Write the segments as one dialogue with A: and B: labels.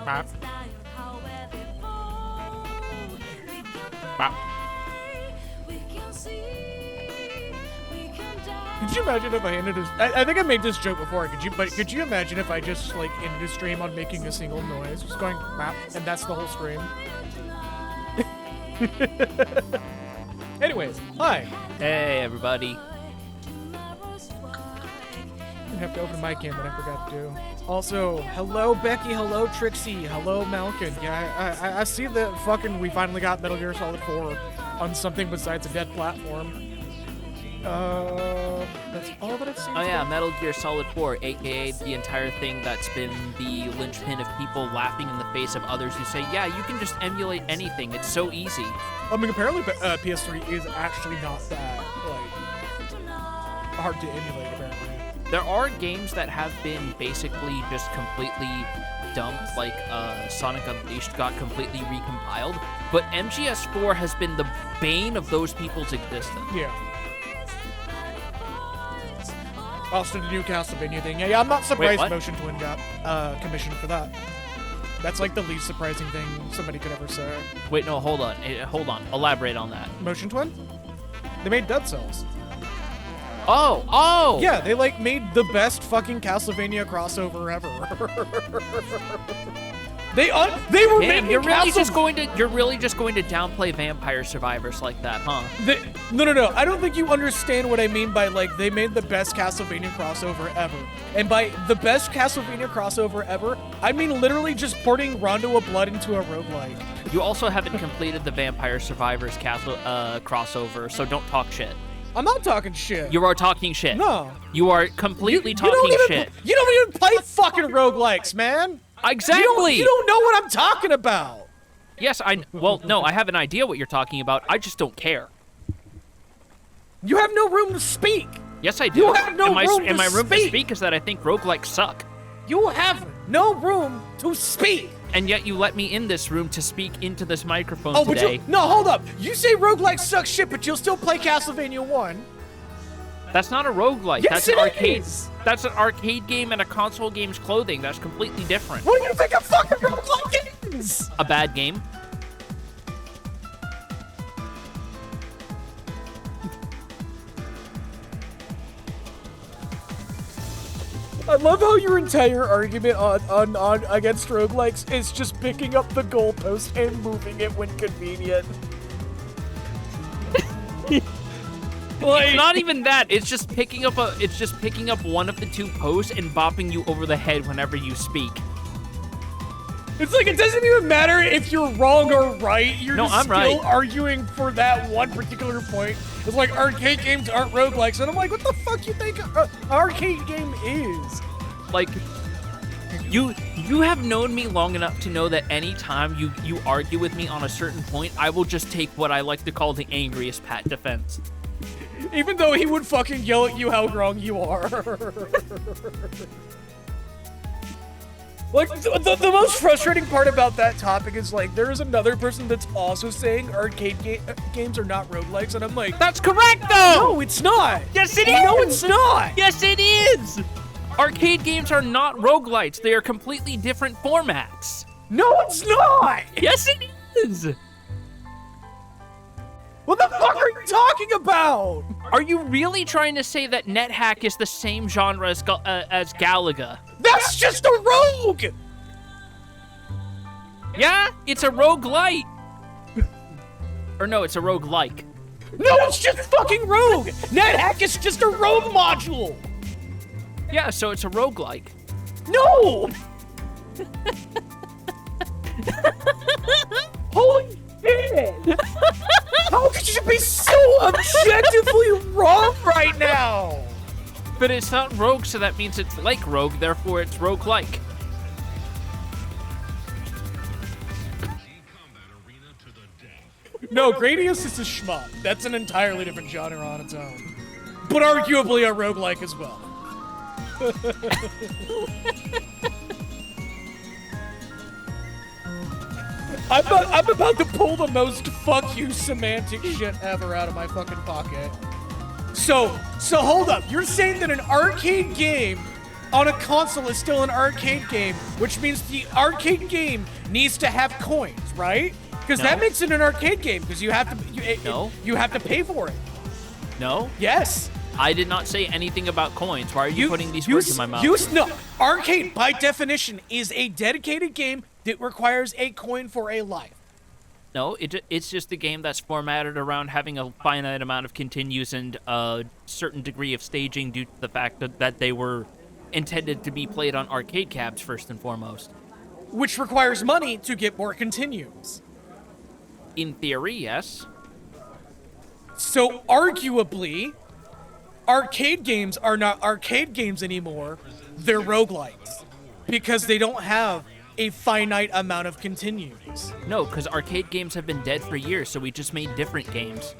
A: Bop. Bop. Could you imagine if I ended his... I think I made this joke before. Could you imagine if I just, like, ended a stream on making a single noise? Just going, bop, and that's the whole stream. Anyways, hi.
B: Hey, everybody.
A: I have to open my cam, but I forgot to do. Also, hello Becky, hello Trixie, hello Malkin. Yeah, I see that fucking we finally got Metal Gear Solid 4 on something besides a dead platform. That's all that I've seen.
B: Oh yeah, Metal Gear Solid 4, aka the entire thing that's been the linchpin of people laughing in the face of others who say, yeah, you can just emulate anything, it's so easy.
A: I mean, apparently PS3 is actually not that, like, hard to emulate, apparently.
B: There are games that have been basically just completely dumped, like Sonic Unleashed got completely recompiled, but MGS4 has been the bane of those people's existence.
A: Yeah. Also, the new Castlevania thing. Yeah, I'm not surprised Motion Twin got commissioned for that. That's like the least surprising thing somebody could ever say.
B: Wait, no, hold on. Elaborate on that.
A: Motion Twin? They made Dead Cells.
B: Oh!
A: Yeah, they like made the best fucking Castlevania crossover ever. They were making
B: you're really just going to downplay Vampire Survivors like that, huh?
A: No. I don't think you understand what I mean by, like, they made the best Castlevania crossover ever. And by the best Castlevania crossover ever, I mean literally just porting Rondo of Blood into a roguelike.
B: You also haven't completed the Vampire Survivors crossover, so don't talk shit.
A: I'm not talking shit.
B: You are talking shit.
A: No.
B: You are completely talking shit.
A: You don't even play fucking roguelikes, man.
B: Exactly.
A: You don't know what I'm talking about.
B: Yes, no, I have an idea what you're talking about. I just don't care.
A: You have no room to speak.
B: Yes, I do.
A: You have no room to speak.
B: And my room to speak is that I think roguelikes suck.
A: You have no room to speak.
B: And yet you let me in this room to speak into this microphone today.
A: No, hold up. You say roguelikes suck shit, but you'll still play Castlevania 1.
B: That's not a roguelike.
A: Yes,
B: that's an arcade. That's an arcade game and a console game's clothing. That's completely different.
A: What do you think a fucking roguelike is?
B: A bad game.
A: I love how your entire argument on against roguelikes is just picking up the goalpost and moving it when convenient.
B: It's not even that. It's just picking up one of the two posts and bopping you over the head whenever you speak.
A: It's like it doesn't even matter if you're wrong or right. You're
B: I'm right.
A: Arguing for that one particular point. It's like arcade games aren't roguelikes, and I'm like, what the fuck you think an arcade game is?
B: Like, you have known me long enough to know that anytime you argue with me on a certain point, I will just take what I like to call the angriest pat defense.
A: Even though he would fucking yell at you how wrong you are. Like, the most frustrating part about that topic is, like, there is another person that's also saying arcade games are not roguelikes, and I'm like,
B: that's correct, though!
A: No, it's not!
B: Yes, it is!
A: No, it's not!
B: Yes, it is! Arcade games are not roguelites. They are completely different formats.
A: No, it's not!
B: Yes, it is!
A: What the fuck are you talking about?
B: Are you really trying to say that NetHack is the same genre as Galaga?
A: That's just a rogue!
B: Yeah, it's a roguelite. Or no, it's a roguelike.
A: No, it's just fucking rogue! NetHack is just a rogue module!
B: Yeah, so it's a roguelike.
A: No! Holy shit! How could you be so objectively wrong right now?
B: But it's not rogue, so that means it's like rogue, therefore it's roguelike.
A: No, Gradius is a shmup. That's an entirely different genre on its own. But arguably a roguelike as well. I'm about to pull the most fuck you semantic shit ever out of my fucking pocket. So hold up. You're saying that an arcade game on a console is still an arcade game, which means the arcade game needs to have coins, right? Because that makes it an arcade game, because you have to you have to pay for it.
B: No.
A: Yes.
B: I did not say anything about coins. Why are you putting these words in my mouth?
A: No, arcade, by definition, is a dedicated game that requires a coin for a life.
B: No, it's just a game that's formatted around having a finite amount of continues and a certain degree of staging due to the fact that they were intended to be played on arcade cabs first and foremost.
A: Which requires money to get more continues.
B: In theory, yes.
A: So arguably, arcade games are not arcade games anymore. They're roguelikes. Because they don't have a finite amount of continues.
B: No, because arcade games have been dead for years, so we just made different games.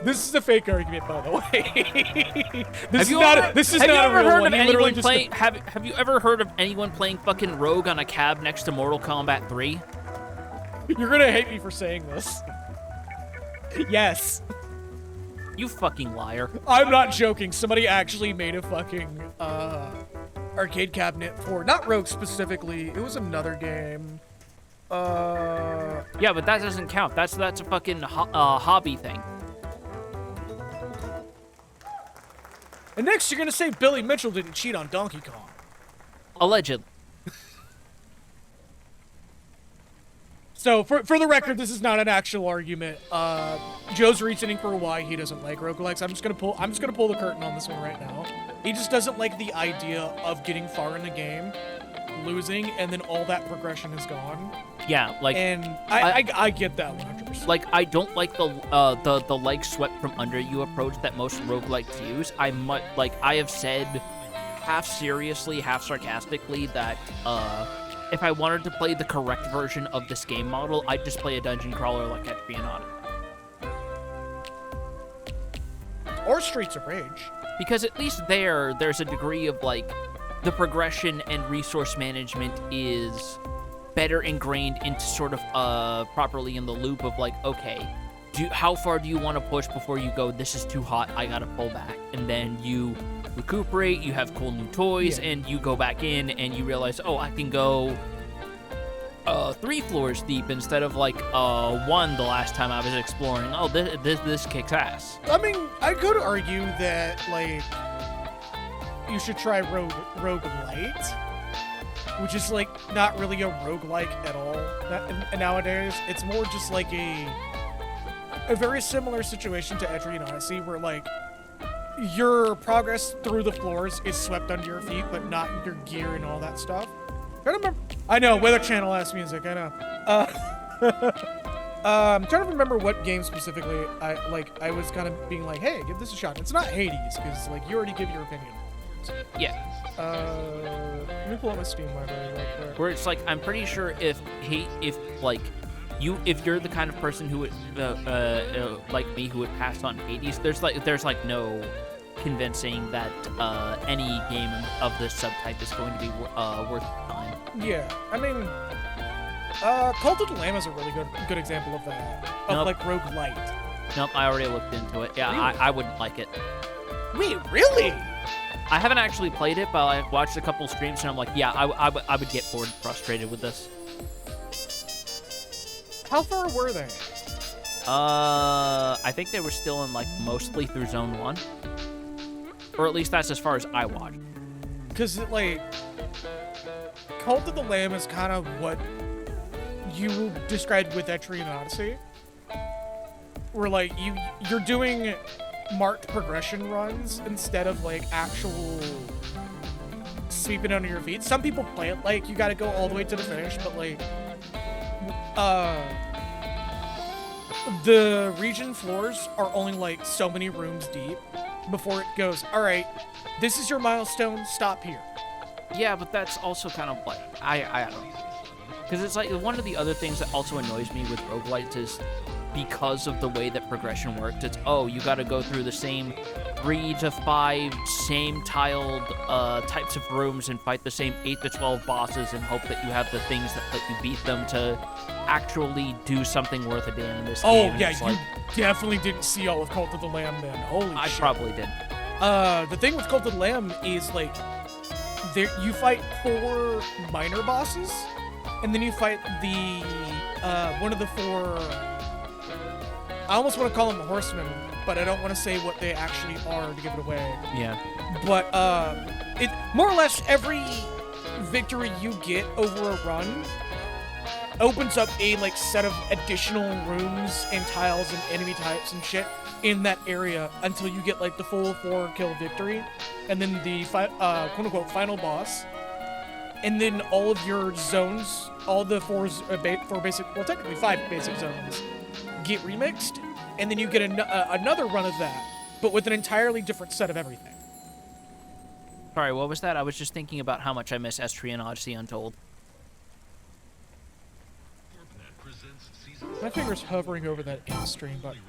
A: This is a fake argument, by the way. This is
B: have you
A: not
B: ever
A: a real
B: heard
A: one.
B: of
A: You literally
B: anyone
A: just-
B: playing? Have you ever heard of anyone playing fucking Rogue on a cab next to Mortal Kombat 3?
A: You're gonna hate me for saying this. Yes.
B: You fucking liar.
A: I'm not joking. Somebody actually made a fucking arcade cabinet for not Rogue specifically. It was another game.
B: Yeah, but that doesn't count. That's a fucking hobby thing.
A: And next, you're gonna say Billy Mitchell didn't cheat on Donkey Kong.
B: Allegedly.
A: So, for the record, this is not an actual argument. Joe's reasoning for why he doesn't like roguelikes. I'm just gonna pull the curtain on this one right now. He just doesn't like the idea of getting far in the game, losing, and then all that progression is gone.
B: Yeah, like.
A: And I get that 100%.
B: Like, I don't like the like swept from under you approach that most roguelikes use. I have said half seriously, half sarcastically that if I wanted to play the correct version of this game model, I'd just play a dungeon crawler like Occcasional.
A: Or Streets of Rage.
B: Because at least there's a degree of, like, the progression and resource management is better ingrained into sort of properly in the loop of, like, okay, how far do you want to push before you go, this is too hot, I gotta pull back. And then you recuperate, you have cool new toys, and you go back in and you realize, oh, I can go 3 floors deep instead of like 1 the last time I was exploring. Oh, this kicks ass.
A: I mean, I could argue that, like, you should try Roguelite, which is, like, not really a roguelike at all nowadays. It's more just like a very similar situation to Etrian Odyssey, where, like, your progress through the floors is swept under your feet, but not your gear and all that stuff. I know, Weather Channel ass music, I know. I'm trying to remember what game specifically I was kind of being like, hey, give this a shot. It's not Hades, because, like, you already give your opinion.
B: Yeah.
A: Let me pull up my Steam library real quick.
B: Where it's like, I'm pretty sure if you're the kind of person who would, like me, who would pass on Hades, there's like no convincing that any game of this subtype is going to be worth the time.
A: Yeah, I mean, Cult of the Lamb is a really good example of that, of like roguelite.
B: Nope, I already looked into it. Yeah,
A: Really?
B: I wouldn't like it.
A: Wait, really?
B: I haven't actually played it, but I watched a couple streams and I'm like, yeah, I would get bored and frustrated with this.
A: How far were they?
B: I think they were still in, like, mostly through Zone 1. Or at least that's as far as I watched.
A: Because, like, Cult of the Lamb is kind of what you described with Etrian Odyssey. Where, like, you're doing marked progression runs instead of, like, actual sweeping under your feet. Some people play it like you gotta go all the way to the finish, but, like, the region floors are only, like, so many rooms deep before it goes, all right, this is your milestone, stop here.
B: Yeah, but that's also kind of like, I don't know. Because it's like, one of the other things that also annoys me with roguelites is because of the way that progression works. It's, oh, you got to go through the same 3 to 5 same tiled types of rooms and fight the same 8 to 12 bosses and hope that you have the things that let you beat them to actually do something worth a damn in this game.
A: Oh, yeah, you definitely didn't see all of Cult of the Lamb then. Holy shit.
B: I probably did.
A: The thing with Cult of the Lamb is, like, you fight 4 minor bosses, and then you fight the, one of the 4, I almost want to call them horsemen, but I don't want to say what they actually are to give it away.
B: Yeah.
A: But, it more or less every victory you get over a run opens up a, like, set of additional rooms and tiles and enemy types and shit in that area until you get, like, the full 4-kill victory, and then the quote-unquote final boss, and then all of your zones, all the 4 basic, well, technically 5 basic zones, get remixed, and then you get another run of that, but with an entirely different set of everything.
B: Sorry, what was that? I was just thinking about how much I miss Estrian Odyssey Untold.
A: My finger's hovering over that end stream button.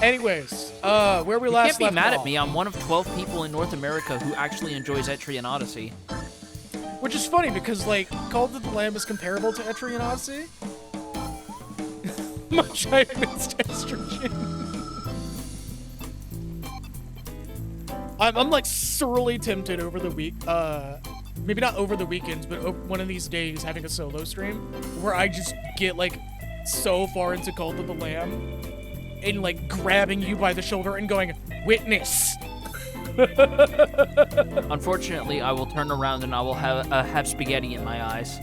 A: Anyways, where we last
B: You can't be
A: left
B: mad
A: off,
B: at me. I'm one of 12 people in North America who actually enjoys Etrian Odyssey.
A: which is funny because, like, Cult of the Lamb is comparable to Etrian Odyssey. Much I missed estrogen. I'm like sorely tempted over the week, maybe not over the weekends, but one of these days having a solo stream where I just get, like, so far into Cult of the Lamb and, like, grabbing you by the shoulder and going, witness.
B: Unfortunately, I will turn around and I will have spaghetti in my eyes.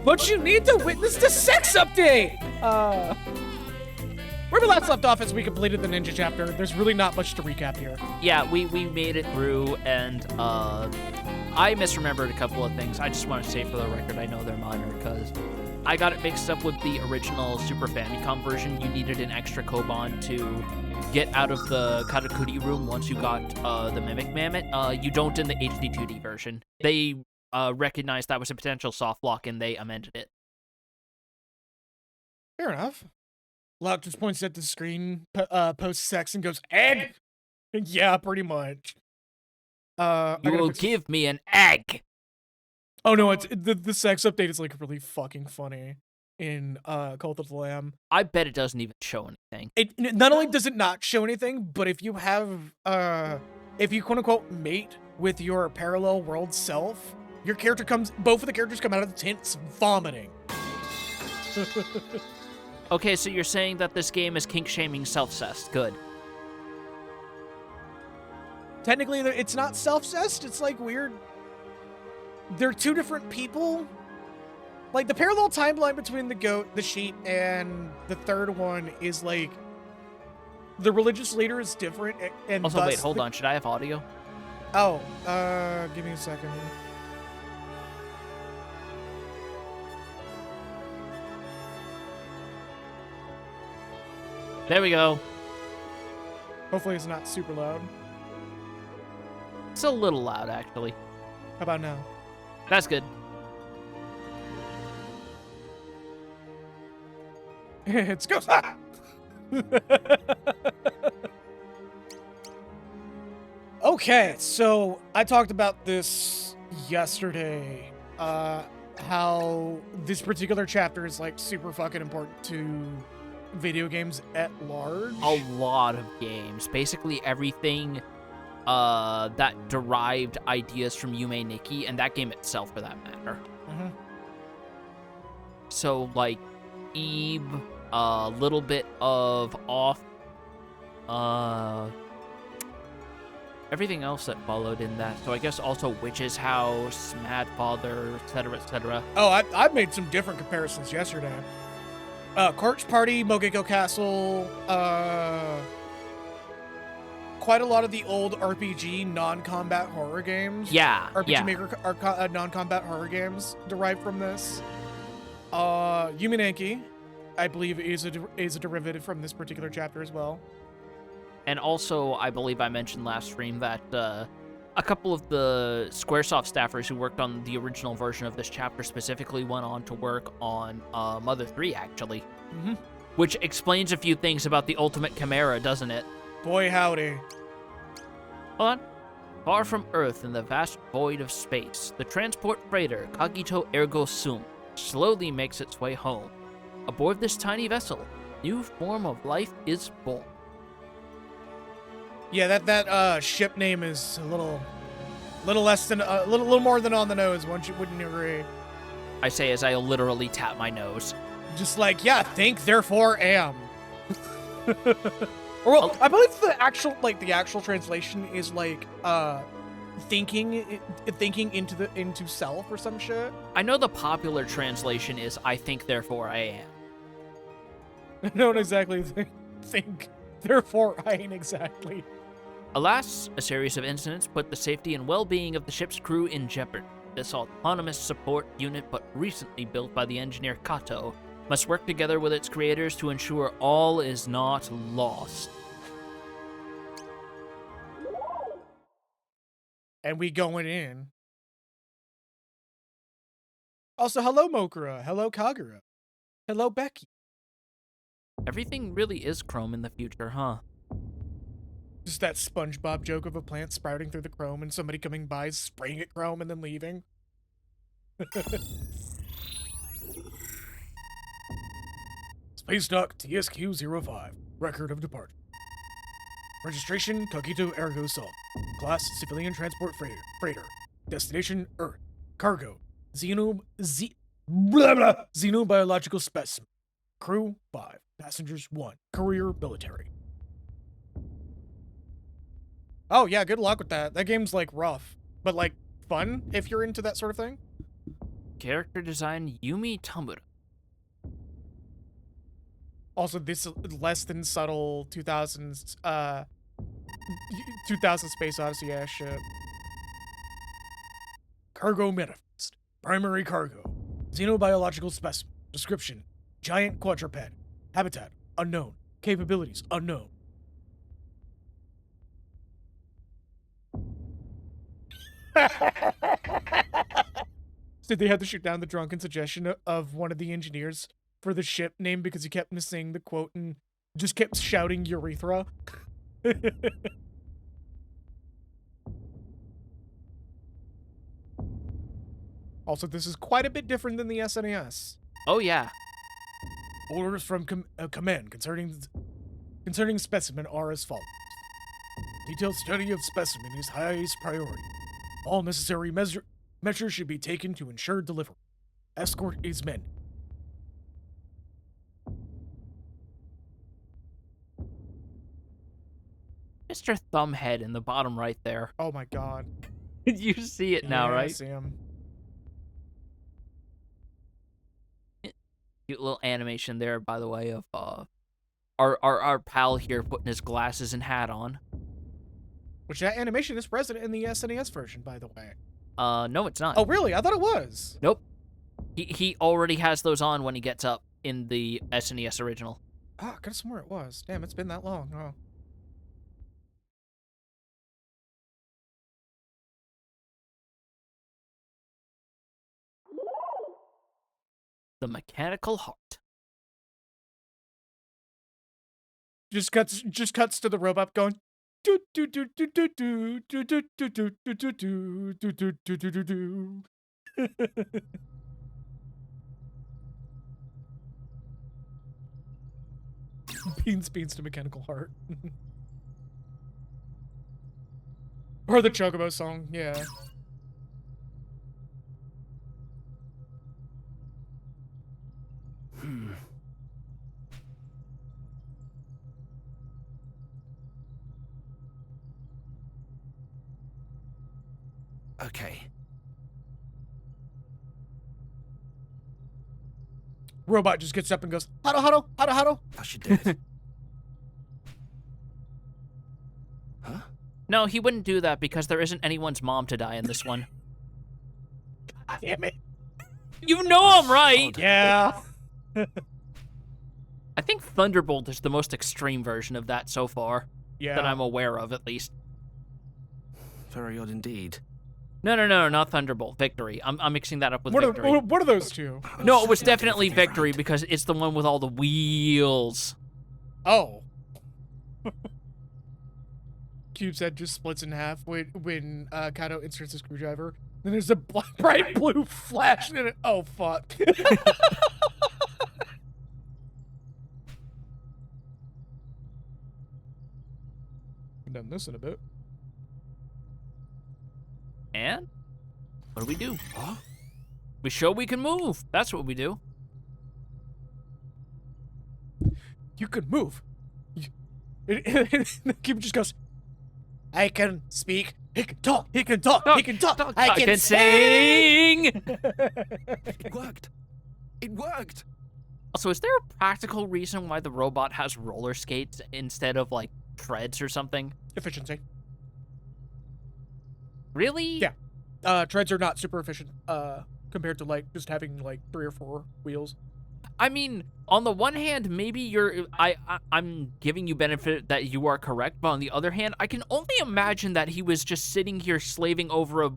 A: But you need to witness the sex update! Where we last left off as we completed the ninja chapter, there's really not much to recap here.
B: Yeah, we made it through, and I misremembered a couple of things. I just want to say for the record, I know they're minor, because I got it mixed up with the original Super Famicom version. You needed an extra Koban to get out of the Katakuri room once you got the Mimic Mammoth. You don't in the HD 2D version. They recognized that was a potential soft lock, and they amended it.
A: Fair enough. Locke just points at the screen, post-sex, and goes, egg! Yeah, pretty much.
B: You will give me an egg!
A: Oh no, it's the sex update is, like, really fucking funny in Cult of the Lamb.
B: I bet it doesn't even show anything.
A: It not only does it not show anything, but if you have, if you quote-unquote mate with your parallel world self, your character both of the characters come out of the tents vomiting.
B: Okay, so you're saying that this game is kink-shaming self-cessed. Good.
A: Technically, it's not self-cessed. It's, like, weird. They're 2 different people. Like, the parallel timeline between the goat, the sheep, and the third one is, like, the religious leader is different, and
B: Also, wait, hold on. Should I have audio?
A: Oh, give me a second.
B: There we go.
A: Hopefully it's not super loud.
B: It's a little loud, actually.
A: How about now?
B: That's good.
A: It's ghost. Ah! Okay, so I talked about this yesterday. How this particular chapter is, like, super fucking important to video games at large.
B: A lot of games. Basically everything that derived ideas from Yume Nikki, and that game itself for that matter.
A: Mm-hmm.
B: So, like, Eve, a little bit of Off, everything else that followed in that. So I guess also Witch's House, Mad Father, etc., etc.
A: Oh, I made some different comparisons yesterday. Corpse Party, Mogeko Castle, quite a lot of the old RPG non-combat horror games.
B: Yeah,
A: RPG Maker non-combat horror games derived from this. Yuminanki, I believe, is a derivative from this particular chapter as well.
B: And also, I believe I mentioned last stream that A couple of the Squaresoft staffers who worked on the original version of this chapter specifically went on to work on Mother 3, actually.
A: Mm-hmm.
B: Which explains a few things about the Ultimate Chimera, doesn't it?
A: Boy, howdy.
B: Hold on. Far from Earth in the vast void of space, the transport freighter Cogito Ergo Sum slowly makes its way home. Aboard this tiny vessel, a new form of life is born.
A: Yeah, that ship name is a little less than a little more than on the nose. Wouldn't you agree?
B: I say as I literally tap my nose.
A: Just like, yeah, think, therefore am. Well, I believe the actual translation is like thinking into self or some shit.
B: I know the popular translation is I think, therefore I am.
A: I don't exactly think, therefore I ain't exactly.
B: Alas, a series of incidents put the safety and well-being of the ship's crew in jeopardy. This autonomous support unit, but recently built by the engineer Kato, must work together with its creators to ensure all is not lost.
A: And we going in. Also, hello Mokura, hello Kagura, hello Becky.
B: Everything really is chrome in the future, huh?
A: Just that SpongeBob joke of a plant sprouting through the chrome and somebody coming by, spraying it chrome, and then leaving. Space Dock TSQ-05. Record of departure. Registration, Cogito Ergo Sum. Class, Civilian Transport Freighter. Destination, Earth. Cargo, Xenobiological Specimen. Crew, 5. Passengers, 1. Career, military. Oh, yeah, good luck with that. That game's, like, rough. But, like, fun, if you're into that sort of thing.
B: Character design, Yumi Tamura.
A: Also, this less than subtle 2000s, 2000 Space Odyssey ass shit. Cargo manifest. Primary cargo. Xenobiological specimen. Description. Giant quadruped. Habitat. Unknown. Capabilities. Unknown. So they had to shoot down the drunken suggestion of one of the engineers for the ship name because he kept missing the quote and just kept shouting urethra. Also, this is quite a bit different than the SNES.
B: Oh, yeah.
A: Orders from command concerning specimen are as follows. Detailed study of specimen is highest priority. All necessary measures should be taken to ensure delivery. Escort is men.
B: Mr. Thumbhead in the bottom right there.
A: Oh my god.
B: You see it now,
A: Yeah,
B: right?
A: I see him.
B: Cute little animation there, by the way, of our pal here putting his glasses and hat on.
A: Which that animation is present in the SNES version, by the way.
B: No, it's not.
A: Oh, really? I thought it was.
B: Nope. He already has those on when he gets up in the SNES original.
A: Ah, I could have sworn it was. Damn, it's been that long. Oh.
B: The Mechanical Heart.
A: Just cuts to the robot going do do do do do do do do do do do do do do do do do do. Beans to Mechanical Heart. Or the Chocobo song, yeah.
C: Okay.
A: Robot just gets up and goes, huddle.
C: Oh, she did. Huh?
B: No, he wouldn't do that because there isn't anyone's mom to die in this one.
A: God damn it.
B: You know I'm right!
A: Yeah.
B: I think Thunderbolt is the most extreme version of that so far.
A: Yeah.
B: That I'm aware of, at least.
C: Very odd indeed.
B: No, not Thunderbolt. Victory. I'm mixing that up with
A: What
B: Victory.
A: are those two?
B: No, it was definitely Victory because it's the one with all the wheels.
A: Oh. Cube's head just splits in half when Kato inserts a screwdriver. Then there's a bright blue flash in it. Oh, fuck. I've done this in a bit.
B: And what do we do?
C: What?
B: We show we can move. That's what we do.
A: You can move. Cube just goes, I can speak. He can talk. He can talk. He can talk. I can sing.
C: It worked. It worked.
B: Also, is there a practical reason why the robot has roller skates instead of, like, treads or something?
A: Efficiency.
B: Really?
A: Yeah. Treads are not super efficient compared to, like, just having, like, 3 or 4 wheels.
B: I mean, on the one hand, maybe I'm giving you benefit that you are correct, but on the other hand, I can only imagine that he was just sitting here slaving over a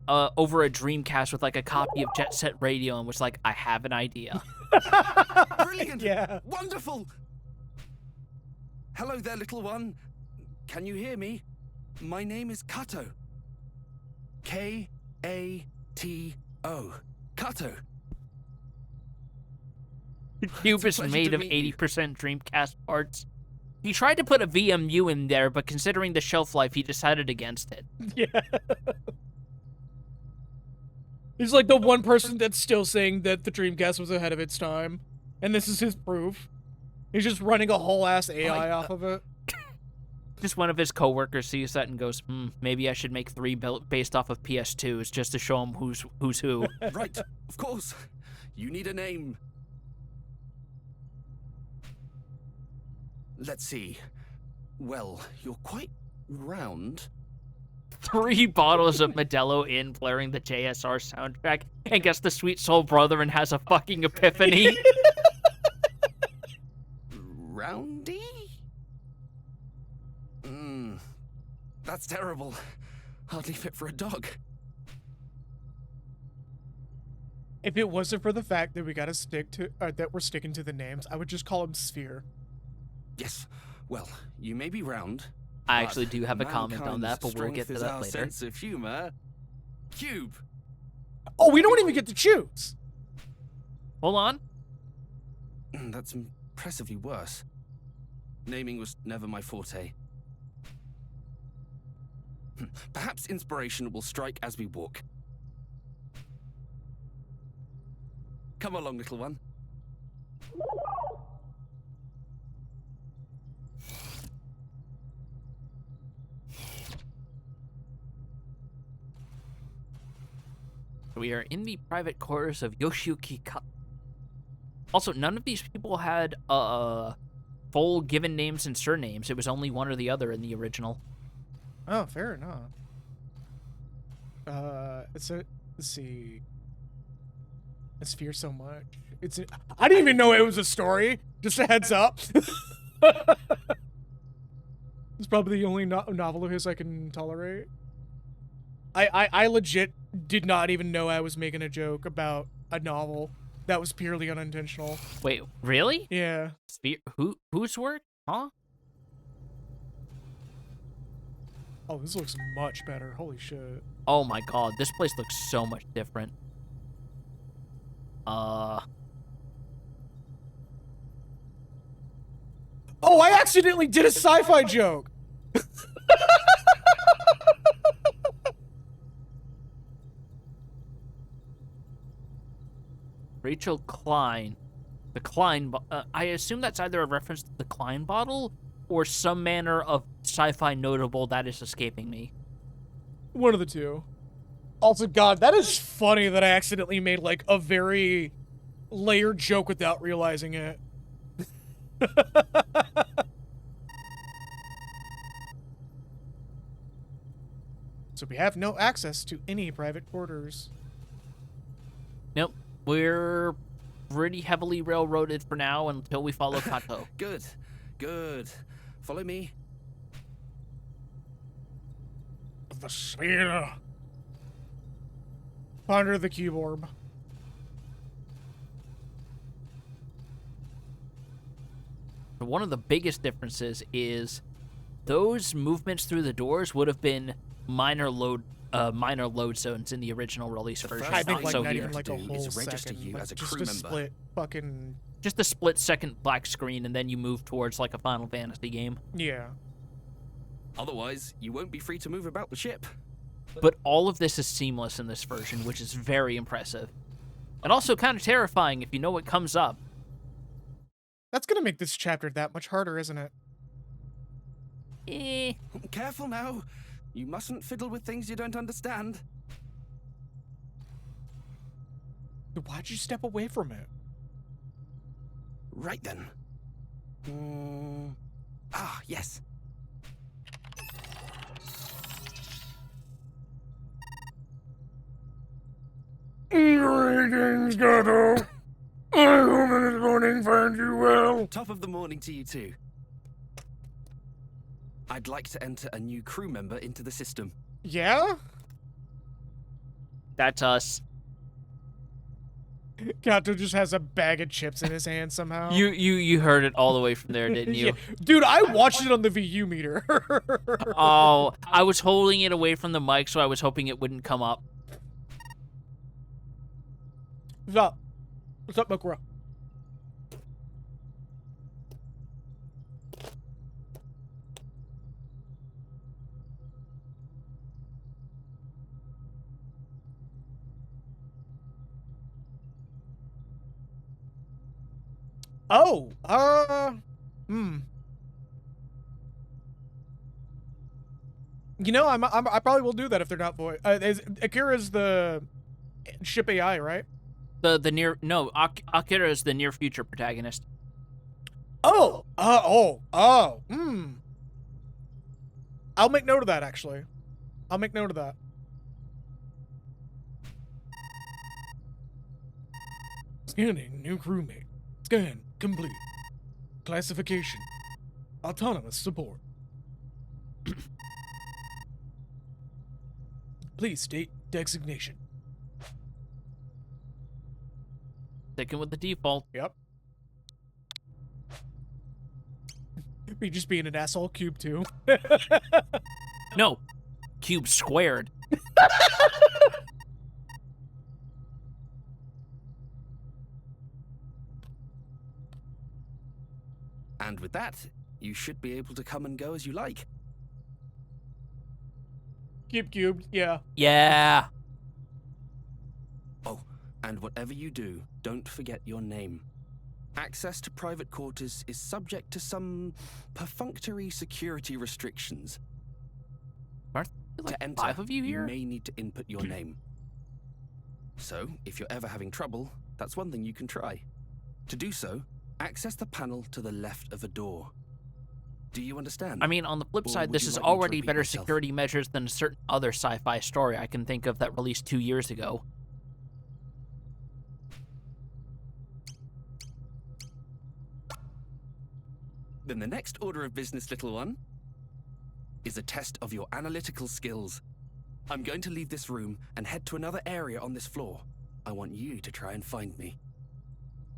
B: Dreamcast with like a copy of Jet Set Radio and was like, I have an idea.
C: Brilliant.
A: Yeah.
C: Wonderful. Hello there, little one. Can you hear me? My name is Kato. K-A-T-O. Kato.
B: Cube is
C: pleasure
B: made
C: to
B: of
C: meet you.
B: 80% Dreamcast parts. He tried to put a VMU in there, but considering the shelf life, he decided against it.
A: Yeah. He's like the one person that's still saying that the Dreamcast was ahead of its time. And this is his proof. He's just running a whole ass AI off of it.
B: Just one of his coworkers sees that and goes, maybe I should make 3 based off of PS2s just to show him who's who.
C: Right, of course. You need a name. Let's see. Well, you're quite round.
B: 3 bottles of Modelo in, blaring the JSR soundtrack, and gets the Sweet Soul Brother and has a fucking epiphany.
C: Roundy? That's terrible. Hardly fit for a dog.
A: If it wasn't for the fact that we gotta stick to, that we're sticking to the names, I would just call him Sphere.
C: Yes. Well, you may be round.
B: I
C: but
B: actually do have a comment on that,
C: mankind's
B: but we'll get to
C: strength is
B: that
C: our
B: later.
C: sense of humor. Cube.
A: Oh, we don't even get to choose.
B: Hold on.
C: That's impressively worse. Naming was never my forte. Perhaps inspiration will strike as we walk. Come along, little one.
B: We are in the private quarters of Yoshiyuki Kato. Also, none of these people had full given names and surnames. It was only one or the other in the original.
A: Oh, fair enough. Let's see. I fear so much. I didn't even know it was a story. Just a heads up. It's probably the only novel of his I can tolerate. I legit did not even know I was making a joke about a novel. That was purely unintentional.
B: Wait, really?
A: Yeah.
B: Whose work? Huh?
A: Oh, this looks much better. Holy shit.
B: Oh my god, this place looks so much different.
A: Oh, I accidentally did a sci-fi joke.
B: Rachel Klein. The Klein, I assume that's either a reference to the Klein bottle or some manner of sci-fi notable that is escaping me.
A: One of the two. Also, God, that is funny that I accidentally made, like, a very layered joke without realizing it. So we have no access to any private quarters.
B: Nope. We're pretty heavily railroaded for now until we follow Kato.
C: Good. Good. Follow me.
A: of the sphere. Ponder the cube orb.
B: One of the biggest differences is those movements through the doors would have been minor load zones in the original release version.
A: I think
B: not
A: like
B: so
A: not
B: here.
A: even like a
C: is
A: whole
C: register
A: second,
C: you
A: like
C: as a
A: just
C: crew
A: a
C: member.
A: split fucking
B: Just a split-second black screen, and then you move towards like a Final Fantasy game.
A: yeah.
C: Otherwise, you won't be free to move about the ship.
B: But all of this is seamless in this version, which is very impressive. And also kind of terrifying if you know what comes up.
A: That's gonna make this chapter that much harder, isn't it?
B: Eh.
C: Careful now. You mustn't fiddle with things you don't understand.
A: Why'd you step away from it?
C: Right then. Yes.
A: Greetings, Gato. I hope this morning finds you well.
C: Top of the morning to you too. I'd like to enter a new crew member into the system.
A: Yeah?
B: That's us.
A: Gato just has a bag of chips in his hand somehow.
B: You heard it all the way from there, didn't you?
A: Yeah. Dude, I watched it on the VU meter.
B: Oh, I was holding it away from the mic, so I was hoping it wouldn't come up.
A: What's up? What's up, Mokura? Oh, You know, I probably will do that if they're not voice. Akira's the ship AI, right?
B: Akira is the near future protagonist.
A: Oh, I'll make note of that, actually. I'll make note of that. Scanning new crewmate. Scan complete. Classification. Autonomous support. Please state designation.
B: Sticking with the default.
A: Yep. Me just being an asshole. Cube 2.
B: No, cube squared.
C: And with that, you should be able to come and go as you like.
A: Cube cubed, yeah.
B: Yeah.
C: Oh, and whatever you do, don't forget your name. Access to private quarters is subject to some perfunctory security restrictions.
B: Aren't there like
C: To enter,
B: 5 of you here?
C: may need to input your name. So, if you're ever having trouble, that's one thing you can try. To do so, access the panel to the left of a door. Do you understand?
B: I mean, on the flip
C: Or
B: side,
C: would
B: this
C: you
B: is
C: like me to
B: already
C: repeat
B: better
C: myself?
B: security measures than a certain other sci-fi story I can think of that released 2 years ago.
C: Then the next order of business, little one, is a test of your analytical skills. I'm going to leave this room and head to another area on this floor. I want you to try and find me.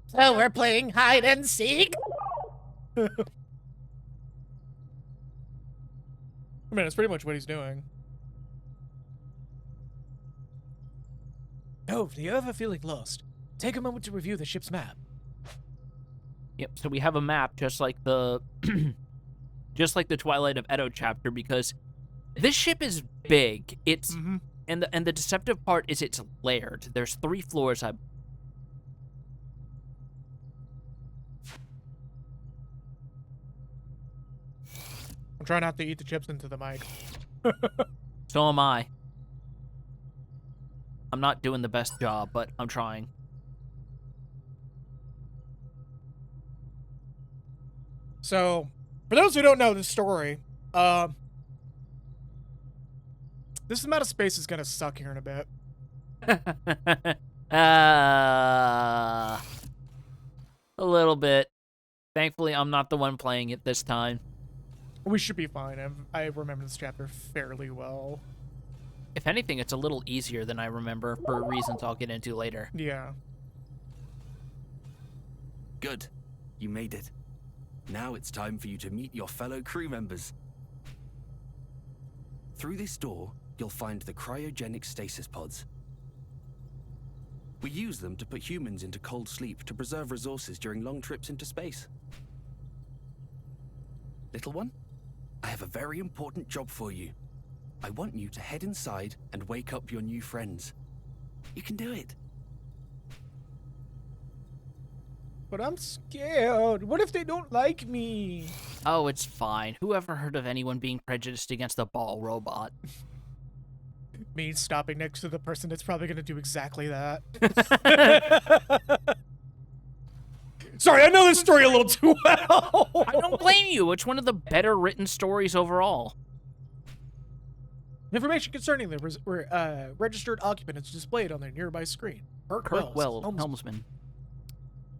A: So we're playing hide and seek? I mean, that's pretty much what he's doing. Oh, if you're ever feeling lost, take a moment to review the ship's map.
B: Yep, so we have a map just like the just like the Twilight of Edo chapter, because this ship is big. It's and the deceptive part is it's layered. There's 3 floors. I'm
A: trying not to eat the chips into the mic.
B: So am I. I'm not doing the best job, but I'm trying.
A: So, for those who don't know the story, this amount of space is gonna suck here in a bit.
B: A little bit. Thankfully, I'm not the one playing it this time.
A: We should be fine. I remember this chapter fairly well.
B: If anything, it's a little easier than I remember for reasons I'll get into later.
A: Yeah.
C: Good. You made it. Now it's time for you to meet your fellow crew members. Through this door, you'll find the cryogenic stasis pods. We use them to put humans into cold sleep to preserve resources during long trips into space. Little one, I have a very important job for you. I want you to head inside and wake up your new friends. You can do it.
A: But I'm scared. What if they don't like me?
B: Oh, it's fine. Who ever heard of anyone being prejudiced against a ball robot?
A: Me stopping next to the person that's probably going to do exactly that. Sorry, I know this story a little too well.
B: I don't blame you. It's one of the better written stories overall.
A: Information concerning the registered occupant is displayed on their nearby screen.
B: Kirk Wells, helmsman.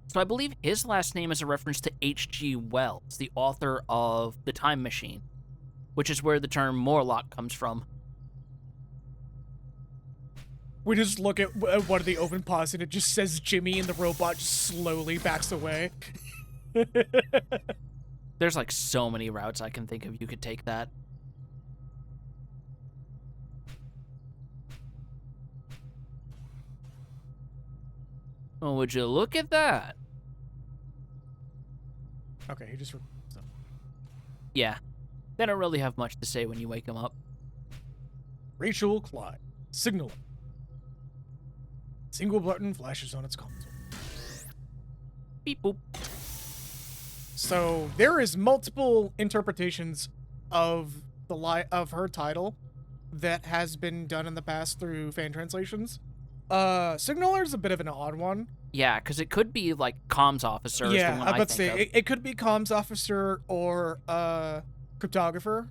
B: So I believe his last name is a reference to H.G. Wells, the author of The Time Machine, which is where the term Morlock comes from.
A: We just look at one of the open pods and it just says Jimmy and the robot just slowly backs away.
B: There's like so many routes I can think of you could take that. Oh, would you look at that?
A: Okay, he just...
B: Yeah. They don't really have much to say when you wake them up.
A: Rachel Clyde. Signaler. Single button flashes on its console.
B: Beep boop.
A: So there is multiple interpretations of of her title that has been done in the past through fan translations. Signaler is a bit of an odd one.
B: Yeah, because it could be like comms officer.
A: Yeah,
B: is the one
A: I was about to
B: think
A: say
B: of.
A: it could be comms officer or cryptographer,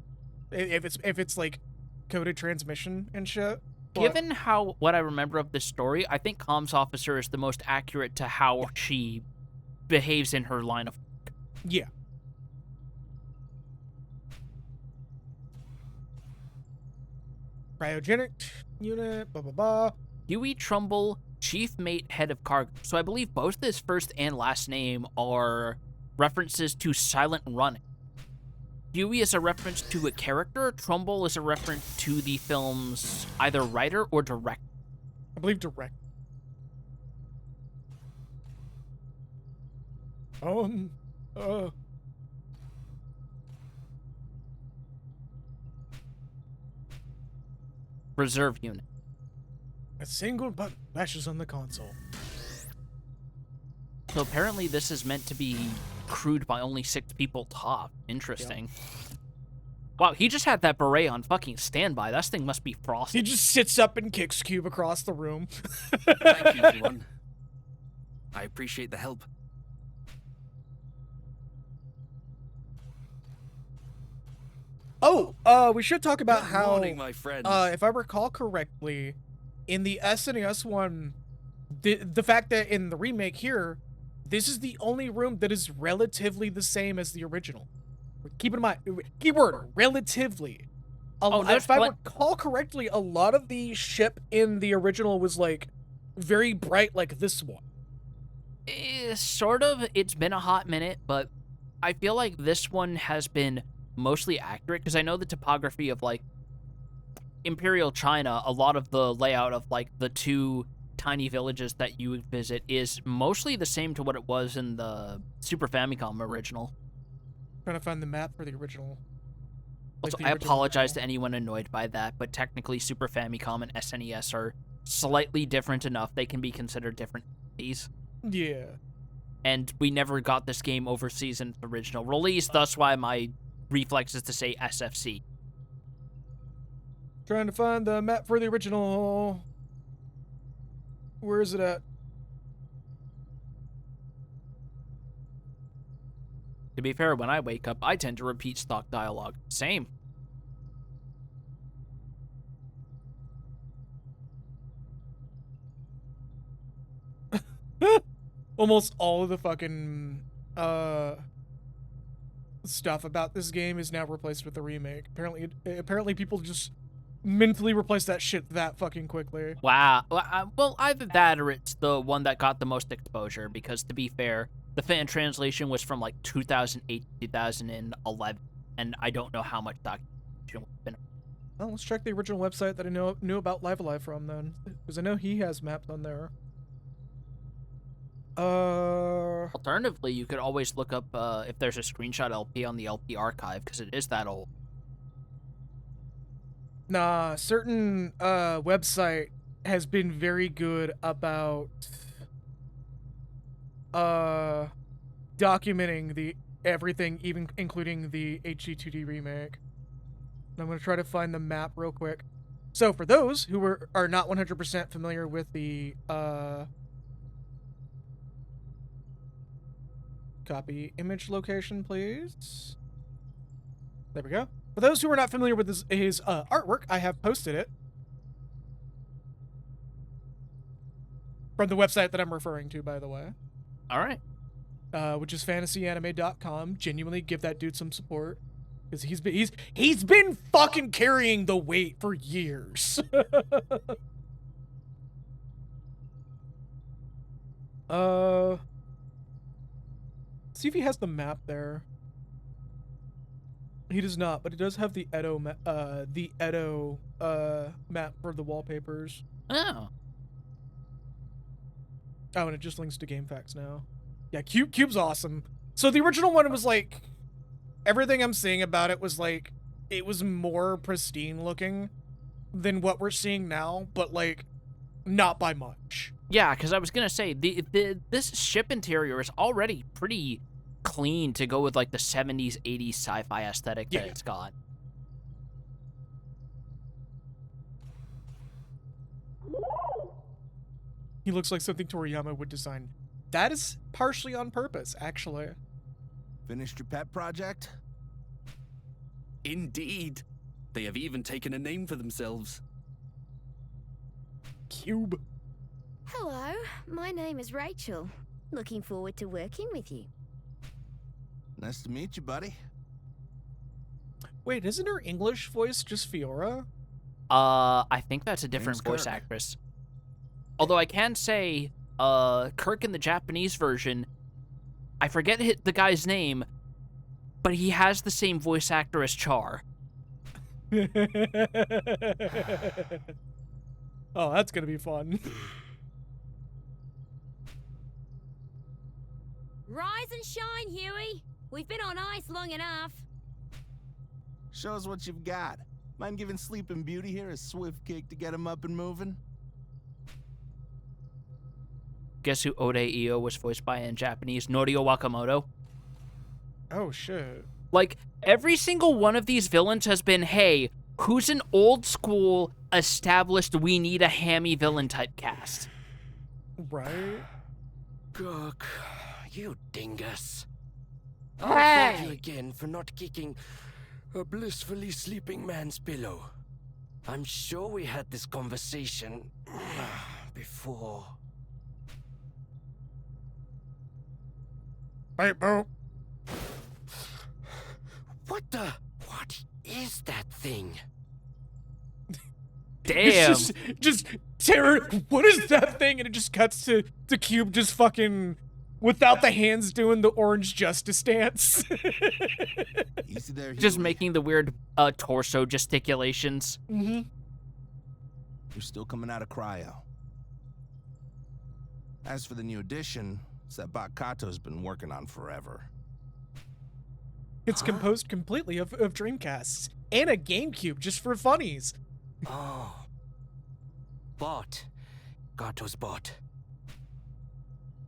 A: if it's like coded transmission and shit. But
B: Given what I remember of this story, I think comms officer is the most accurate to how she behaves in her line of work.
A: yeah. Cryogenic unit, blah blah blah.
B: Huey Trumbull, chief mate, head of cargo. So I believe both his first and last name are references to Silent Running. Huey is a reference to a character. Trumbull is a reference to the film's either writer or director.
A: I believe direct.
B: Reserve unit.
A: A single button flashes on the console.
B: So apparently this is meant to be crewed by only 6 people top. Interesting. Wow, he just had that beret on fucking standby. That thing must be frosty.
A: He just sits up and kicks Cube across the room.
C: Thank you, everyone. I appreciate the help.
A: Oh, we should talk about
C: Good
A: how,
C: morning, my friends.
A: if I recall correctly, in the SNES one, the fact that in the remake here, this is the only room that is relatively the same as the original. Keep in mind, keyword, relatively. If I recall correctly, a lot of the ship in the original was, like, very bright like this one.
B: Sort of. It's been a hot minute, but I feel like this one has been mostly accurate, because I know the topography of, like, Imperial China, a lot of the layout of, like, the 2 tiny villages that you would visit is mostly the same to what it was in the Super Famicom original.
A: Trying to find the map for the original.
B: Also, I apologize to anyone annoyed by that, but technically Super Famicom and SNES are slightly different enough they can be considered different entities.
A: Yeah.
B: And we never got this game overseas in its original release, thus why my reflex is to say SFC.
A: Trying to find the map for the original. Where is it at?
B: To be fair, when I wake up, I tend to repeat stock dialogue. Same.
A: Almost all of the fucking stuff about this game is now replaced with the remake. Apparently people just mentally replace that shit that fucking quickly.
B: Wow. Well, either that or it's the one that got the most exposure, because to be fair, the fan translation was from like 2008 to 2011, and I don't know how much documentation has been.
A: Well, let's check the original website that I knew about Live Alive from then, because I know he has maps on there.
B: Alternatively, you could always look up if there's a screenshot LP on the LP archive, because it is that old.
A: Nah, certain website has been very good about documenting everything, even including the HD2D remake. I'm gonna try to find the map real quick. So for those who are not 100% familiar with the copy image location, please. There we go. For those who are not familiar with his artwork, I have posted it from the website that I'm referring to, by the way.
B: All right.
A: Which is fantasyanime.com. Genuinely give that dude some support, because he's been fucking carrying the weight for years. See if he has the map there. He does not, but he does have the Edo map for the wallpapers.
B: Oh.
A: Oh, and it just links to GameFAQs now. Yeah, Cube's awesome. So the original one was like, everything I'm seeing about it was like, it was more pristine looking than what we're seeing now, but like, not by much.
B: Yeah, because I was gonna say this ship interior is already pretty clean to go with like the 70s, 80s sci-fi aesthetic that it's got.
A: He looks like something Toriyama would design. That is partially on purpose, actually.
D: Finished your pet project?
C: Indeed. They have even taken a name for themselves.
A: Cube.
E: Hello, my name is Rachel. Looking forward to working with you.
D: Nice to meet you, buddy.
A: Wait, isn't her English voice just Fiora?
B: I think that's a different
D: Name's
B: voice
D: Kirk.
B: actress. Although I can say, Kirk in the Japanese version, I forget the guy's name, but he has the same voice actor as Char.
A: Oh, that's gonna be fun.
E: Rise and shine, Huey. We've been on ice long enough.
D: Show us what you've got. Mind giving Sleeping Beauty here a swift kick to get him up and moving?
B: Guess who Ode Io was voiced by in Japanese? Norio Wakamoto.
A: Oh, shit.
B: Like, every single one of these villains has been, hey, who's an old school, established, we need a hammy villain type cast?
A: Right?
F: Gurk, you dingus. I'll thank you again for not kicking a blissfully sleeping man's pillow. I'm sure we had this conversation before.
A: Hey, bro.
F: What is that thing?
B: Damn.
A: It's just terror. What is that thing? And it just cuts to Cube just fucking without the hands doing the orange justice dance.
D: Easy there,
B: Just
D: Huey.
B: making the weird torso gesticulations.
A: Mm-hmm.
D: You're still coming out of cryo. As for the new edition, it's that bot Kato's been working on forever.
A: It's composed completely of Dreamcasts and a GameCube just for funnies.
F: Oh. Bot. Gato's bot.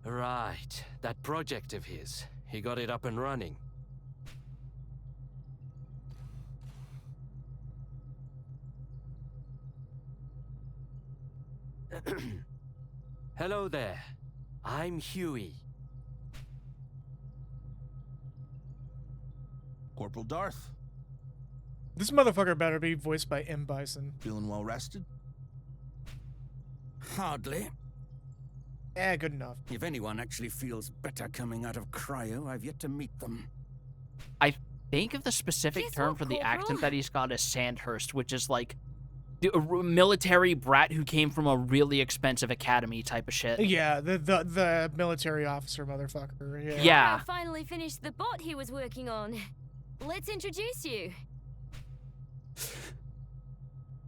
F: Right. That project of his. He got it up and running. Hello there. I'm Huey.
D: Corporal Darth,
A: This motherfucker better be voiced by M. Bison.
D: feeling well rested?
G: Hardly.
A: Good enough.
G: If anyone actually feels better coming out of cryo, I've yet to meet them.
B: I think of the specific
E: Guess
B: term
E: what,
B: for the
E: Corporal?
B: accent that he's got as Sandhurst, which is like military brat who came from a really expensive academy type of shit.
A: Yeah, the military officer motherfucker. Yeah.
B: Yeah.
E: I finally finished the bot he was working on. Let's introduce you.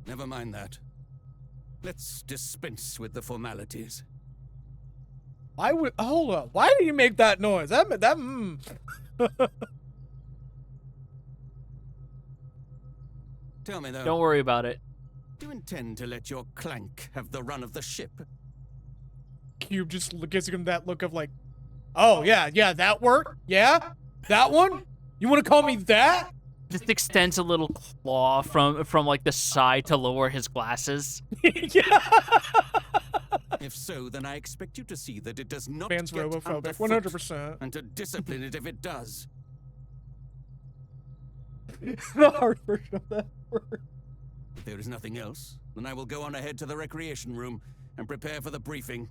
G: Never mind that. Let's dispense with the formalities.
A: Hold up. Why did you make that noise?
G: Tell me though,
B: Don't worry about it.
G: do you intend to let your clank have the run of the ship?
A: Cube just gives him that look of like, oh yeah, that worked? Yeah? That one? You want to call me that?
B: Just extends a little claw from like the side to lower his glasses.
A: Yeah.
G: If so, then I expect you to see that it does not
A: Man's
G: get
A: robophobic,
G: underfoot,
A: 100%.
G: and to discipline it if it does.
A: The hard version of that word.
G: If there is nothing else, then I will go on ahead to the recreation room and prepare for the briefing.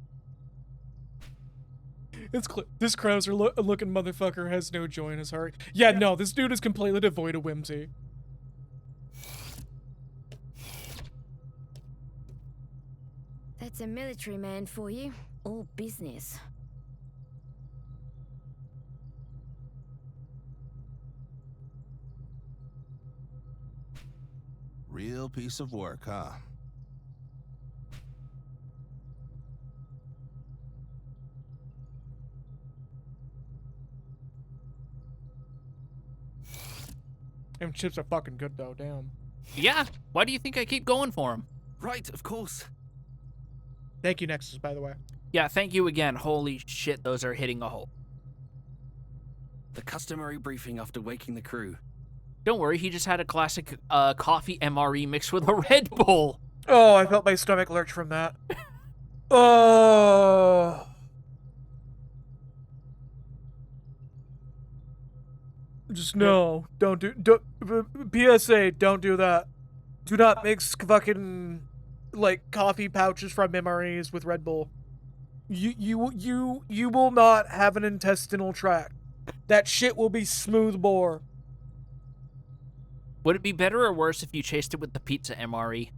A: This Krauser looking motherfucker has no joy in his heart. Yeah, no, this dude is completely devoid of whimsy.
E: That's a military man for you. All business.
D: Real piece of work, huh?
A: Them chips are fucking good though, damn.
B: Yeah. Why do you think I keep going for him?
C: Right, of course.
A: Thank you, Nexus, by the way.
B: Yeah, thank you again. Holy shit, those are hitting a hole.
C: The customary briefing after waking the crew.
B: Don't worry, he just had a classic coffee MRE mixed with a Red Bull.
A: Oh, I felt my stomach lurch from that. Oh. Just no, don't PSA, don't do that. Do not mix fucking like coffee pouches from MREs with Red Bull. You will not have an intestinal tract. That shit will be smooth bore.
B: Would it be better or worse if you chased it with the pizza MRE?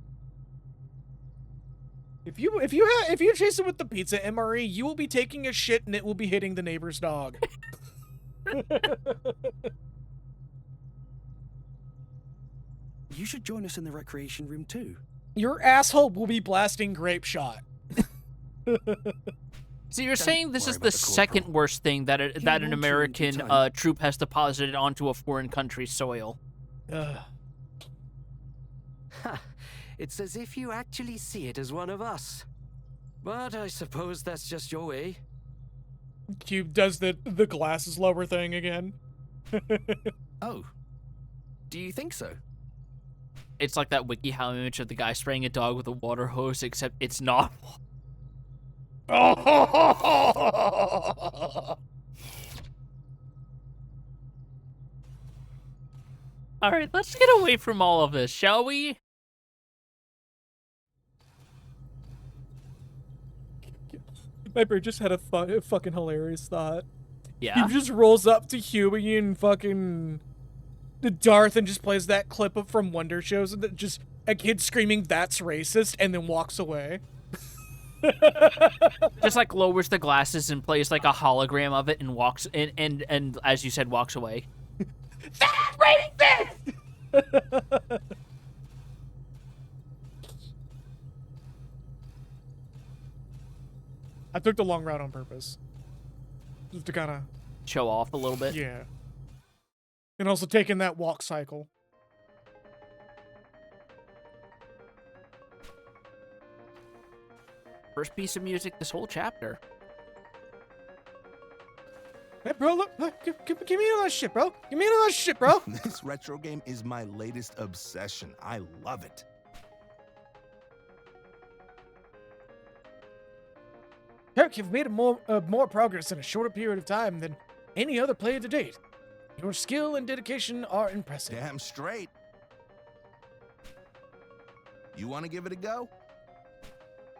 A: If you chase it with the pizza MRE, you will be taking a shit and it will be hitting the neighbor's dog.
C: You should join us in the recreation room too.
A: Your asshole will be blasting grape shot.
B: So you're saying this
C: worry
B: is
C: about
B: the
C: the
B: second
C: corporal.
B: worst thing that an
C: won't
B: American
C: chew in time.
B: troop has deposited onto a foreign country's soil.
A: Ugh.
F: Ha! It's as if you actually see it as one of us. But I suppose that's just your way.
A: Cube does the glasses lower thing again.
C: Oh. Do you think so?
B: It's like that WikiHow image of the guy spraying a dog with a water hose, except it's not. Alright, let's get away from all of this, shall we?
A: Viper just had a fucking hilarious thought.
B: Yeah.
A: He just rolls up to Huey and fucking Darth and just plays that clip of from Wonder Shows and that just a kid screaming "That's racist" and then walks away.
B: Just like lowers the glasses and plays like a hologram of it and walks and as you said, walks away.
A: That's racist! I took the long route on purpose. Just to kind of...
B: Show off a little bit.
A: Yeah. And also taking that walk cycle.
B: First piece of music this whole chapter.
A: Hey, bro, look, give me another shit, bro. Give me another shit, bro.
D: This retro game is my latest obsession. I love it.
A: Heck, you've made more progress in a shorter period of time than any other player to date. Your skill and dedication are impressive.
D: Damn straight. You want to give it a go?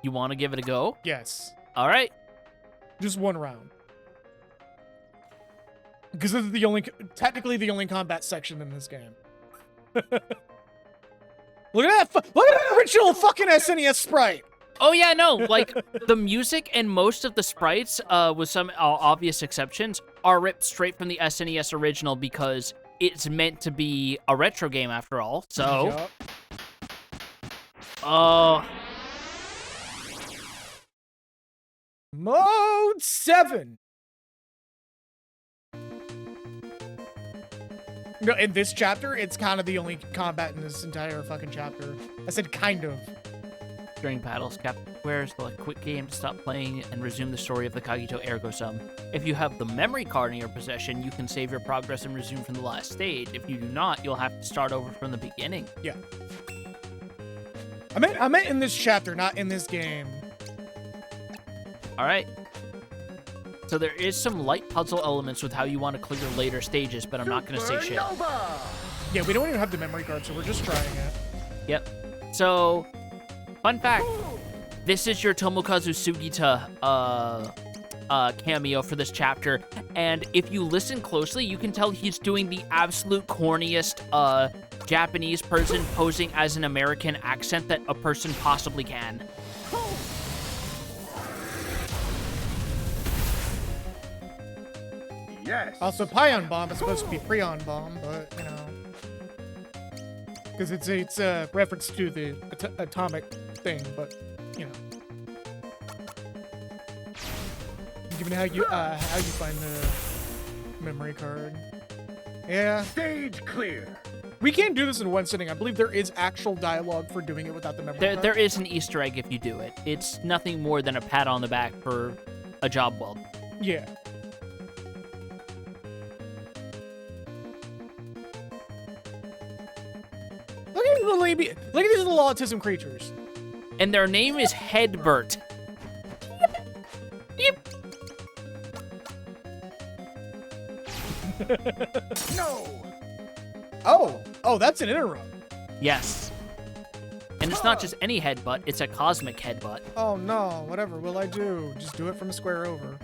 B: You want to give it a go?
A: Yes.
B: All right.
A: Just one round. Because this is technically the only combat section in this game. Look at that! Look at that original fucking SNES sprite!
B: Oh yeah, no, like the music and most of the sprites, with some obvious exceptions, are ripped straight from the SNES original because it's meant to be a retro game after all. So,
A: Mode 7. No, in this chapter, it's kind of the only combat in this entire fucking chapter. I said kind of.
B: During battles, Captain Square will quit game to stop playing and resume the story of the Kagito Ergo Sum. If you have the memory card in your possession, you can save your progress and resume from the last stage. If you do not, you'll have to start over from the beginning.
A: Yeah. I meant in this chapter, not in this game.
B: All right. So there is some light puzzle elements with how you want to clear later stages, but I'm not going to say shit.
A: Yeah, we don't even have the memory card, so we're just trying it.
B: Yep. So, fun fact. This is your Tomokazu Sugita cameo for this chapter, and if you listen closely, you can tell he's doing the absolute corniest Japanese person posing as an American accent that a person possibly can.
H: Yes.
A: Also, Pion Bomb is supposed to be Prion Bomb, but, you know. Because it's a reference to the atomic thing, but, you know. Given how you find the memory card. Yeah.
H: Stage clear.
A: We can't do this in one sitting. I believe there is actual dialogue for doing it without the memory card.
B: There is an Easter egg if you do it. It's nothing more than a pat on the back for a job well done.
A: Yeah. Look at these little autism creatures.
B: And their name is Headbert. Yep.
H: No.
A: Oh, that's an interrupt.
B: Yes. And it's not just any headbutt, it's a cosmic headbutt.
A: Oh no, whatever will I do? Just do it from square over.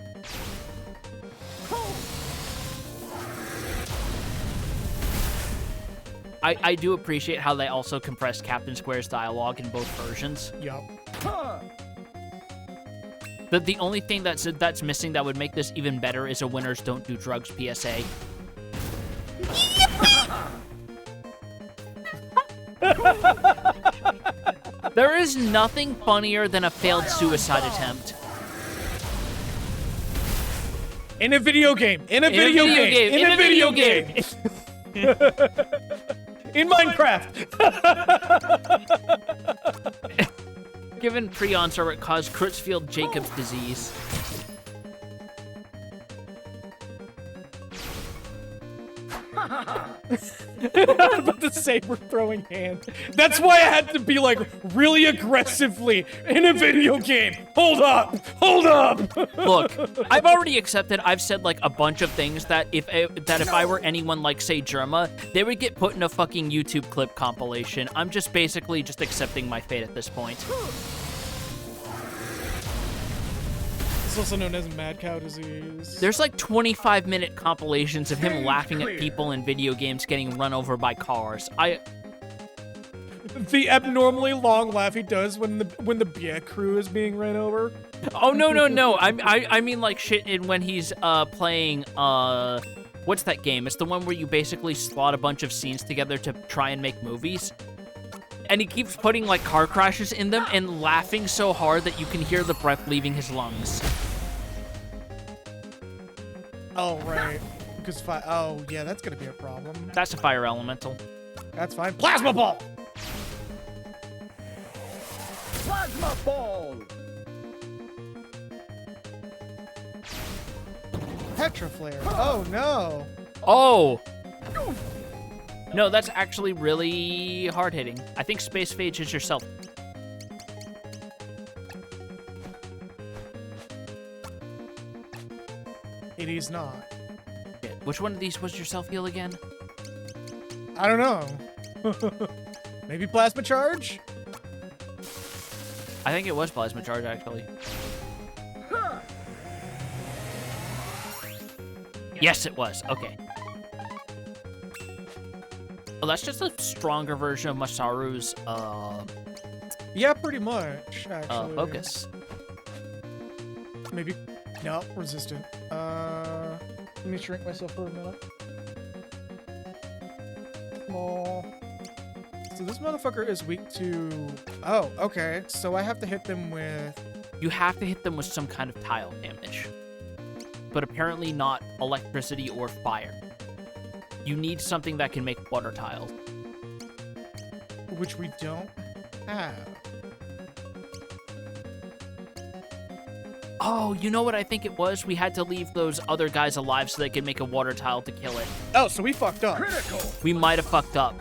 B: I do appreciate how they also compressed Captain Square's dialogue in both versions.
A: Yup.
B: But the only thing that's missing that would make this even better is a winners don't do drugs PSA. There is nothing funnier than a failed suicide attempt.
A: In a video game. In a video game. In a video game. In Minecraft.
B: Given prions are what caused Creutzfeldt-Jacobs disease.
A: I'm about to say we're throwing hand. That's why I had to be like really aggressively in a video game. Hold up. Hold up.
B: Look, I've already accepted. I've said like a bunch of things that if I were anyone like say Germa, they would get put in a fucking YouTube clip compilation. I'm just basically just accepting my fate at this point.
A: It's also known as mad cow disease.
B: There's like 25-minute compilations of him laughing at people in video games getting run over by cars.
A: The abnormally long laugh he does when the beer crew is being ran over.
B: Oh no! I mean like shit when he's playing what's that game? It's the one where you basically slot a bunch of scenes together to try and make movies. And he keeps putting like car crashes in them and laughing so hard that you can hear the breath leaving his lungs.
A: Oh right. Because oh yeah, that's gonna be a problem.
B: That's a fire elemental.
A: That's fine. Plasma ball.
H: Plasma ball.
A: Petroflare. Oh no.
B: Oh. No, that's actually really hard-hitting. I think Space Phage is yourself.
A: It is not.
B: Yeah, which one of these was your self-heal again?
A: I don't know. Maybe plasma charge?
B: I think it was Plasma Charge, actually. Yes, it was. Okay. Oh, that's just a stronger version of Masaru's
A: Yeah, pretty much, actually.
B: focus.
A: Maybe. No, resistant. Let me shrink myself for a minute. Small. So this motherfucker is weak to... Oh, okay. So I have to hit them with...
B: You have to hit them with some kind of tile damage. But apparently not electricity or fire. You need something that can make water tiles.
A: Which we don't have.
B: Oh, you know what I think it was? We had to leave those other guys alive so they could make a water tile to kill it.
A: Oh, so we fucked up.
H: Critical.
B: We might have fucked up.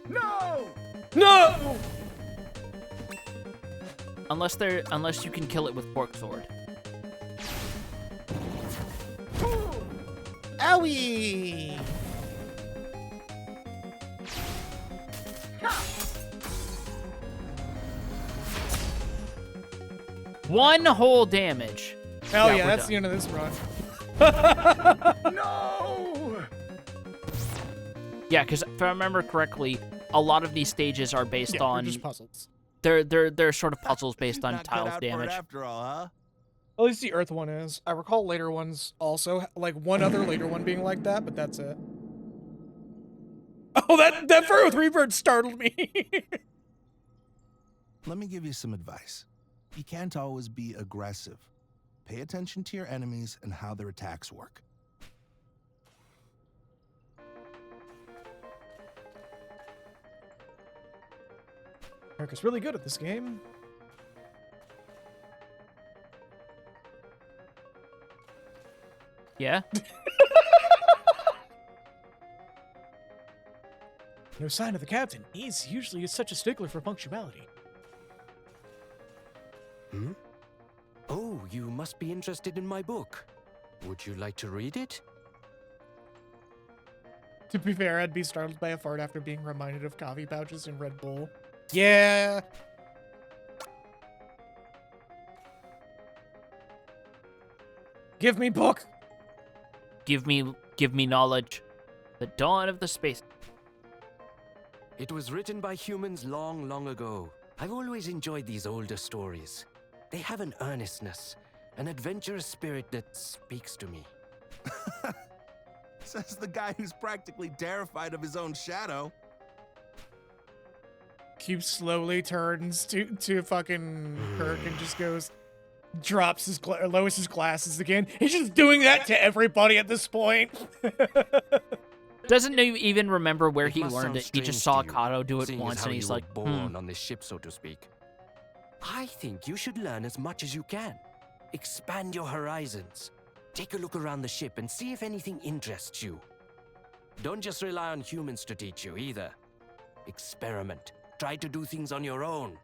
H: No!
A: No!
B: Unless you can kill it with fork sword.
A: Owie!
B: One whole damage.
A: Hell
B: Yeah,
A: yeah,
B: we're
A: that's
B: done.
A: the end of this run.
H: No!
B: Yeah, because if I remember correctly, a lot of these stages are based
A: Yeah,
B: on
A: they're just puzzles.
B: they're sort of puzzles based on
D: Not cut
B: tiles
D: out for it
B: damage.
D: after all, huh?
A: At least the Earth one is. I recall later ones also, like one other later one being like that, but that's it. Oh, that fur with rebirth startled me.
D: Let me give you some advice. You can't always be aggressive. Pay attention to your enemies and how their attacks work.
A: Erica's really good at this game.
B: Yeah.
A: No sign of the captain. He's usually such a stickler for punctuality.
F: Hmm? Oh, you must be interested in my book. Would you like to read it?
A: To be fair, I'd be startled by a fart after being reminded of coffee pouches and Red Bull. Yeah. Give me book.
B: Give me knowledge. The dawn of the space.
F: It was written by humans long, long ago. I've always enjoyed these older stories. They have an earnestness, an adventurous spirit that speaks to me.
D: Says the guy who's practically terrified of his own shadow.
A: Cube slowly turns to fucking Kirk and just goes, drops his lowers his glasses again. He's just doing that to everybody at this point.
B: Doesn't even remember where he
F: must
B: learned
F: sound
B: it. He just
F: strange
B: saw
F: to you,
B: Kato do it
F: seeing as
B: once,
F: how
B: and
F: you
B: he's
F: were
B: like,
F: born on this ship, so to speak. I think you should learn as much as you can. Expand your horizons. Take a look around the ship and see if anything interests you. Don't just rely on humans to teach you either. Experiment. Try to do things on your own.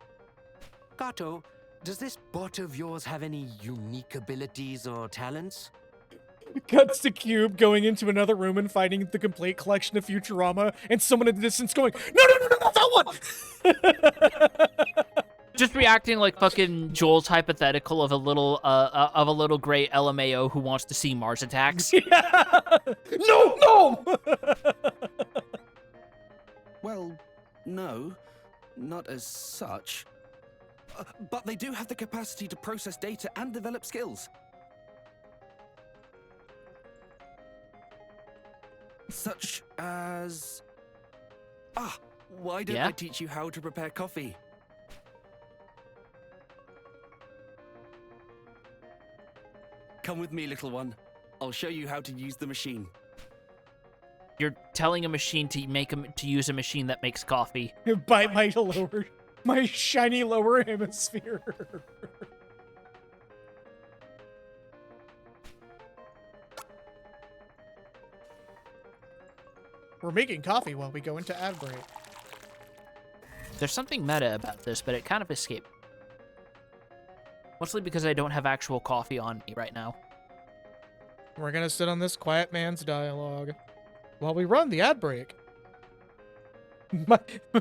F: Kato, does this bot of yours have any unique abilities or talents?
A: Cuts to Cube going into another room and finding the complete collection of Futurama, and someone in the distance going, no, not that one!
B: just reacting like fucking Joel's hypothetical of a little gray LMAO who wants to see Mars attacks.
A: Yeah. No!
C: Well, no, not as such. But they do have the capacity to process data and develop skills. Such as... why don't
B: Yeah?
C: I teach you how to prepare coffee? Come with me, little one. I'll show you how to use the machine.
B: You're telling a machine to use a machine that makes coffee.
A: By my shiny lower hemisphere. We're making coffee while we go into ad break.
B: There's something meta about this, but it kind of escaped. Mostly because I don't have actual coffee on me right now.
A: We're gonna sit on this quiet man's dialogue while we run the ad break.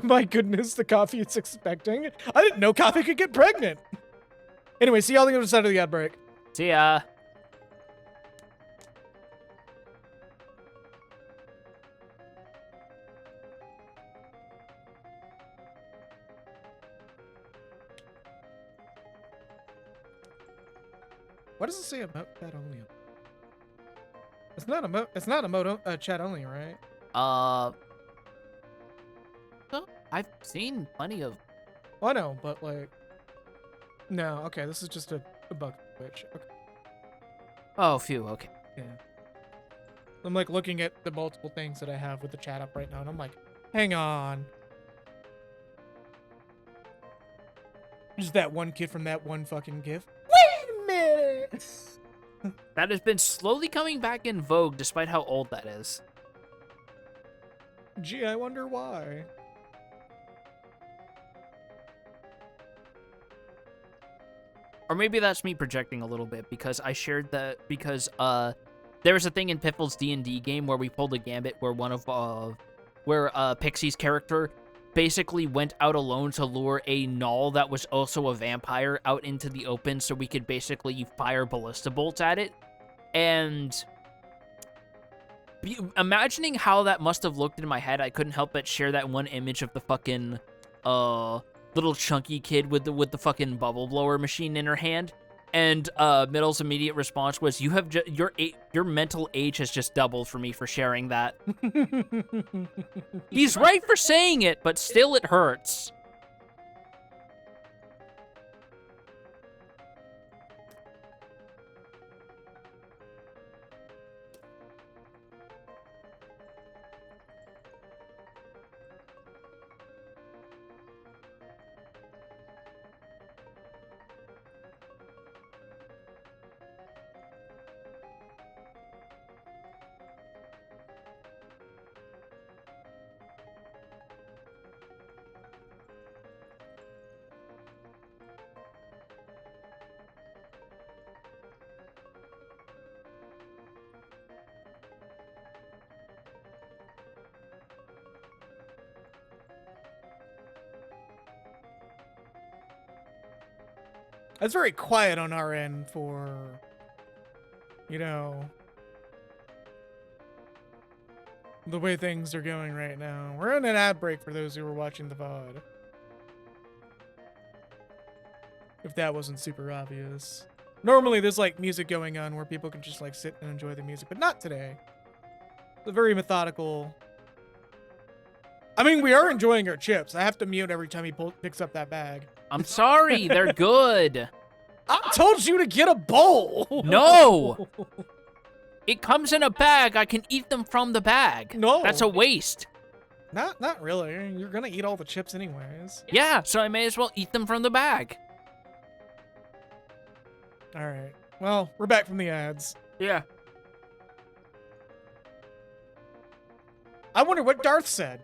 A: My goodness, the coffee it's expecting. I didn't know coffee could get pregnant. Anyway, see y'all on the other side of the ad break.
B: See ya.
A: What does it say about chat only? It's not chat only, right?
B: So I've seen plenty of.
A: Well, I know, but like, no. Okay, this is just a bug glitch. Okay.
B: Oh, phew. Okay.
A: Yeah. I'm like looking at the multiple things that I have with the chat up right now, and I'm like, hang on. Just that one kid from that one fucking GIF. Wait a minute.
B: That has been slowly coming back in vogue, despite how old that is.
A: Gee, I wonder why.
B: Or maybe that's me projecting a little bit, because I shared that because there was a thing in Piffle's D&D game where we pulled a gambit where Pixie's character basically went out alone to lure a Null that was also a vampire out into the open so we could basically fire ballista bolts at it. And imagining how that must have looked in my head, I couldn't help but share that one image of the fucking little chunky kid with the fucking bubble blower machine in her hand. And Middle's immediate response was, "You have your mental age has just doubled for me for sharing that." He's right for saying it, but still it hurts.
A: It's very quiet on our end for, you know, the way things are going right now. We're in an ad break for those who were watching the VOD. If that wasn't super obvious. Normally there's like music going on where people can just like sit and enjoy the music, but not today. It's a very methodical. I mean, we are enjoying our chips. I have to mute every time he picks up that bag.
B: I'm sorry, they're good.
A: I told you to get a bowl.
B: No. It comes in a bag. I can eat them from the bag.
A: No.
B: That's a waste.
A: Not really. You're gonna eat all the chips anyways.
B: Yeah, so I may as well eat them from the bag.
A: All right. Well, we're back from the ads.
B: Yeah.
A: I wonder what Darth said.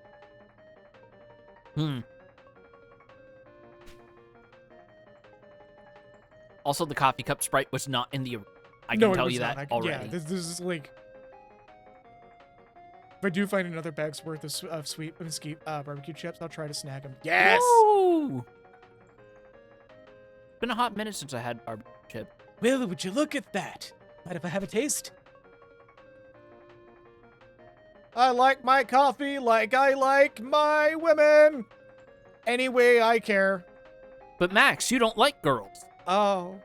B: Also, the coffee cup Sprite was not in the... I can
A: No, it
B: tell
A: was
B: you
A: not.
B: that already.
A: Yeah, this is like... If I do find another bag's worth of sweet mesquite barbecue chips, I'll try to snag them. Yes!
B: Woo! It's been a hot minute since I had barbecue chip.
A: Well, would you look at that? Mind if I have a taste? I like my coffee like I like my women. Any way I care.
B: But Max, you don't like girls.
A: Oh.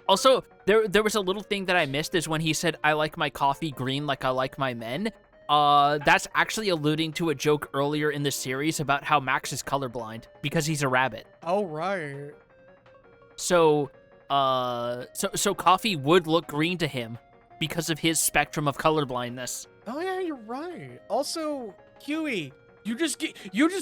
B: Also, there was a little thing that I missed is when he said, "I like my coffee green like I like my men." That's actually alluding to a joke earlier in the series about how Max is colorblind because he's a rabbit.
A: Oh, right.
B: So coffee would look green to him because of his spectrum of colorblindness.
A: Oh, yeah, you're right. Also, Huey, you just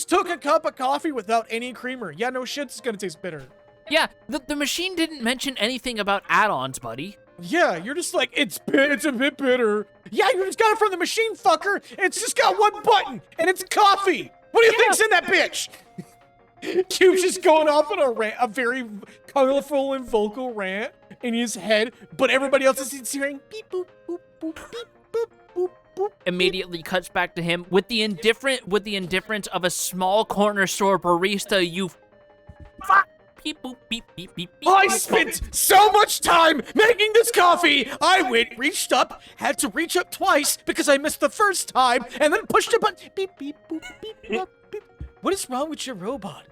A: took a cup of coffee without any creamer. Yeah, no shit, it's gonna taste bitter.
B: Yeah, the machine didn't mention anything about add-ons, buddy.
A: Yeah, you're just like, it's a bit bitter. Yeah, you just got it from the machine, fucker. It's just got one button, and it's coffee. What do you think's in that bitch? Q's just going off on a very colorful and vocal rant in his head, but everybody else is hearing beep boop boop boop beep boop boop boop.
B: Immediately cuts back to him with the indifference of a small corner store barista. You fuck. Beep, boop, beep, beep, beep, beep,
A: I spent so much time making this coffee. I reached up, had to reach up twice because I missed the first time, and then pushed a button. Beep, beep, boop, beep, boop, beep. What is wrong with your robot?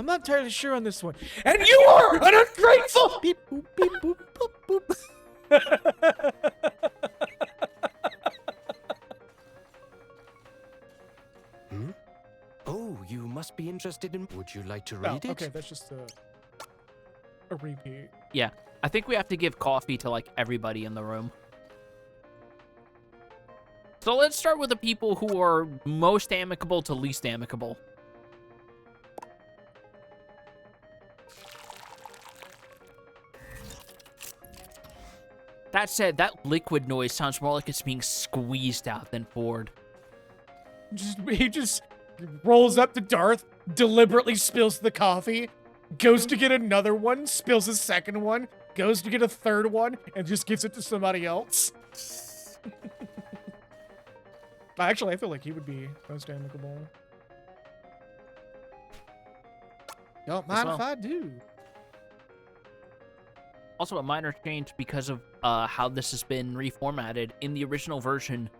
A: I'm not entirely sure on this one. And you are an ungrateful. Beep boop beep boop boop boop.
F: Oh, you must be interested in. Would you like to read it?
A: Okay, that's just a repeat.
B: Yeah, I think we have to give coffee to, like, everybody in the room. So let's start with the people who are most amicable to least amicable. That said, that liquid noise sounds more like it's being squeezed out than poured.
A: He just rolls up to Darth, deliberately spills the coffee, goes to get another one, spills a second one, goes to get a third one, and just gives it to somebody else. Actually, I feel like he would be most amicable. Don't mind if I do.
B: Also, a minor change because of how this has been reformatted. In the original version,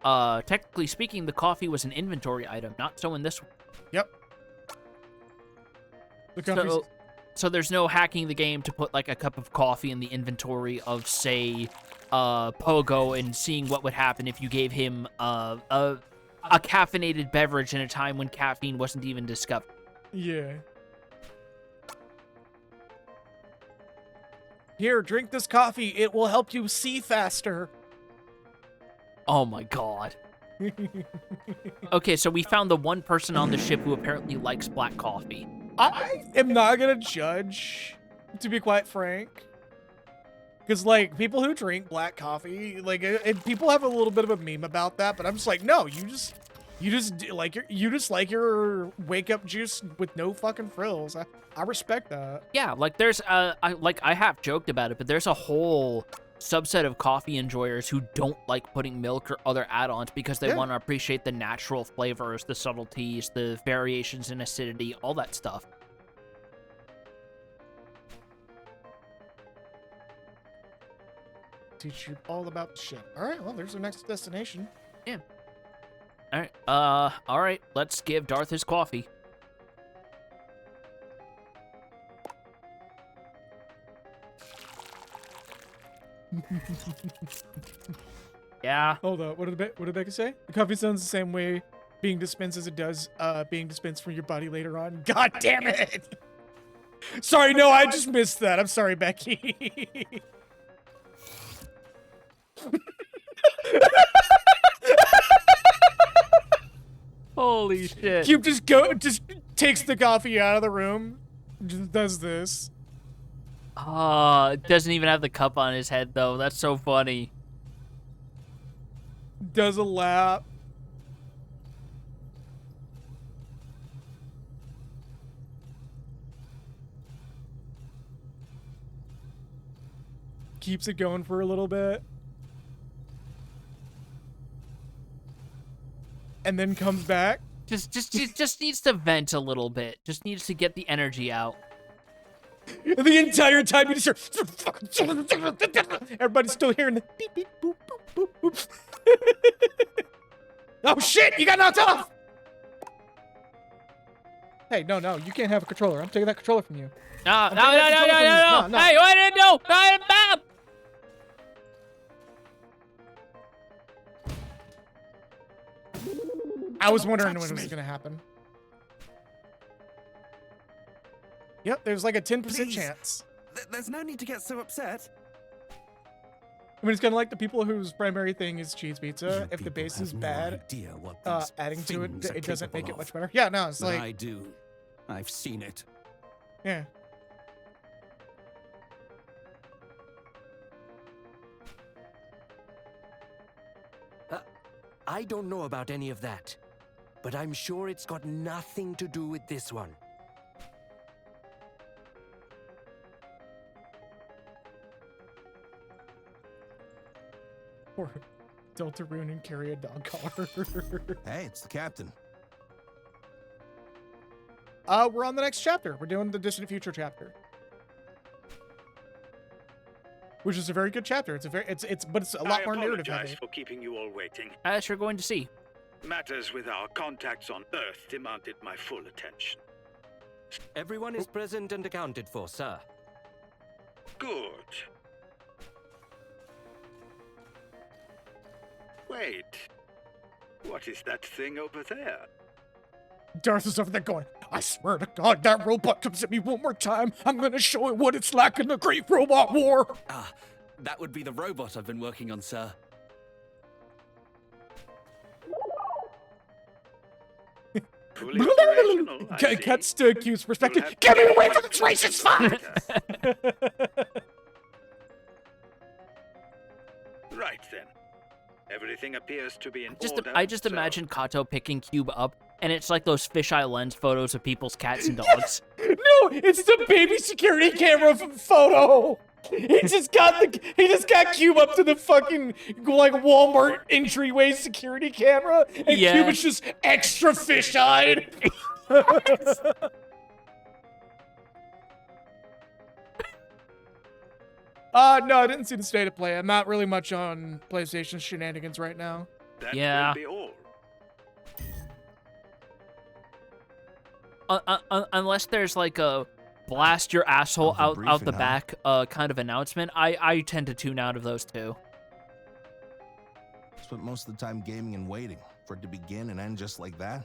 B: technically speaking, the coffee was an inventory item, not so in this one.
A: Yep. The
B: so there's no hacking the game to put, like, a cup of coffee in the inventory of, say, Pogo and seeing what would happen if you gave him a caffeinated beverage in a time when caffeine wasn't even discovered.
A: Yeah. Here, drink this coffee. It will help you see faster.
B: Oh my god. Okay, so we found the one person on the ship who apparently likes black coffee.
A: I am not gonna judge, to be quite frank. Because, like, people who drink black coffee, like, people have a little bit of a meme about that, but I'm just like, no, you just like your wake-up juice with no fucking frills. I respect that.
B: Yeah, like, there's, I have joked about it, but there's a whole subset of coffee enjoyers who don't like putting milk or other add-ons because they want to appreciate the natural flavors, the subtleties, the variations in acidity, all that stuff.
A: Teach you all about the shit. All right, well, there's our next destination.
B: Yeah. All right, let's give Darth his coffee. Yeah.
A: Hold up. What did Becca say? The coffee sounds the same way being dispensed as it does being dispensed from your body later on. God damn it! Sorry, no, I just missed that. I'm sorry, Becky.
B: Holy shit.
A: Cube just takes the coffee out of the room, just does this.
B: Doesn't even have the cup on his head though. That's so funny.
A: Does a lap. Keeps it going for a little bit. And then comes back.
B: Just needs to vent a little bit. Just needs to get the energy out.
A: The entire time you just hear, everybody's still hearing the beep beep boop boop boop boop. Oh shit! You got knocked off. Hey, no, you can't have a controller. I'm taking that controller from you.
B: No.
A: No.
B: Hey, what did you do? No.
A: I was wondering when it was gonna happen. Yep, there's like a 10% chance.
C: There's no need to get so upset.
A: I mean, it's kind of like the people whose primary thing is cheese pizza. If the base is bad, adding to it, it doesn't make it much better. Yeah, no, it's like...
G: I do. I've seen it.
A: Yeah.
F: I don't know about any of that, but I'm sure it's got nothing to do with this one.
A: Or Deltarune and carry a dog collar.
D: Hey, it's the captain.
A: We're on the next chapter. We're doing the Distant Future chapter, which is a very good chapter. It's a lot more narrative
H: I
A: heavy.
H: apologize for keeping you all waiting.
B: As you're going to see.
H: Matters with our contacts on Earth demanded my full attention.
F: Everyone is present and accounted for, sir.
H: Good. Wait. What is that thing over there?
A: Darth is over there going, I swear to God, that robot comes at me one more time. I'm gonna show it what it's like in the Great Robot War.
C: Ah, that would be the robot I've been working on, sir.
H: Fully operational, I see.
A: Cuts to Q's perspective.
H: You'll
A: Get me
H: have
A: away
H: to
A: from this racist fuck!
H: Right then. Everything appears to be in
B: Just,
H: order.
B: I just
H: so-
B: imagine Kato picking Cube up, and it's like those fisheye lens photos of people's cats and dogs.
A: No, it's the baby security camera photo. He just got Cube up to the fucking like Walmart entryway security camera, and
B: Yeah.
A: Cube is just extra fish-eyed. No, I didn't see the state of play. I'm not really much on PlayStation shenanigans right now.
H: That
B: Yeah.
H: will be all.
B: Unless there's like a blast your asshole
D: How's the
B: out the
D: briefing,
B: back kind of announcement, I tend to tune out of those too.
D: Spent most of the time gaming and waiting for it to begin and end just like that.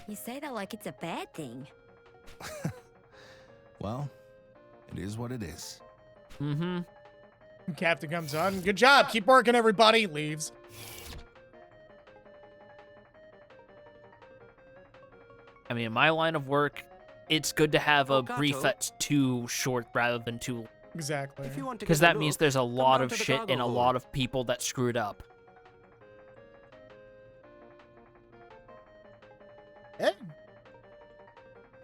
E: You say that like it's a bad thing.
D: Well, it is what it is.
B: Mm-hmm.
A: Captain comes on. Good job. Keep working, everybody. Leaves.
B: I mean, in my line of work, it's good to have a
F: Occcasional.
B: brief that's too short rather than too,
A: Exactly.
F: If you want to
B: because
F: get a
B: that means
F: look,
B: there's a
F: come
B: lot
F: down
B: of
F: to the
B: shit
F: cargo
B: and a
F: hold.
B: lot of people that screwed up.
A: Hey.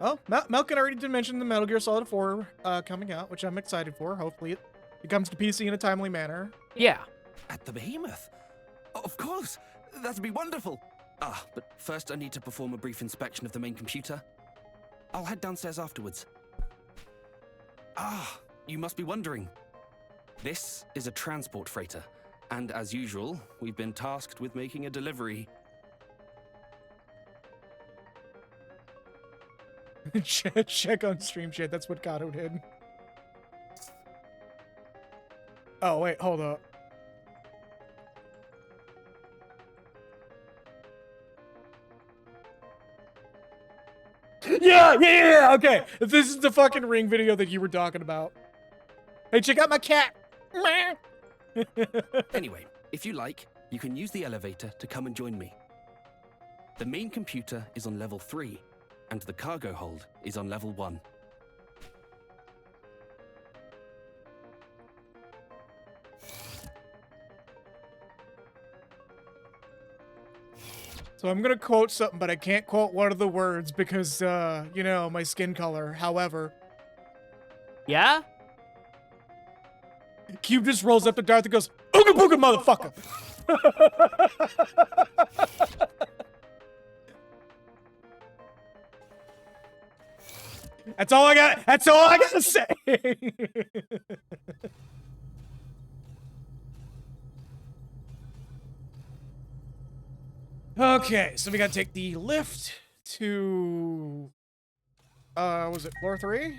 A: Oh, Malkin already did mention the Metal Gear Solid 4 coming out, which I'm excited for. Hopefully it comes to PC in a timely manner.
B: Yeah.
C: At the Behemoth? Of course! That'd be wonderful! Ah, but first I need to perform a brief inspection of the main computer. I'll head downstairs afterwards. Ah, you must be wondering. This is a transport freighter, and as usual, we've been tasked with making a delivery.
A: Check on stream chat. That's what Kato did. Oh, wait. Hold up. Yeah. Okay. This is the fucking ring video that you were talking about. Hey, check out my cat.
C: Anyway, if you like, you can use the elevator to come and join me. The main computer is on level 3, and the cargo hold is on level 1.
A: So I'm gonna quote something, but I can't quote one of the words because, you know, my skin color. However,
B: Yeah?
A: Cube just rolls up to Darth and goes, "Ooga booga, motherfucker!" That's all I got. That's all I gotta say. Okay, so we gotta take the lift to, was it floor 3?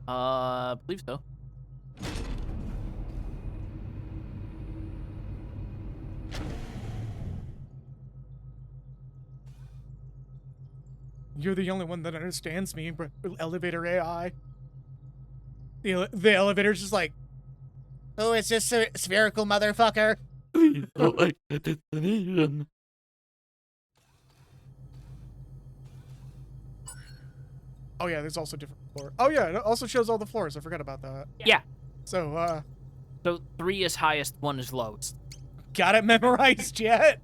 B: I believe so.
A: You're the only one that understands me, elevator AI. The elevator's just like, oh, it's just a spherical motherfucker.
B: Please don't like the destination.
A: Oh yeah, there's also different floor. Oh yeah, it also shows all the floors. I forgot about that.
B: Yeah.
A: So,
B: So 3 is highest, 1 is lowest.
A: got it memorized yet?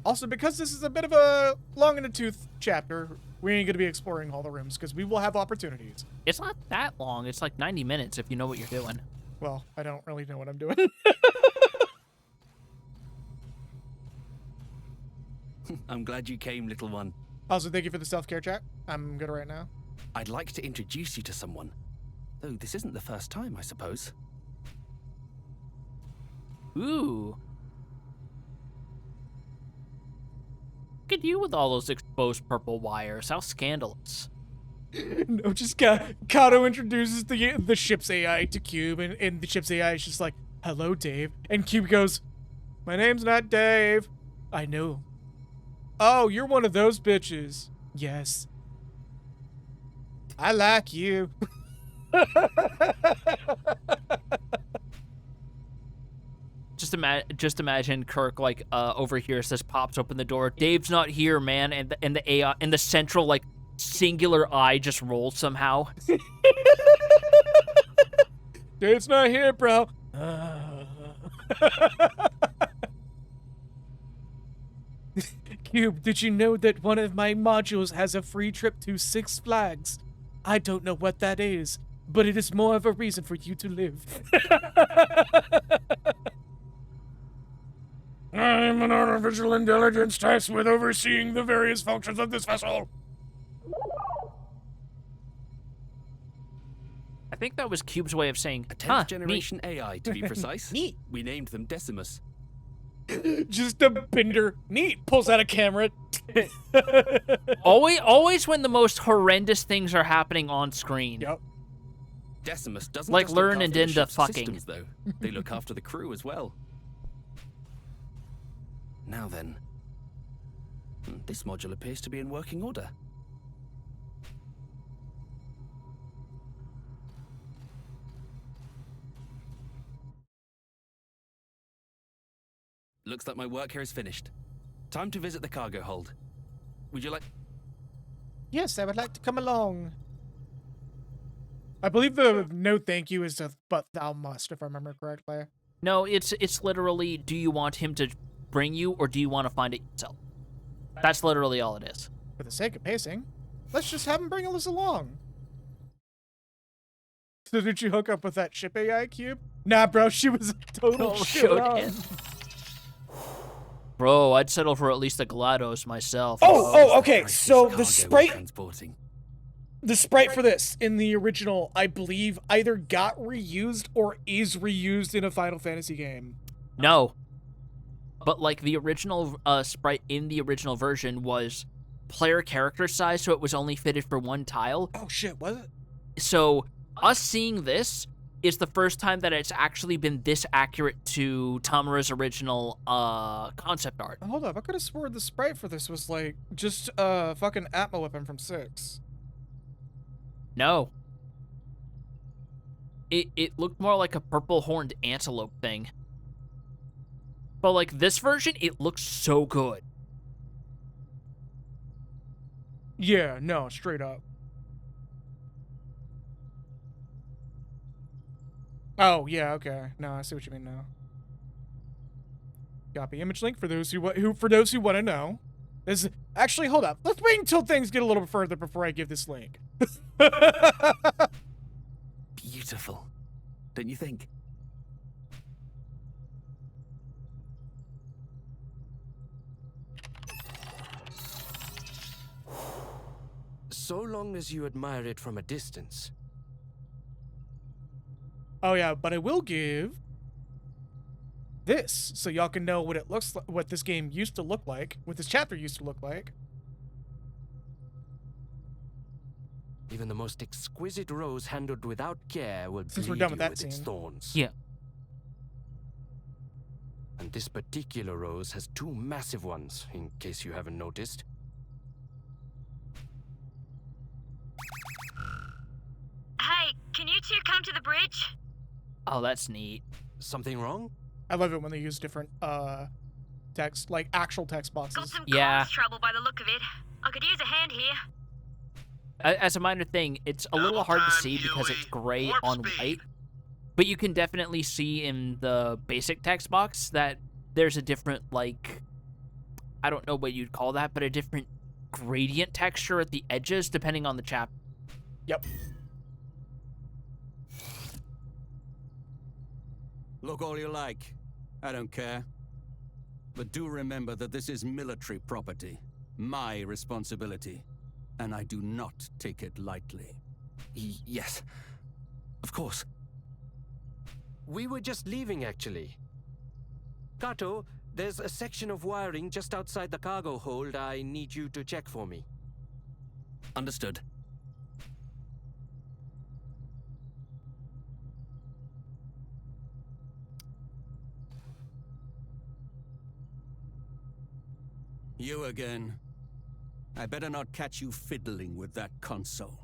A: Also, because this is a bit of a long in the tooth chapter, we ain't gonna be exploring all the rooms because we will have opportunities.
B: It's not that long. It's like 90 minutes if you know what you're doing.
A: Well, I don't really know what I'm doing.
C: I'm glad you came, little one.
A: Also, thank you for the self-care chat. I'm good right now.
C: I'd like to introduce you to someone. Though this isn't the first time, I suppose.
B: Ooh. you with all those exposed purple wires? How scandalous.
A: No, just Kato introduces the ship's AI to Cube, and the ship's AI is just like, "Hello, Dave." And Cube goes, "My name's not Dave." "I know." "Oh, you're one of those bitches." "Yes." "I like you."
B: Just imagine Kirk like overhears this, pops open the door. "Dave's not here, man," and the AI and the central like singular eye just rolls somehow.
A: "Dave's not here, bro." "Cube, did you know that one of my modules has a free trip to Six Flags? I don't know what that is, but it is more of a reason for you to live." "I'm an artificial intelligence tasked with overseeing the various functions of this vessel."
B: I think that was Cube's way of saying,
C: A 10th generation AI, to be precise.
A: Neat.
C: We named them Decimus.
A: Just a bender. Neat. Pulls out a camera.
B: Always when the most horrendous things are happening on screen.
A: Yep.
C: Decimus doesn't
B: Like
C: just look
B: Learn and
C: after the
B: Dinda
C: ship's
B: fucking.
C: systems, though. They look after the crew as well. Now then, this module appears to be in working order. Looks like my work here is finished. Time to visit the cargo hold. Would you like...
A: "Yes, I would like to come along." I believe the no thank you is a "but thou must," if I remember correctly.
B: No, it's literally, do you want him to bring you or do you want to find it yourself? That's literally all it is.
A: For the sake of pacing, let's just have him bring us along. So did you hook up with that ship AI, Cube? Nah, bro, she was a total shit on.
B: Bro, I'd settle for at least a GLaDOS myself.
A: Okay,
C: Christ,
A: so
C: this
A: the
C: cargo we're
A: sprite
C: transporting.
A: The sprite for this in the original, I believe, either got reused or is reused in a Final Fantasy game.
B: No. But, like, the original sprite in the original version was player character size, so it was only fitted for one tile.
A: Oh, shit, was it?
B: So, us seeing this is the first time that it's actually been this accurate to Tamara's original concept art.
A: Hold up, I could have sworn the sprite for this was, like, just a fucking Atma weapon from 6.
B: No. It looked more like a purple-horned antelope thing. But, like, this version, it looks so good.
A: Yeah, no, straight up. Oh, yeah, okay. No, I see what you mean now. Copy image link for those who want to know. This actually, hold up. Let's wait until things get a little bit further before I give this link.
C: Beautiful, don't you think?
F: So long as you admire it from a distance.
A: Oh yeah, but I will give this so y'all can know what it looks like, what this game used to look like, what this chapter used to look like.
F: Even the most exquisite rose handled without care will
A: Since we're
F: bleed
A: done
F: you
A: with that
F: with its
A: scene.
F: thorns.
B: Yeah.
F: And this particular rose has two massive ones, in case you haven't noticed.
I: Hey, can you two come to the bridge?
B: Oh, that's neat.
F: Something wrong?
A: I love it when they use different text, like actual text
I: Got
A: boxes.
I: some
B: Yeah.
I: comms trouble by the look of it. I could use a hand here.
B: As a minor thing, it's a little hard to see because it's gray on white. But you can definitely see in the basic text box that there's a different, like, I don't know what you'd call that, but a different gradient texture at the edges depending on the chapter.
A: Yep.
G: Look all you like. I don't care. But do remember that this is military property. My responsibility. And I do not take it lightly.
C: Yes, of course.
F: We were just leaving, actually. Kato, There's a section of wiring just outside the cargo hold I need you to check for me.
C: Understood.
G: You again. I better not catch you fiddling with that console.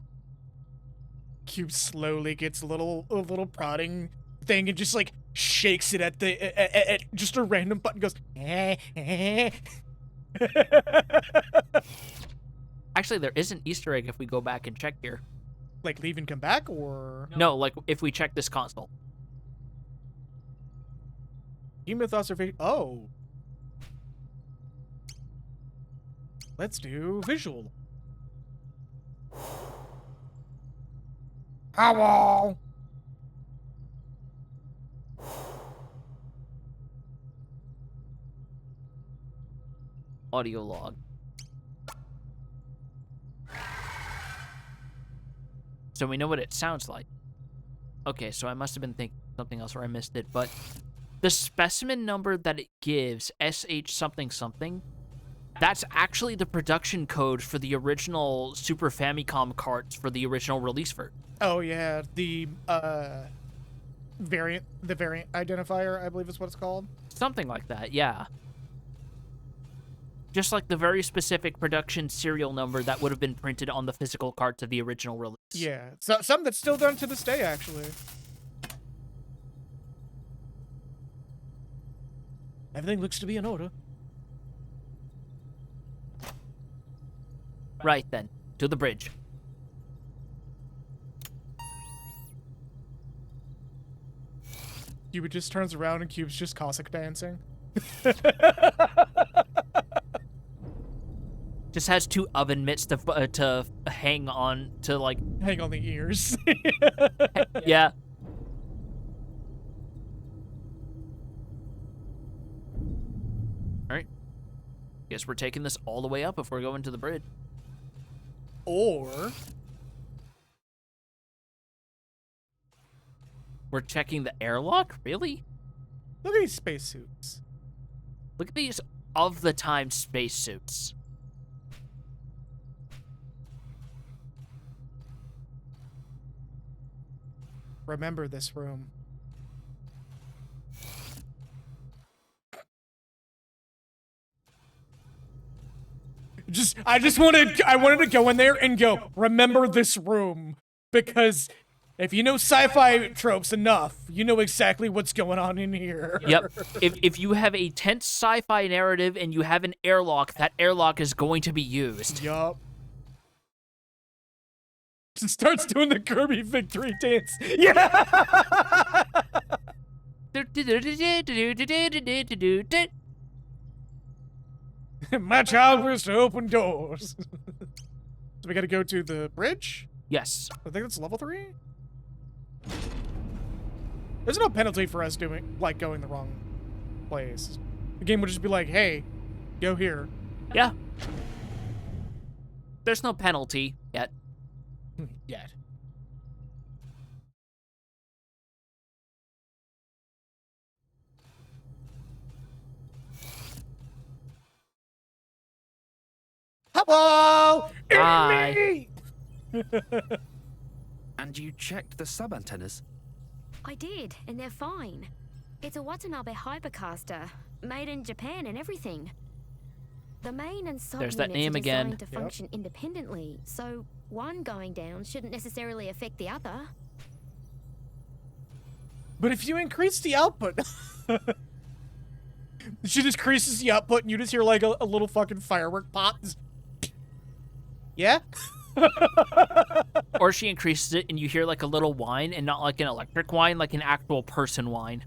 A: Cube slowly gets a little prodding thing and just like shakes it at the at just a random button. Goes.
B: Actually, there is an Easter egg if we go back and check here.
A: Like leave and come back, or
B: No, like if we check this console.
A: Emeth observation. Oh, let's do visual. Hello.
B: Audio log. So we know what it sounds like. Okay, so I must have been thinking something else or I missed it, but the specimen number that it gives, SH something something, that's actually the production code for the original Super Famicom carts for the original release version.
A: Oh yeah, the variant identifier, I believe is what it's called.
B: Something like that, yeah. Just like the very specific production serial number that would have been printed on the physical carts of the original release.
A: Yeah, so something that's still done to this day, actually. Everything looks to be in order.
B: Right then, to the bridge.
A: Cube just turns around and Cube's just Cossack dancing.
B: Just has two oven mitts to hang on to, like...
A: Hang on the ears.
B: Yeah. Alright. Guess we're taking this all the way up if we're going to the bridge.
A: Or...
B: We're checking the airlock? Really?
A: Look at these spacesuits.
B: Look at these of-the-time spacesuits.
A: Remember this room. I wanted to go in there and go, remember this room. Because if you know sci-fi tropes enough, you know exactly what's going on in here.
B: Yep. If you have a tense sci-fi narrative and you have an airlock, that airlock is going to be used.
A: Yup. Starts doing the Kirby victory dance. Yeah! My child was to open doors. So we gotta go to the bridge?
B: Yes.
A: I think that's level 3? There's no penalty for us going the wrong place. The game would just be like, hey, go here.
B: Yeah. There's no penalty yet.
A: Yet. Hello!
B: Hi.
A: Me!
C: And you checked the sub-antennas?
E: I did, and they're fine. It's a Watanabe hypercaster, made in Japan and everything. The main and sub
B: There's that
E: units
B: name
E: are
B: again.
E: designed to function independently, so one going down shouldn't necessarily affect the other.
A: But if you increase the output, she just increases the output and you just hear like a little fucking firework pop. Yeah?
B: Or she increases it and you hear like a little whine and not like an electric whine, like an actual person whine.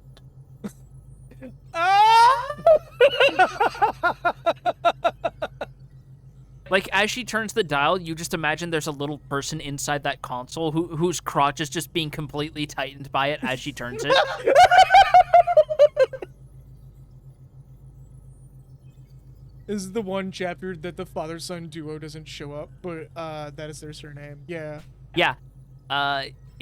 B: Like, as she turns the dial, you just imagine there's a little person inside that console whose crotch is just being completely tightened by it as she turns it.
A: This is the one chapter that the father-son duo doesn't show up, but that is their surname. Yeah.
B: Yeah.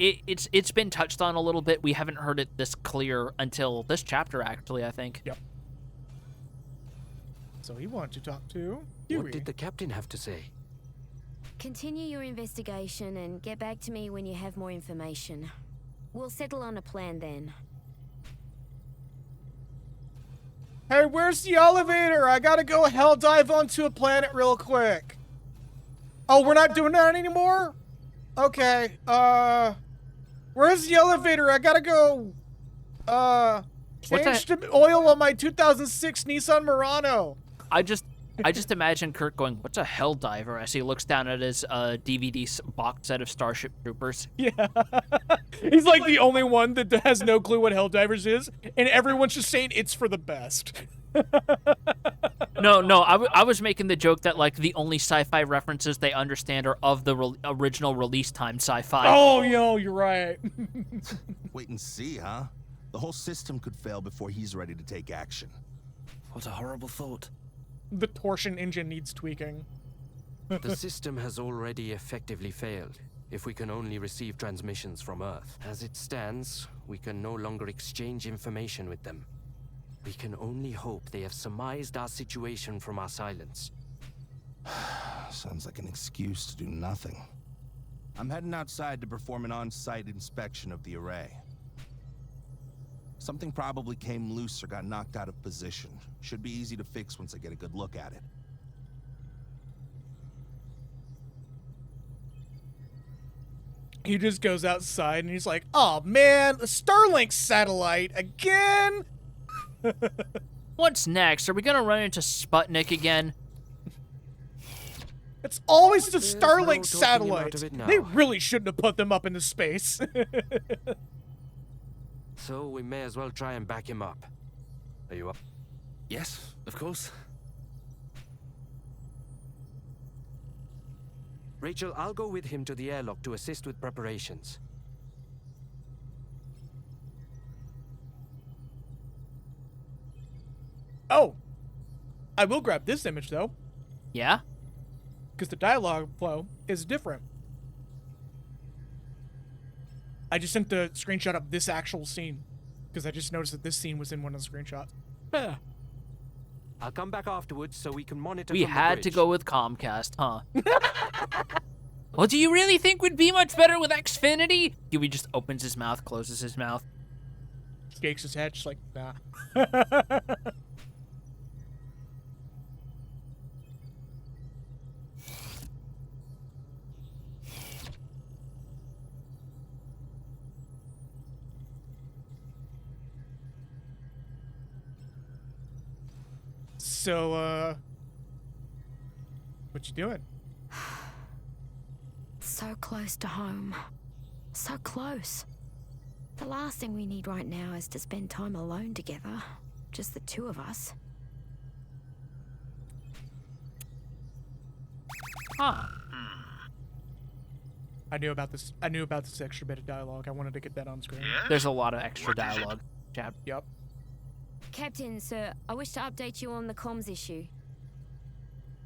B: It's been touched on a little bit. We haven't heard it this clear until this chapter, actually, I think.
A: Yep. So he wanted to talk to
F: What
A: Huey.
F: did the captain have to say?
E: Continue your investigation and get back to me when you have more information. We'll settle on a plan then.
A: Hey, where's the elevator? I gotta go hell dive onto a planet real quick. Oh, we're not doing that anymore? Okay, where's the elevator? I gotta go, change the oil on my 2006 Nissan Murano.
B: I just imagine Kurt going, "What's a hell diver?" as he looks down at his DVD box set of Starship Troopers.
A: Yeah. He's like the only one that has no clue what Helldivers is, and everyone's just saying it's for the best.
B: No, I was making the joke that, like, the only sci-fi references they understand are of the original release time sci-fi.
A: Oh, yo, you're right.
D: Wait and see, huh? The whole system could fail before he's ready to take action.
C: What a horrible thought.
A: The torsion engine needs tweaking.
F: The system has already effectively failed. If we can only receive transmissions from Earth. As it stands, we can no longer exchange information with them. We can only hope they have surmised our situation from our silence.
D: Sounds like an excuse to do nothing. I'm heading outside to perform an on-site inspection of the array. Something probably came loose or got knocked out of position. Should be easy to fix once I get a good look at it.
A: He just goes outside and he's like, "Oh man, the Starlink satellite again."
B: What's next? Are we gonna run into Sputnik again?
A: It's always the
F: There's
A: Starlink
F: no talking him out
A: satellites.
F: of it now.
A: They really shouldn't have put them up into space.
F: So we may as well try and back him up. Are you up?
C: Yes, of course.
F: Rachel, I'll go with him to the airlock to assist with preparations.
A: Oh, I will grab this image though,
B: Yeah?
A: because the dialogue flow is different. I just sent the screenshot of this actual scene, because I just noticed that this scene was in one of the screenshots.
B: Yeah.
F: I'll come back afterwards so we can monitor
B: We
F: from the
B: had to
F: bridge.
B: go with Comcast, huh? Well, do you really think we'd be much better with Xfinity? Huey just opens his mouth, closes his mouth.
A: Shakes his head, just like, nah. So, what you doing?
E: So close to home. So close. The last thing we need right now is to spend time alone together. Just the two of us.
B: Huh.
A: I knew about this extra bit of dialogue. I wanted to get that on screen.
H: Yeah?
B: There's a lot of extra
H: What is it?
B: dialogue. Chap.
A: Yep.
E: Captain, sir, I wish to update you on the comms issue.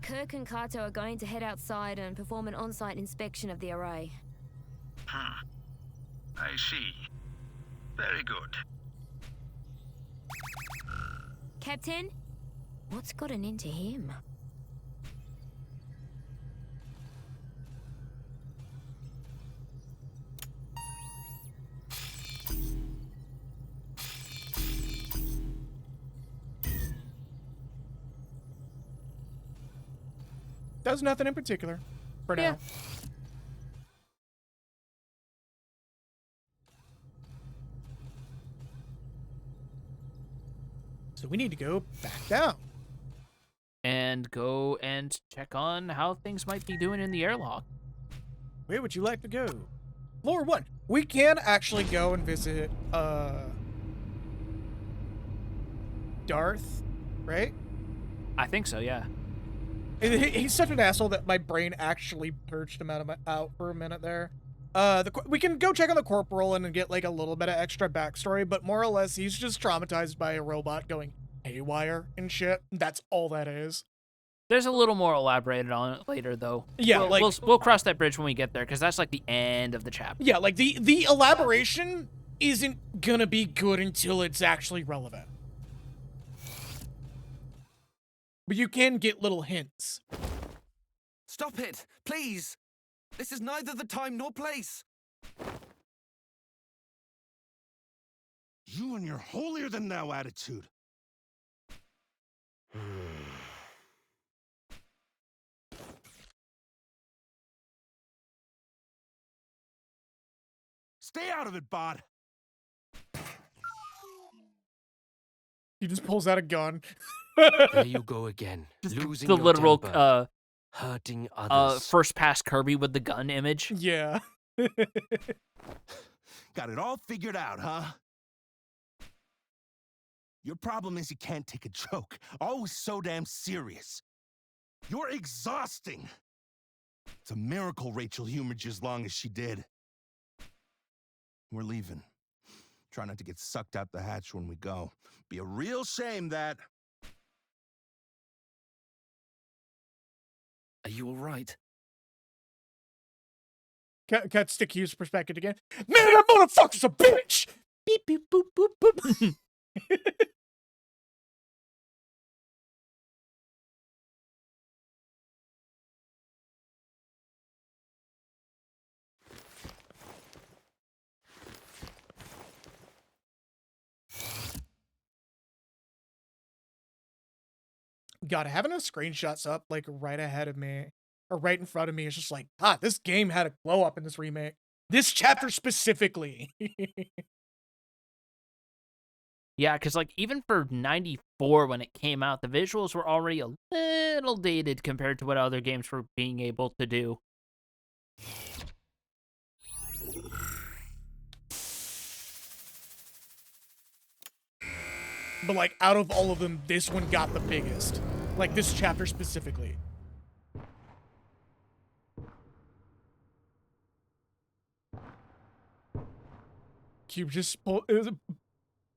E: Kirk and Kato are going to head outside and perform an on-site inspection of the array.
H: I see. Very good.
E: Captain? What's gotten into him?
A: Does nothing in particular for now. So we need to go back down.
B: And go and check on how things might be doing in the airlock.
A: Where would you like to go? Floor 1. We can actually go and visit Darth, right?
B: I think so, yeah.
A: He's such an asshole that my brain actually purged him out for a minute there. We can go check on the corporal and get like a little bit of extra backstory, but more or less he's just traumatized by a robot going haywire and shit. That's all that is.
B: There's a little more elaborated on it later, though.
A: Yeah,
B: we'll cross that bridge when we get there, because that's like the end of the chapter.
A: Yeah, like the elaboration isn't gonna be good until it's actually relevant. But you can get little hints.
C: Stop it, please! This is neither the time nor place!
D: You and your holier-than-thou attitude. Stay out of it, Bod.
A: He just pulls out a gun.
F: There you go again. Losing
B: The
F: your
B: literal
F: temper, hurting others.
B: first pass Kirby with the gun image.
A: Yeah.
D: Got it all figured out, huh? Your problem is you can't take a joke. Always so damn serious. You're exhausting. It's a miracle Rachel humored you as long as she did. We're leaving. Try not to get sucked out the hatch when we go. Be a real shame that...
C: Are you all right?
A: Cut stick Hugh's perspective again. Man, that motherfucker's a bitch! Beep, beep, boop, boop, boop. God, having those screenshots up like right ahead of me or right in front of me is just like, this game had a glow up in this remake. This chapter specifically.
B: Yeah, because like even for 94 when it came out, the visuals were already a little dated compared to what other games were being able to do.
A: But like out of all of them, this one got the biggest. Like this chapter specifically. Cube just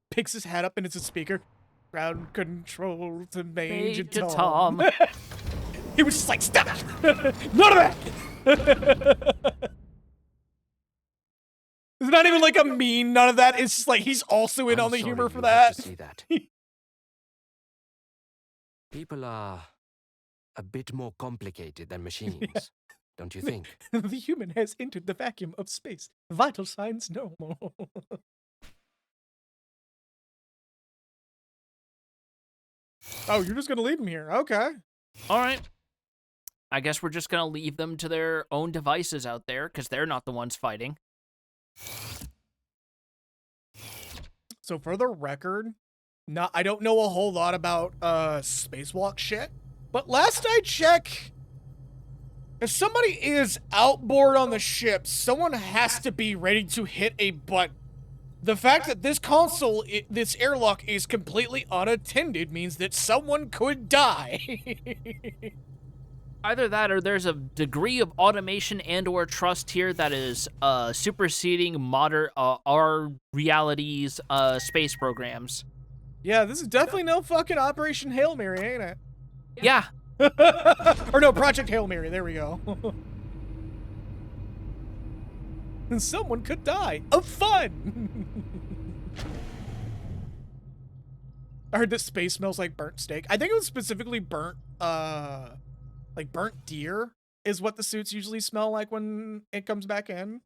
A: picks his hat up and it's a speaker. Ground control to Major Tom. He was just like, stop! None of that! It's not even like a mean, none of that. It's just like he's also in on the humor for that.
F: To see that. People are a bit more complicated than machines, don't you think?
A: The human has entered the vacuum of space. Vital signs normal. Oh, you're just gonna leave him here. Okay.
B: All right. I guess we're just gonna leave them to their own devices out there, because they're not the ones fighting.
A: So for the record, I don't know a whole lot about spacewalk shit, but last I check, if somebody is outboard on the ship, someone has to be ready to hit a button. The fact that this console, this airlock is completely unattended means that someone could die.
B: Either that or there's a degree of automation and or trust here that is superseding modern our reality's space programs.
A: Yeah, this is definitely no fucking Operation Hail Mary, ain't it?
B: Yeah.
A: Or no, Project Hail Mary, there we go. And someone could die of fun. I heard that space smells like burnt steak. I think it was specifically burnt, like burnt deer is what the suits usually smell like when it comes back in.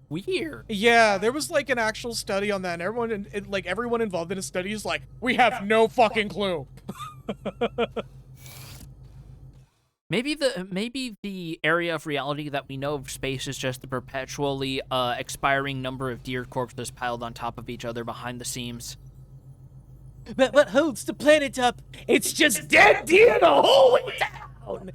B: Weird.
A: Yeah, there was like an actual study on that, and everyone involved in a study is like, we have no fucking clue.
B: Maybe the area of reality that we know of space is just the perpetually expiring number of deer corpses piled on top of each other behind the seams.
A: But what holds the planet up? It's just dead deer the whole way down.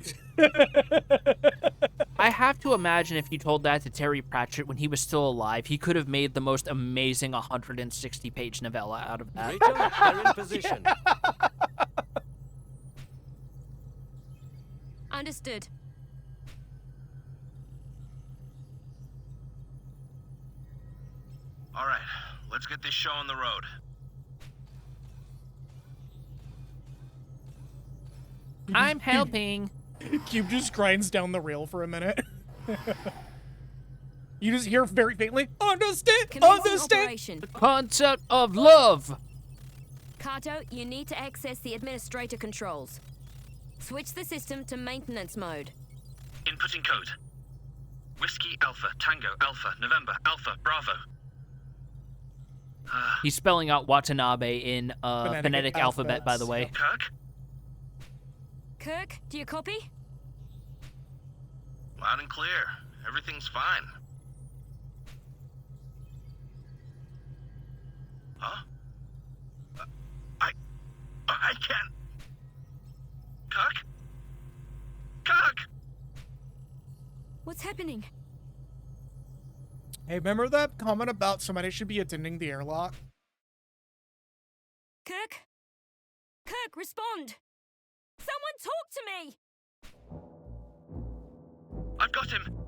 B: I have to imagine if you told that to Terry Pratchett when he was still alive, he could have made the most amazing 160-page novella out of that.
F: Rachel, they're in position.
E: Understood.
J: All right, let's get this show on the road.
B: I'm helping.
A: Cube just grinds down the rail for a minute. You just hear very faintly, understand.
B: The concept of love.
E: Kato, you need to access the administrator controls. Switch the system to maintenance mode.
J: Inputting code. Whiskey Alpha, Tango Alpha, November Alpha, Bravo.
B: He's spelling out Watanabe in phonetic alphabet, by the way.
J: Kirk?
E: Kirk, do you copy?
J: Loud and clear. Everything's fine. Huh? I can't. Kirk? Kirk!
E: What's happening?
A: Hey, remember that comment about somebody should be attending the airlock?
E: Kirk? Kirk, respond! Someone talk to me!
J: I've got him.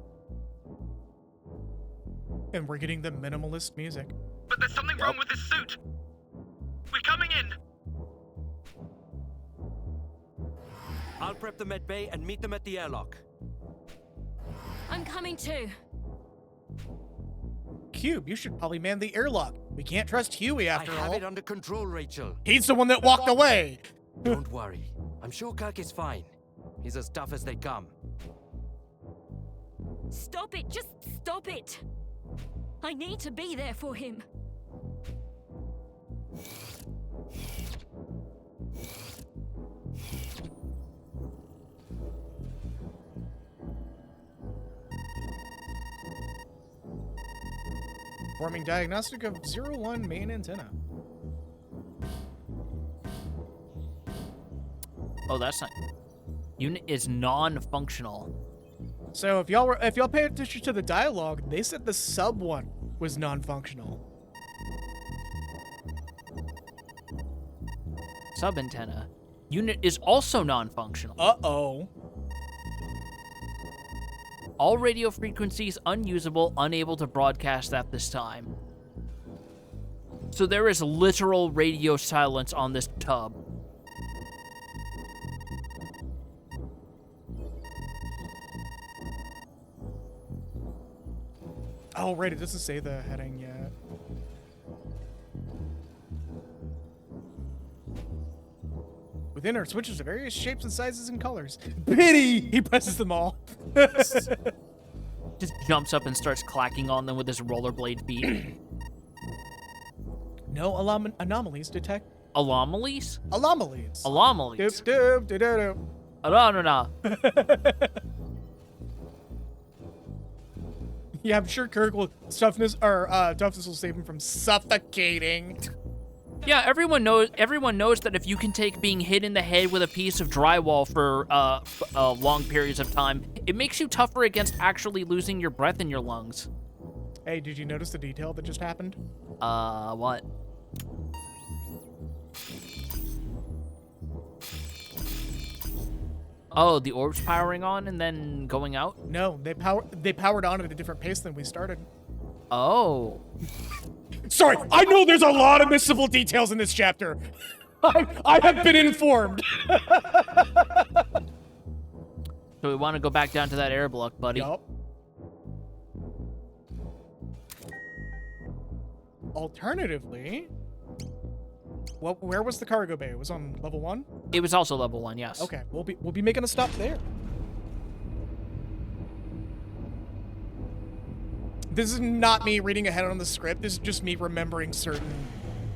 A: And we're getting the minimalist music.
J: But there's something wrong with his suit. We're coming in.
F: I'll prep them at bay and meet them at the airlock.
E: I'm coming too.
A: Cube, you should probably man the airlock. We can't trust Huey after
F: I have
A: all.
F: it under control, Rachel.
A: He's the one that walked away.
F: Don't worry. I'm sure Kirk is fine. He's as tough as they come.
E: Stop it! Just stop it! I need to be there for him.
A: Performing diagnostic of 01 main antenna.
B: Oh, that's not... Unit is non-functional.
A: So if y'all pay attention to the dialogue, they said the sub one was non-functional.
B: Sub-antenna. Unit is also non-functional.
A: Uh-oh.
B: All radio frequencies unusable, unable to broadcast at this time. So there is literal radio silence on this tub.
A: Oh, right, it doesn't say the heading yet. Within are switches of various shapes and sizes and colors. Pity! He presses them all.
B: Just jumps up and starts clacking on them with his rollerblade feet.
A: No anomalies detect.
B: Anomalies?
A: Anomalies.
B: Anomalies.
A: Doop, doop, doop,
B: No.
A: Yeah, I'm sure Kirk will toughness will save him from suffocating.
B: Yeah, everyone knows that if you can take being hit in the head with a piece of drywall for long periods of time, it makes you tougher against actually losing your breath in your lungs.
A: Hey, did you notice the detail that just happened?
B: What? Oh, the orb's powering on and then going out?
A: No, they powered on at a different pace than we started.
B: Oh.
A: Sorry, I know there's a lot of missable details in this chapter. I have been informed.
B: So we want to go back down to that air block, buddy.
A: Yup. Alternatively, well, where was the cargo bay? It was on level 1?
B: It was also level 1, yes.
A: Okay, we'll be making a stop there. This is not me reading ahead on the script. This is just me remembering certain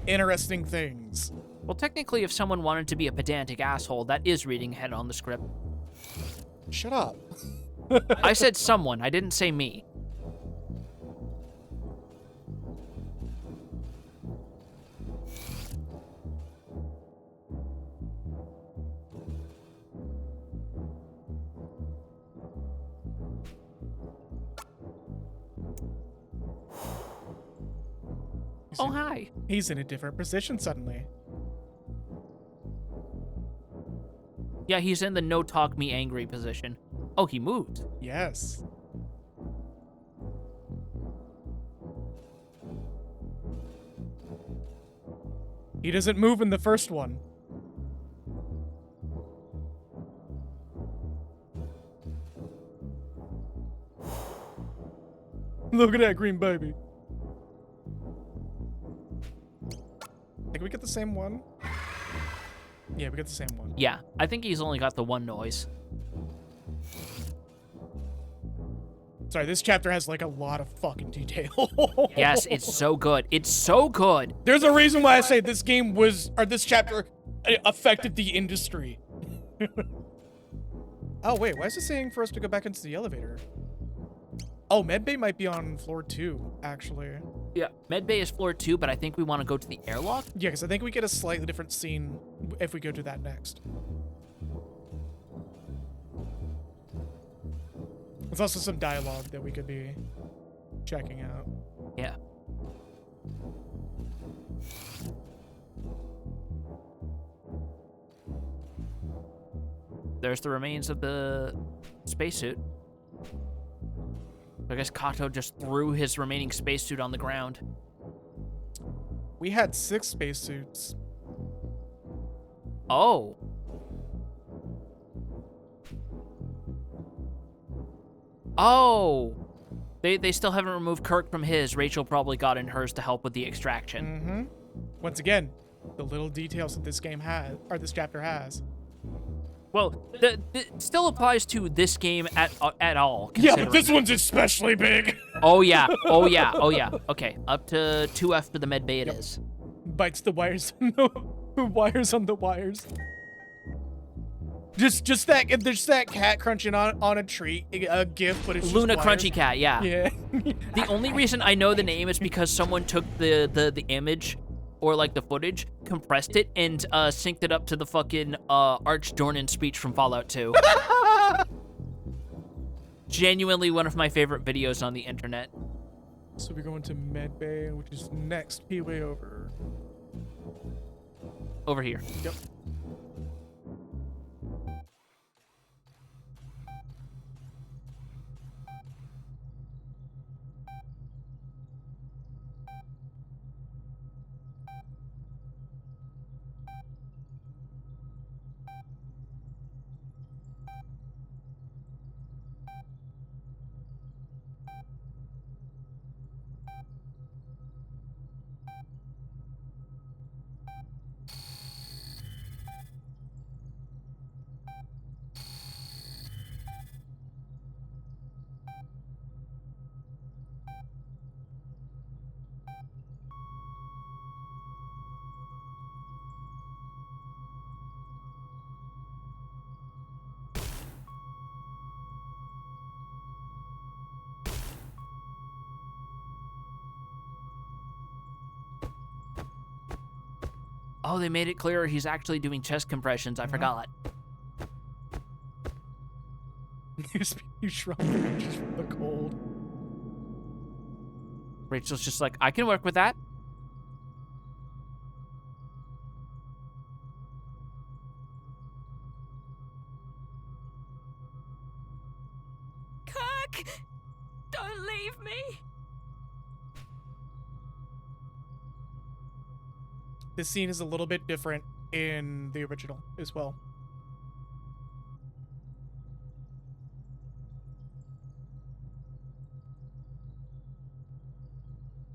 A: interesting things.
B: Well, technically, if someone wanted to be a pedantic asshole, that is reading ahead on the script.
A: Shut up.
B: I said someone. I didn't say me. Oh, hi.
A: He's in a different position suddenly.
B: Yeah, he's in the no talk me angry position. Oh, he moved.
A: Yes. He doesn't move in the first one. Look at that green baby. Think we get the same one? Yeah, we got the same one.
B: Yeah, I think he's only got the one noise.
A: Sorry, this chapter has like a lot of fucking detail.
B: Yes, it's so good. It's so good.
A: There's a reason why I say this game was, or this chapter affected the industry. Oh, wait, why is it saying for us to go back into the elevator? Oh, medbay might be on floor 2, actually.
B: Yeah, medbay is floor 2, but I think we want to go to the airlock.
A: Yeah, because I think we get a slightly different scene if we go to that next. There's also some dialogue that we could be checking out.
B: Yeah. There's the remains of the spacesuit. I guess Kato just threw his remaining spacesuit on the ground.
A: We had 6 spacesuits.
B: Oh. Oh. They still haven't removed Kirk from his. Rachel probably got in hers to help with the extraction.
A: Mm-hmm. Once again, the little details that this game has, or this chapter has.
B: Well, it still applies to this game at all.
A: Yeah, but this one's especially big.
B: Oh yeah, oh yeah, oh yeah. Okay, up to 2F for the med bay it is.
A: Bites the wires on the wires on the wires. Just that cat crunching on a tree, a gif, but it's
B: Luna
A: just wires.
B: Crunchy Cat, yeah.
A: Yeah.
B: The only reason I know the name is because someone took the image or like the footage, compressed it, and synced it up to the fucking Arch Dornan speech from Fallout 2. Genuinely one of my favorite videos on the internet.
A: So we're going to medbay, which is next P-way over.
B: Over here.
A: Yep.
B: Oh, they made it clearer he's actually doing chest compressions. I forgot.
A: You shrunk just from the cold.
B: Rachel's just like, I can work with that.
E: Kirk! Don't leave me!
A: This scene is a little bit different in the original as well.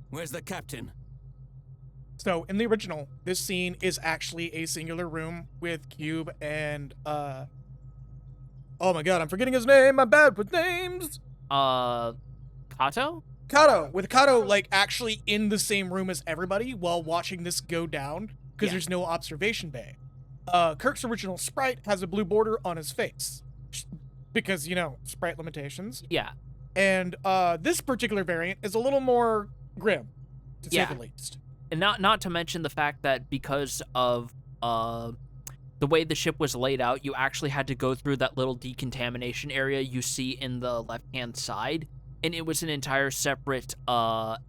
G: Where's the captain?
A: So in the original, this scene is actually a singular room with Cube and oh my god, I'm forgetting his name. I'm bad with names.
B: Kato?
A: Kato, with Kato like actually in the same room as everybody while watching this go down because there's no observation bay. Kirk's original sprite has a blue border on his face because, you know, sprite limitations.
B: Yeah.
A: And this particular variant is a little more grim, to say the least.
B: And not to mention the fact that because of the way the ship was laid out, you actually had to go through that little decontamination area you see in the left-hand side, and it was an entire separate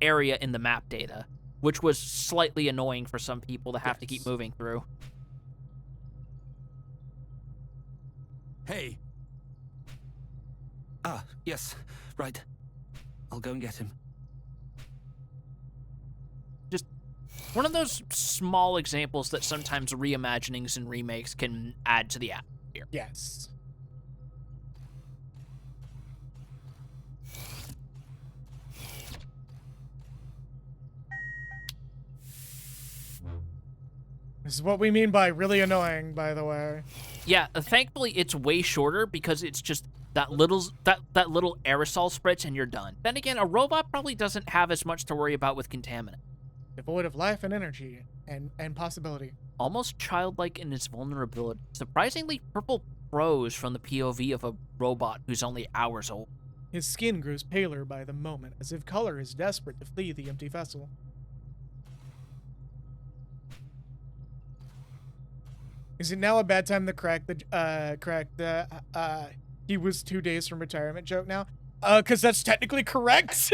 B: area in the map data, which was slightly annoying for some people to have to keep moving through.
G: Hey.
C: Ah, yes, right. I'll go and get him.
B: Just one of those small examples that sometimes reimaginings and remakes can add to the atmosphere.
A: Yes. This is what we mean by really annoying, by the way.
B: Yeah, thankfully it's way shorter because it's just that little aerosol spritz and you're done. Then again, a robot probably doesn't have as much to worry about with contaminant.
A: Devoid of life and energy and possibility.
B: Almost childlike in its vulnerability. Surprisingly purple prose from the POV of a robot who's only hours old.
A: His skin grows paler by the moment, as if color is desperate to flee the empty vessel. Is it now a bad time to crack the he was 2 days from retirement joke now? Cause that's technically correct.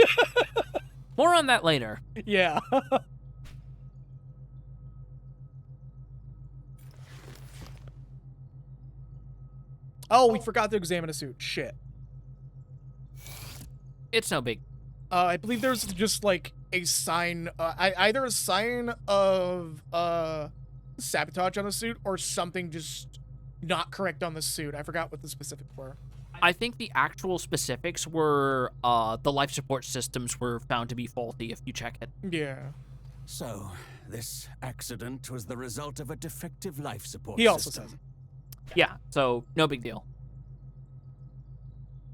B: More on that later.
A: Yeah. Oh, we forgot to examine a suit. Shit.
B: It's no big.
A: I believe there's just like a sign, either a sign of sabotage on the suit or something just not correct on the suit. I forgot what the specifics were.
B: I think the actual specifics were the life support systems were found to be faulty if you check it.
A: Yeah.
G: So, this accident was the result of a defective life support
A: He also
G: system.
A: says it.
B: Yeah, so no big deal.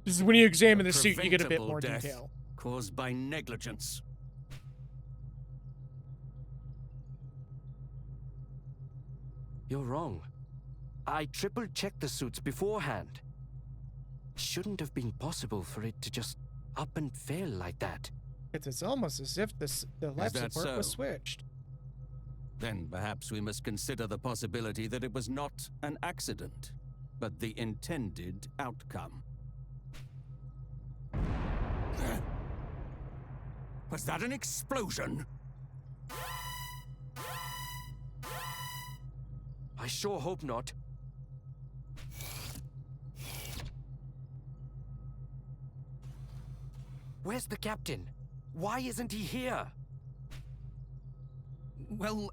A: This is when you examine the suit, you get a bit
G: Preventable
A: more
G: death
A: detail.
G: caused by negligence.
F: You're wrong. I triple-checked the suits beforehand. Shouldn't have been possible for it to just up and fail like that.
A: It's almost as if the life
G: that
A: support was
G: so?
A: switched.
G: Then perhaps we must consider the possibility that it was not an accident, but the intended outcome. Was that an explosion?
F: I sure hope not. Where's the captain? Why isn't he here?
C: Well,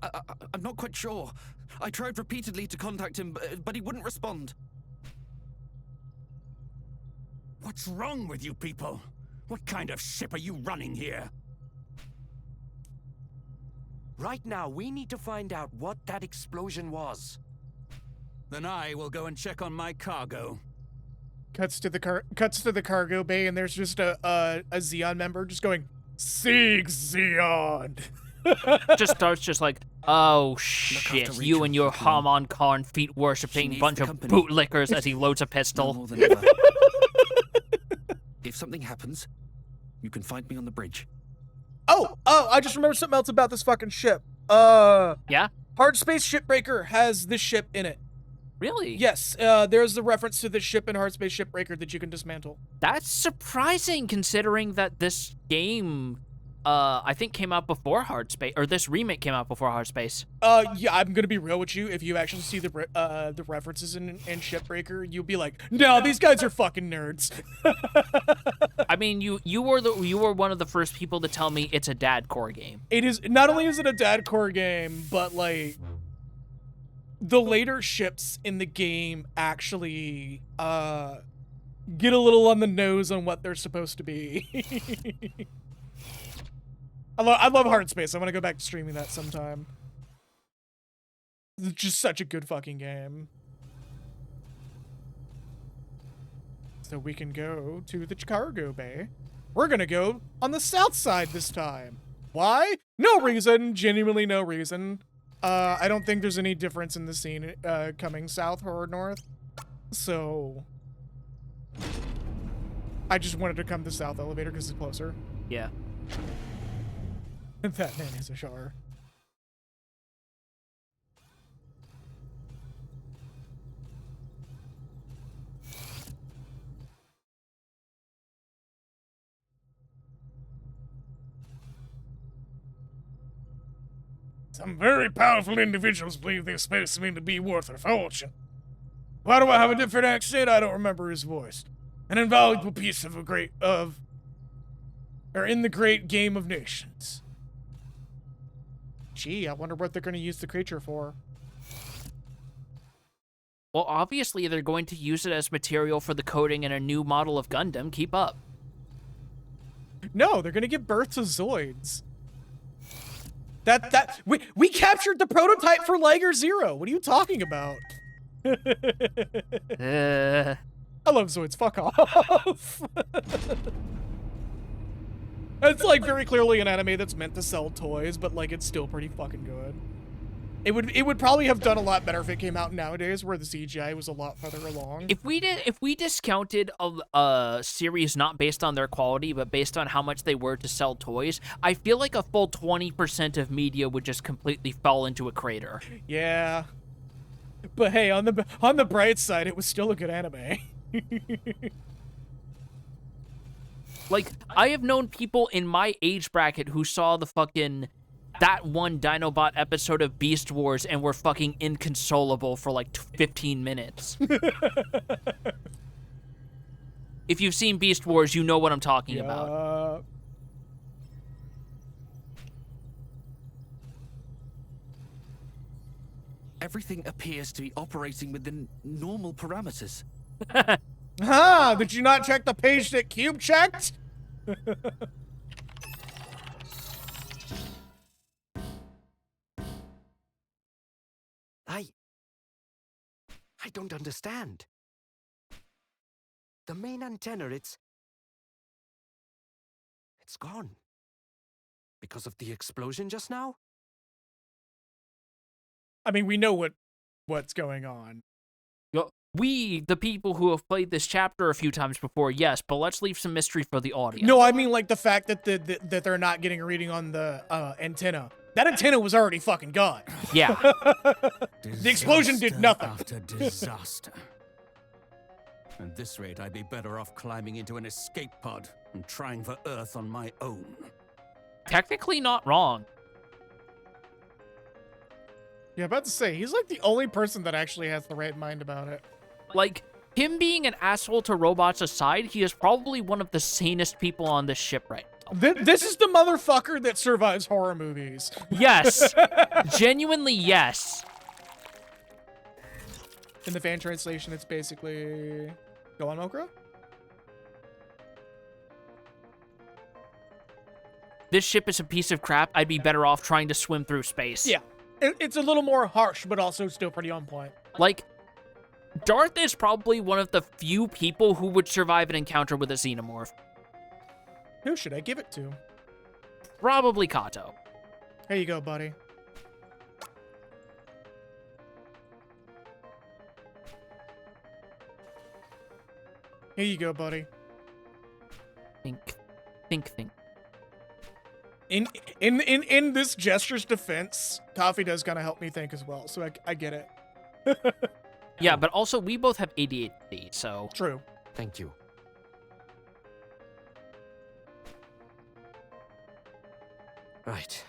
C: I'm not quite sure. I tried repeatedly to contact him, but he wouldn't respond.
G: What's wrong with you people? What kind of ship are you running here?
F: Right now, we need to find out what that explosion was.
G: Then I will go and check on my cargo.
A: Cuts to the cargo bay, and there's just a Xeon member just going, "Sieg Xeon."
B: Just starts just like, oh shit, you and your Haman Karn feet worshipping bunch of bootlickers as he loads a
C: No
B: pistol.
C: more than ever. If something happens, you can find me on the bridge.
A: Oh, I just remembered something else about this fucking ship.
B: Yeah?
A: Hard Space Shipbreaker has this ship in it.
B: Really?
A: Yes, there's the reference to this ship in Hard Space Shipbreaker that you can dismantle.
B: That's surprising considering that this game, I think came out before Hard Space, or this remake came out before Hard Space.
A: Yeah, I'm gonna be real with you. If you actually see the references in Shipbreaker, you'll be like, no, these guys are fucking nerds.
B: I mean, you were one of the first people to tell me it's a dad core game.
A: It is, not only is it a dad core game, but like, the later ships in the game actually, get a little on the nose on what they're supposed to be. I love Hard Space. I'm gonna go back to streaming that sometime. It's just such a good fucking game. So we can go to the cargo bay. We're gonna go on the south side this time. Why? No reason. Genuinely no reason. I don't think there's any difference in the scene coming south or north. So I just wanted to come to south elevator because it's closer.
B: Yeah.
A: That man is a char. Some very powerful individuals believe this specimen to be worth a fortune. Why do I have a different accent? I don't remember his voice. An invaluable piece of in the great game of nations. Gee, I wonder what they're going to use the creature for.
B: Well, obviously they're going to use it as material for the coding in a new model of Gundam. Keep up.
A: No, they're going to give birth to Zoids. We captured the prototype for Liger Zero. What are you talking about? I love Zoids. Fuck off. It's like very clearly an anime that's meant to sell toys, but like it's still pretty fucking good. It would probably have done a lot better if it came out nowadays, where the CGI was a lot further along.
B: If we discounted a series not based on their quality, but based on how much they were to sell toys, I feel like a full 20% of media would just completely fall into a crater.
A: Yeah, but hey, on the bright side, it was still a good anime.
B: Like, I have known people in my age bracket who saw the fucking that one Dinobot episode of Beast Wars and were fucking inconsolable for like 15 minutes. If you've seen Beast Wars, you know what I'm talking about.
C: Everything appears to be operating within normal parameters.
A: Huh? Did you not check the page that Cube checked?
F: I don't understand. The main antenna, it's gone. Because of the explosion just now?
A: I mean, we know what's going on.
B: We, the people who have played this chapter a few times before, yes, but let's leave some mystery for the audience.
A: No, I mean like the fact that that they're not getting a reading on the antenna. That antenna was already fucking gone.
B: Yeah.
A: The explosion did nothing.
G: After disaster. At this rate, I'd be better off climbing into an escape pod and trying for Earth on my own.
B: Technically not wrong.
A: Yeah, about to say, he's like the only person that actually has the right mind about it.
B: Like, him being an asshole to robots aside, he is probably one of the sanest people on this ship right now.
A: This is the motherfucker that survives horror movies.
B: Yes. Genuinely, yes.
A: In the fan translation, it's basically... Go on, Okra?
B: This ship is a piece of crap. I'd be better off trying to swim through space.
A: Yeah. It's a little more harsh, but also still pretty on point.
B: Like, Darth is probably one of the few people who would survive an encounter with a xenomorph.
A: Who should I give it to?
B: Probably Kato.
A: Here you go, buddy. Here you go, buddy.
B: Think.
A: In this gesture's defense, coffee does kind of help me think as well, so I get it.
B: Yeah, but also we both have ADHD, so...
A: True.
F: Thank you. Right.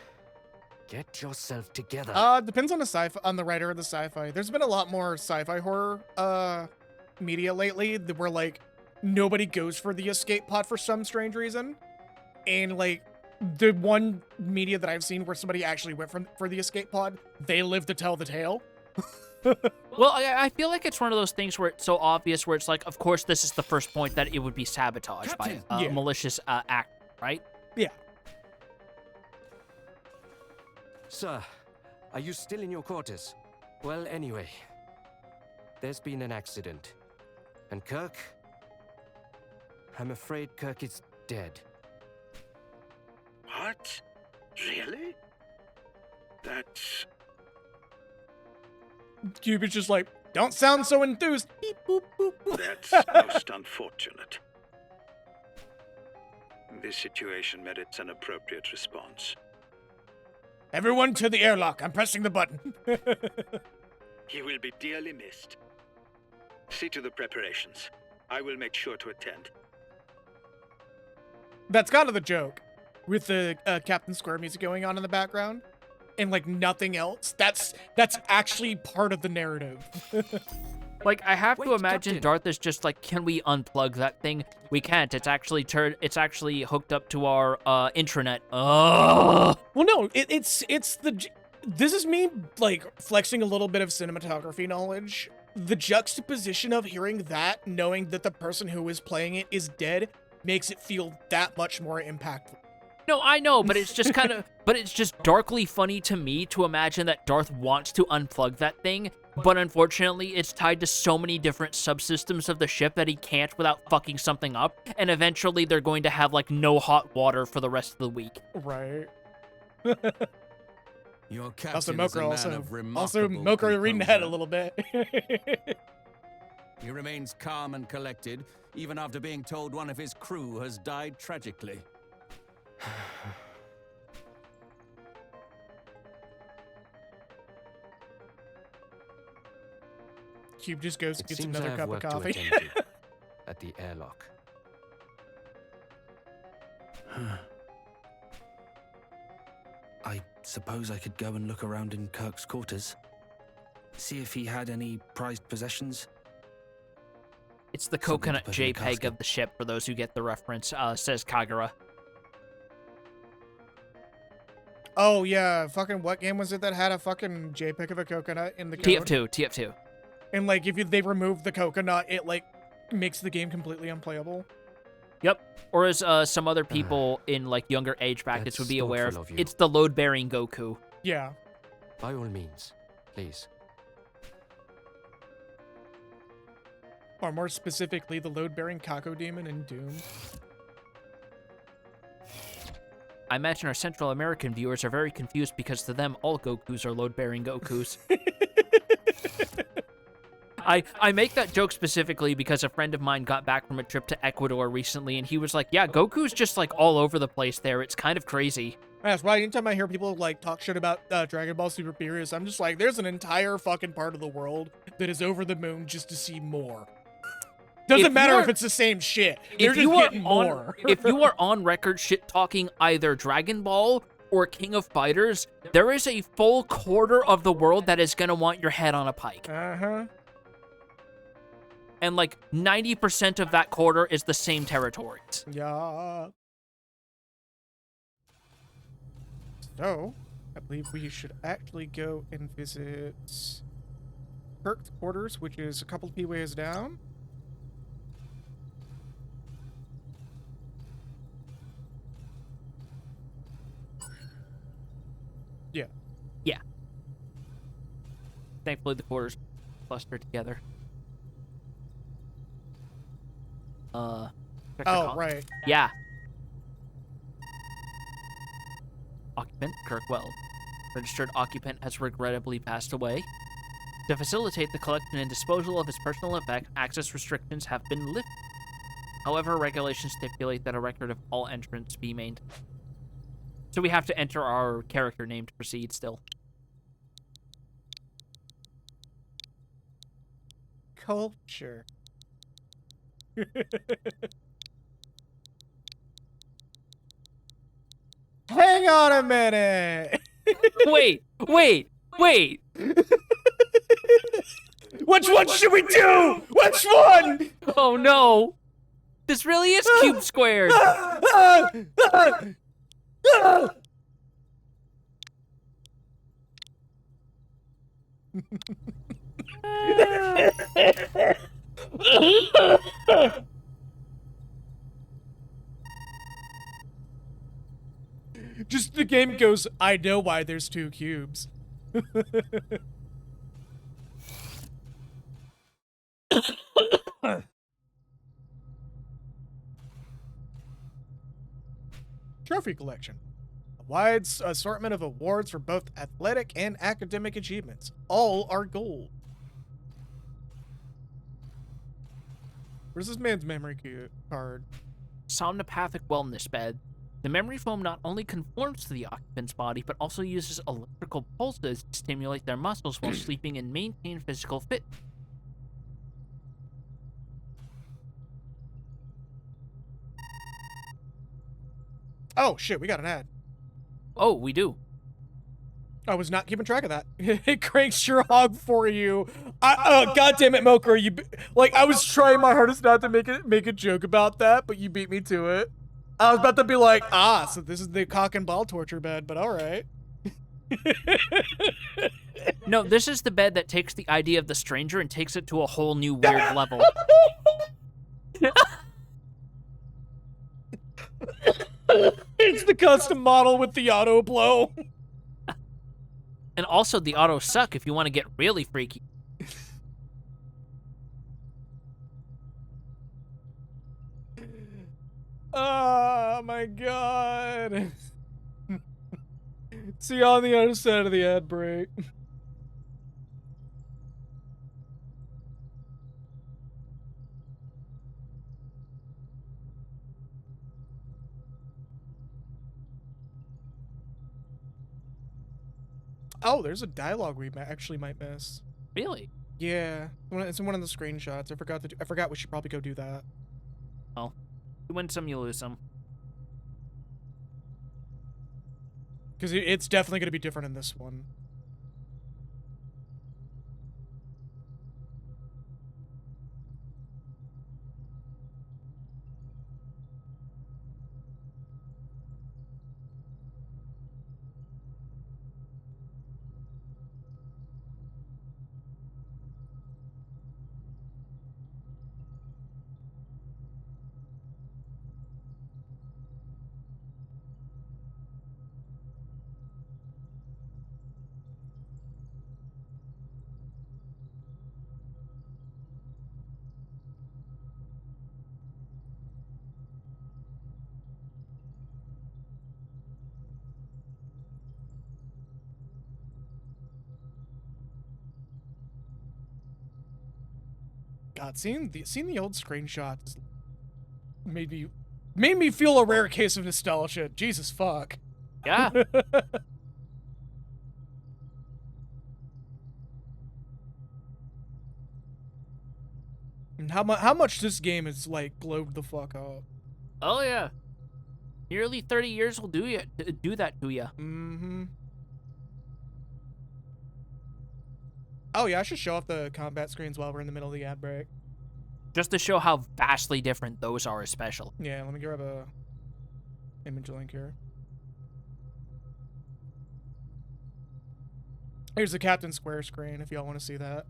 F: Get yourself together.
A: Depends on the writer of the sci-fi. There's been a lot more sci-fi horror media lately that where like nobody goes for the escape pod for some strange reason. And like the one media that I've seen where somebody actually went for the escape pod, they live to tell the tale.
B: Well, I feel like it's one of those things where it's so obvious where it's like, of course, this is the first point that it would be sabotaged by a malicious act, right?
A: Yeah.
F: Sir, are you still in your quarters? Well, anyway, there's been an accident. And Kirk? I'm afraid Kirk is dead.
H: What? Really? That's...
A: Cupid's just like, don't sound so enthused. Beep, boop, boop, boop.
H: That's most unfortunate. This situation merits an appropriate response.
A: Everyone to the airlock. I'm pressing the button.
H: He will be dearly missed. See to the preparations. I will make sure to attend.
A: That's kind of the joke, with the Captain Square music going on in the background, and like nothing else. That's actually part of the narrative.
B: Like, I have to
F: Wait,
B: imagine
F: Captain.
B: Darth is just like, can we unplug that thing? We can't. It's actually hooked up to our intranet. Ugh.
A: Well, no, it's this is me like flexing a little bit of cinematography knowledge. The juxtaposition of hearing that, knowing that the person who is playing it is dead, makes it feel that much more impactful.
B: No, I know, but it's just kind of, but it's just darkly funny to me to imagine that Darth wants to unplug that thing, but unfortunately it's tied to so many different subsystems of the ship that he can't without fucking something up, and eventually they're going to have, like, no hot water for the rest of the week.
A: Right.
G: Your
A: Also,
G: captain is a
A: Moker
G: man of
A: also
G: remarkable
A: Moker reading ahead a
G: composure.
A: little bit.
G: He remains calm and collected, even after being told one of his crew has died tragically.
A: Cube just goes and
F: It
A: gets
F: seems I
A: another
F: have
A: cup of
F: work to
A: coffee.
F: attend to at the airlock.
C: I suppose I could go and look around in Kirk's quarters. See if he had any prized possessions.
B: It's the
C: Something to
B: coconut
C: put in the
B: JPEG
C: casket.
B: of the ship, for those who get the reference, says Kagura.
A: Oh yeah, fucking what game was it that had a fucking JPEG of a coconut in the code?
B: TF2.
A: And like if they remove the coconut, it like makes the game completely unplayable.
B: Yep. Or as some other people in, like, younger age brackets would
F: That's
B: be aware of,
F: thoughtful of you.
B: it's the load-bearing Goku.
A: Yeah.
F: By all means, please.
A: Or more specifically, the load-bearing Kako Demon in Doom.
B: I imagine our Central American viewers are very confused because to them, all Gokus are load-bearing Gokus. I make that joke specifically because a friend of mine got back from a trip to Ecuador recently, and he was like, yeah, Goku's just, like, all over the place there. It's kind of crazy.
A: That's why anytime I hear people like talk shit about Dragon Ball Super Furious, I'm just like, there's an entire fucking part of the world that is over the moon just to see more. Doesn't matter if it's the same shit. They're just getting more.
B: If you are on record shit-talking either Dragon Ball or King of Fighters, there is a full quarter of the world that is going to want your head on a pike.
A: Uh-huh.
B: And, like, 90% of that quarter is the same territories.
A: Yeah. So, I believe we should actually go and visit Kirk's quarters, which is a couple of P-ways down. Yeah.
B: Yeah. Thankfully, the quarters cluster together. check the
A: Oh,
B: call.
A: right.
B: Yeah. Occupant, Kirkwell. Registered occupant has regrettably passed away. To facilitate the collection and disposal of his personal effects, access restrictions have been lifted. However, regulations stipulate that a record of all entrants be maintained. So we have to enter our character name to proceed still.
A: Culture. Hang on a minute.
B: Wait.
A: Which one should we do? Which one?
B: Oh no! This really is cube squared.
A: Just the game goes, I know why there's two cubes. Trophy collection. A wide assortment of awards for both athletic and academic achievements. All are gold. Where's this man's memory card?
B: Somnopathic wellness bed. The memory foam not only conforms to the occupant's body, but also uses electrical pulses to stimulate their muscles while sleeping and maintain physical fit.
A: Oh, shit, we got an ad.
B: Oh, we do.
A: I was not keeping track of that. It cranks your hog for you. God damn it, Moker. I was trying my hardest not to make a joke about that, but you beat me to it. I was about to be like, so this is the cock and ball torture bed, but all right.
B: No, this is the bed that takes the idea of the stranger and takes it to a whole new weird level.
A: It's the custom model with the auto blow.
B: And also the auto suck if you want to get really freaky.
A: Oh my god. See you on the other side of the ad break. Oh, there's a dialogue we actually might miss.
B: Really?
A: Yeah, it's in one of the screenshots. I forgot we should probably go do that.
B: Oh, you win some, you lose some.
A: Because it's definitely going to be different in this one. God, seeing the old screenshots made me feel a rare case of nostalgia. Jesus fuck.
B: Yeah.
A: And how much this game is like glowed the fuck up.
B: Oh yeah. Nearly 30 years will do that to you.
A: Mm-hmm. Oh yeah, I should show off the combat screens while we're in the middle of the ad break.
B: Just to show how vastly different those are, especially.
A: Yeah, let me grab a image link here. Here's the Captain Square screen if y'all want to see that.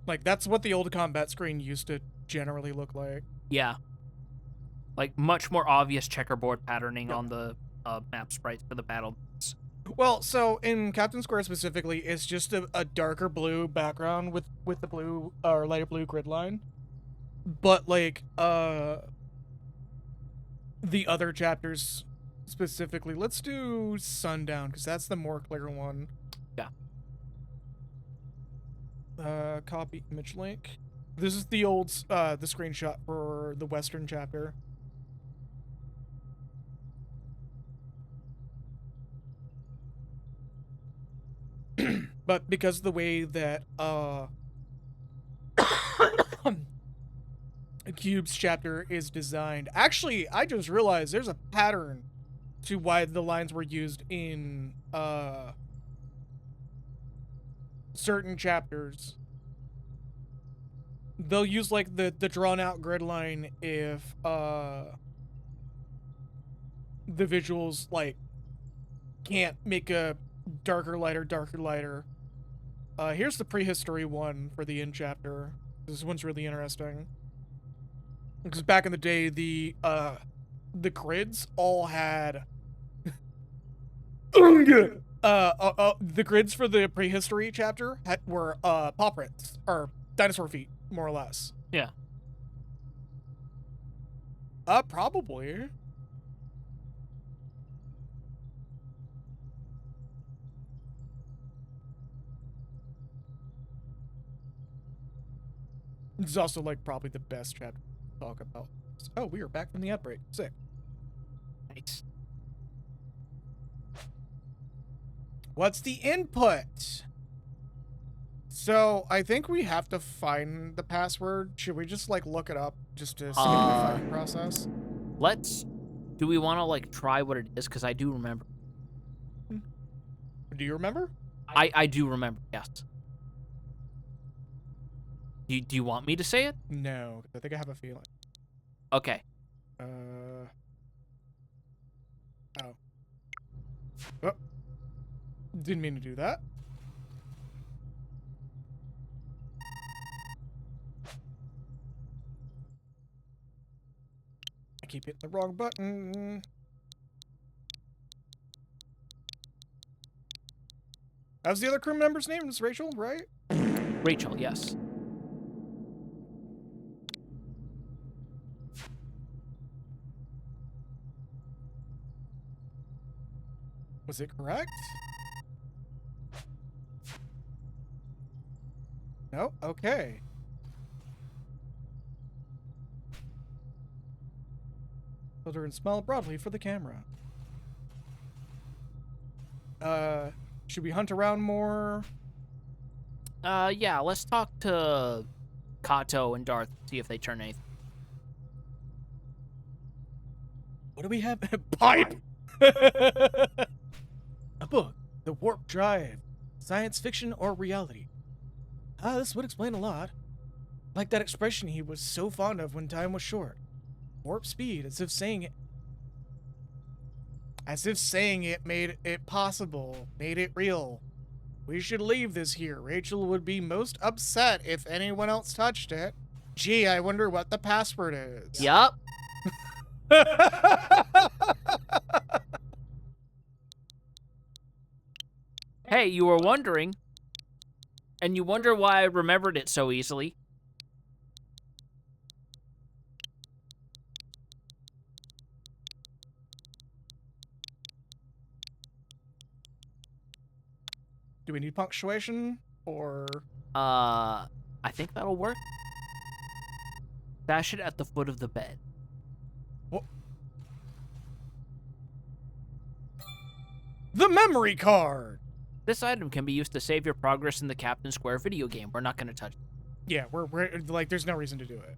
A: Like, that's what the old combat screen used to generally look like.
B: Yeah. Like, much more obvious checkerboard patterning on the map sprites for the battle.
A: Well, so in Captain Square specifically, it's just a darker blue background with the blue or lighter blue grid line. But like the other chapters specifically, let's do Sundown because that's the more clear one.
B: Yeah.
A: Copy image link. This is the old the screenshot for the Western chapter. But because of the way that Cube's chapter is designed, actually, I just realized there's a pattern to why the lines were used in certain chapters. They'll use like the drawn out grid line if the visuals like can't make a darker lighter. Here's the prehistory one for the end chapter. This one's really interesting. Because back in the day, the grids all had the grids for the prehistory chapter were paw prints or dinosaur feet, more or less.
B: Yeah.
A: Probably. This is also like probably the best chapter to talk about. Oh, we are back from the outbreak. Sick.
B: Nice.
A: What's the input? So I think we have to find the password. Should we just like look it up just to skip the finding process?
B: Do we want to like try what it is? Because I do remember.
A: Do you remember?
B: I do remember, yes. Do you want me to say it?
A: No, I think I have a feeling.
B: Okay.
A: Oh. Didn't mean to do that. I keep hitting the wrong button. That was the other crew member's name? It's Rachel, right?
B: Rachel, yes.
A: Was it correct? No? Okay. Filter and smile broadly for the camera. Should we hunt around more?
B: Yeah, let's talk to Kato and Darth, see if they turn anything.
A: What do we have? Pipe! A book. The Warp Drive. Science fiction or reality? Ah, this would explain a lot. Like that expression he was so fond of when time was short. Warp speed, as if saying it made it possible, made it real. We should leave this here. Rachel would be most upset if anyone else touched it. Gee, I wonder what the password is.
B: Yup. Hey, you were wondering. And you wonder why I remembered it so easily.
A: Do we need punctuation or?
B: I think that'll work. Stash it at the foot of the bed.
A: What? The memory card!
B: This item can be used to save your progress in the Captain Square video game. We're not going to touch it.
A: Yeah, we're like, there's no reason to do it.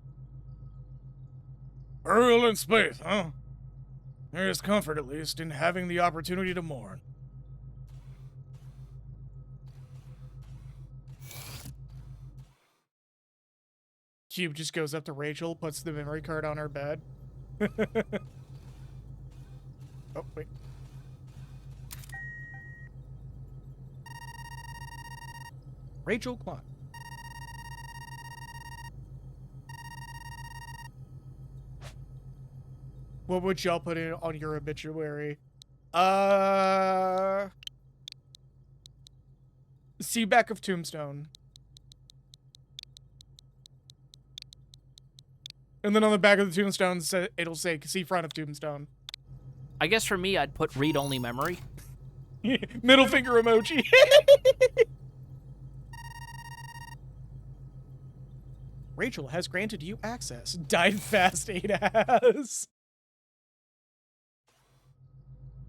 A: Burial in space, huh? There is comfort, at least, in having the opportunity to mourn. Cube just goes up to Rachel, puts the memory card on her bed. Oh, wait. Rachel Klein. What would y'all put in on your obituary? See back of Tombstone. And then on the back of the tombstone, it'll say, see front of Tombstone.
B: I guess for me, I'd put read-only memory.
A: Middle finger emoji. Rachel has granted you access. Died fast, 8 ass.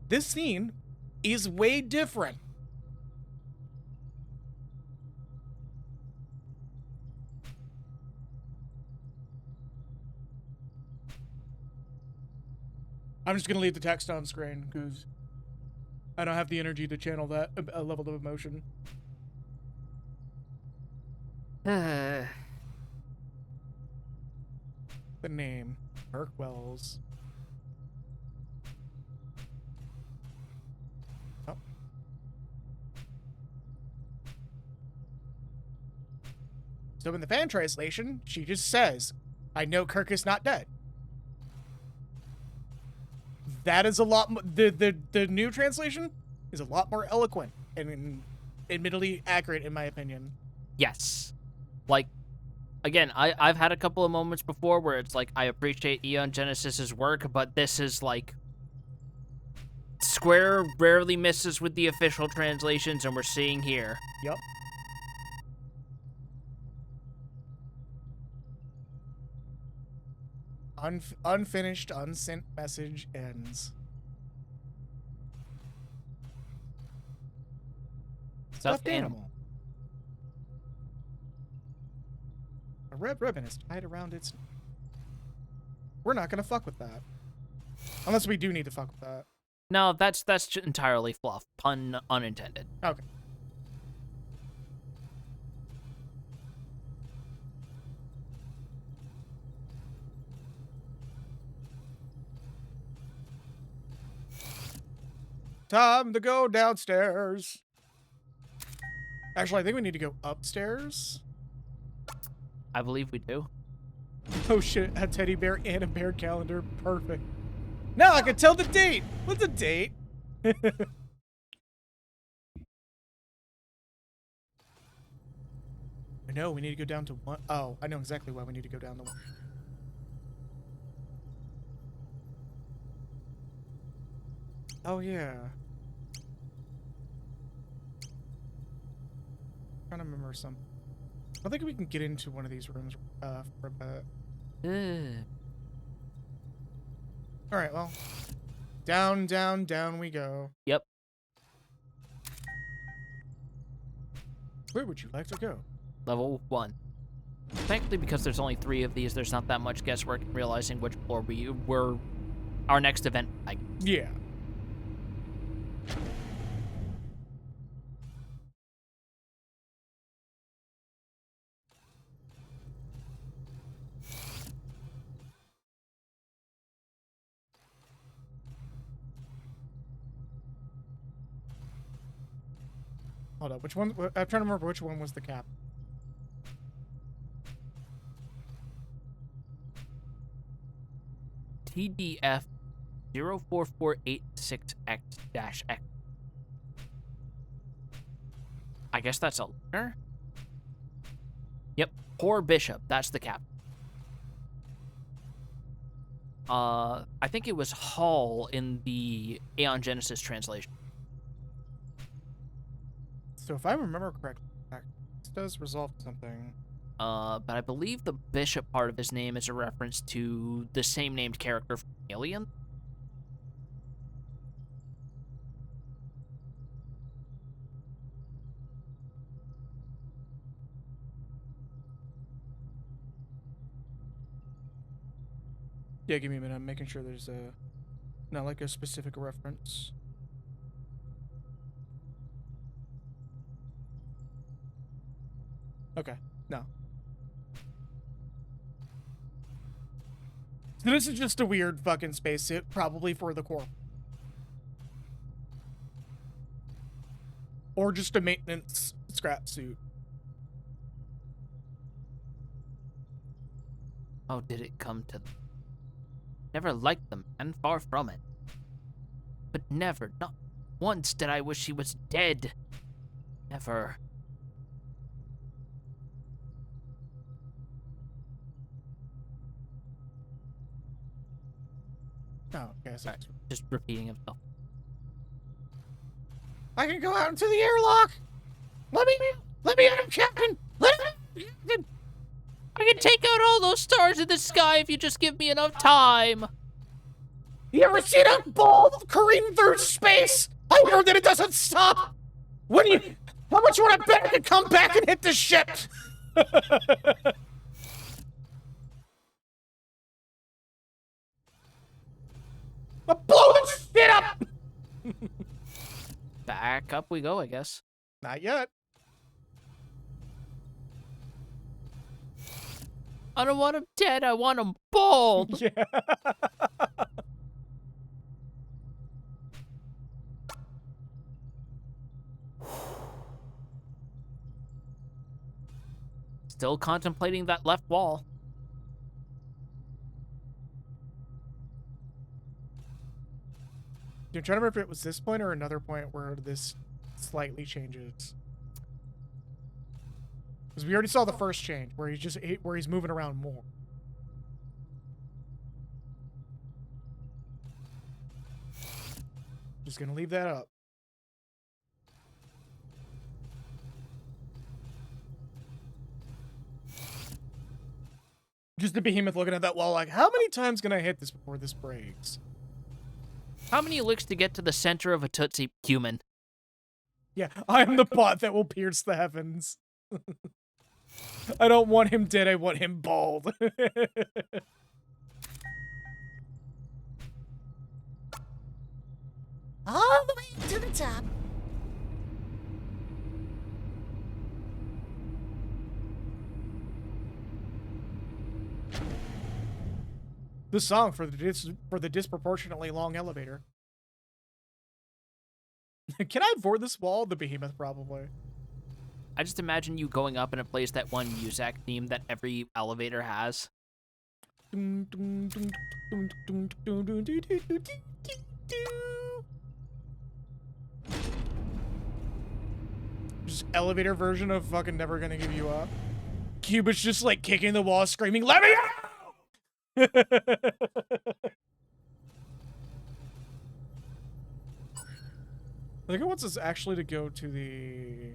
A: This scene is way different. I'm just going to leave the text on screen because I don't have the energy to channel that level of emotion. The name, Kirk Wells. Oh. So in the fan translation, she just says, I know Kirk is not dead. That is a lot. The new translation is a lot more eloquent and admittedly accurate, in my opinion.
B: Yes. Like, again, I've had a couple of moments before where it's like, I appreciate Eon Genesis's work, but this is like, Square rarely misses with the official translations, and we're seeing here.
A: Yep. Unfinished, unsent message ends. Stuffed animal. A red ribbon is tied around its... We're not gonna fuck with that. Unless we do need to fuck with that.
B: No, that's entirely fluff. Pun unintended.
A: Okay. Time to go downstairs. Actually, I think we need to go upstairs.
B: I believe we do.
A: Oh shit, a teddy bear and a bear calendar. Perfect. Now I can tell the date. What's the date? I know, we need to go down to 1. Oh, I know exactly why we need to go down to 1. Oh, yeah. Trying to remember some. I don't think we can get into one of these rooms for a bit. Alright, well. Down, down, down we go.
B: Yep.
A: Where would you like to go?
B: Level 1. Thankfully, because there's only 3 of these, there's not that much guesswork in realizing which floor we were our next event.
A: Yeah. Hold up, which one? I'm trying to remember which one was the cap.
B: TDF 04486X-X. I guess that's a learner? Yep, poor bishop. That's the cap. I think it was Hall in the Aeon Genesis translation.
A: So if I remember correctly, this does resolve something.
B: But I believe the bishop part of his name is a reference to the same named character from Alien.
A: Yeah, give me a minute. I'm making sure there's not like a specific reference. Okay, no. So this is just a weird fucking spacesuit, probably for the core. Or just a maintenance scrap suit.
B: Oh, did it come to them? Never liked them, and far from it. But never, not once did I wish he was dead. Never.
A: Oh, okay, so
B: Just repeating himself.
A: I can go out into the airlock! Let me at him, Captain! Let me at him, Captain!
B: I can take out all those stars in the sky if you just give me enough time.
A: You ever seen a ball careening through space? I heard that it doesn't stop! How much would I bet I could come back and hit the ship? I'm blowing shit up!
B: Back up we go, I guess.
A: Not yet.
B: I don't want him dead, I want him bald.
A: Yeah.
B: Still contemplating that left wall.
A: I'm trying to remember if it was this point or another point where this slightly changes. Because we already saw the first change where he's moving around more. Just gonna leave that up. Just the behemoth looking at that wall like, how many times can I hit this before this breaks?
B: How many licks to get to the center of a Tootsie human?
A: Yeah, I am the bot that will pierce the heavens. I don't want him dead, I want him bald.
K: All the way to the top.
A: The song for the disproportionately long elevator. Can I avoid this wall? The behemoth probably.
B: I just imagine you going up and it plays that one Muzak theme that every elevator has.
A: Just elevator version of fucking Never Gonna Give You Up. Cubit's just like kicking the wall, screaming, "Let me out!" I think it wants us actually to go to the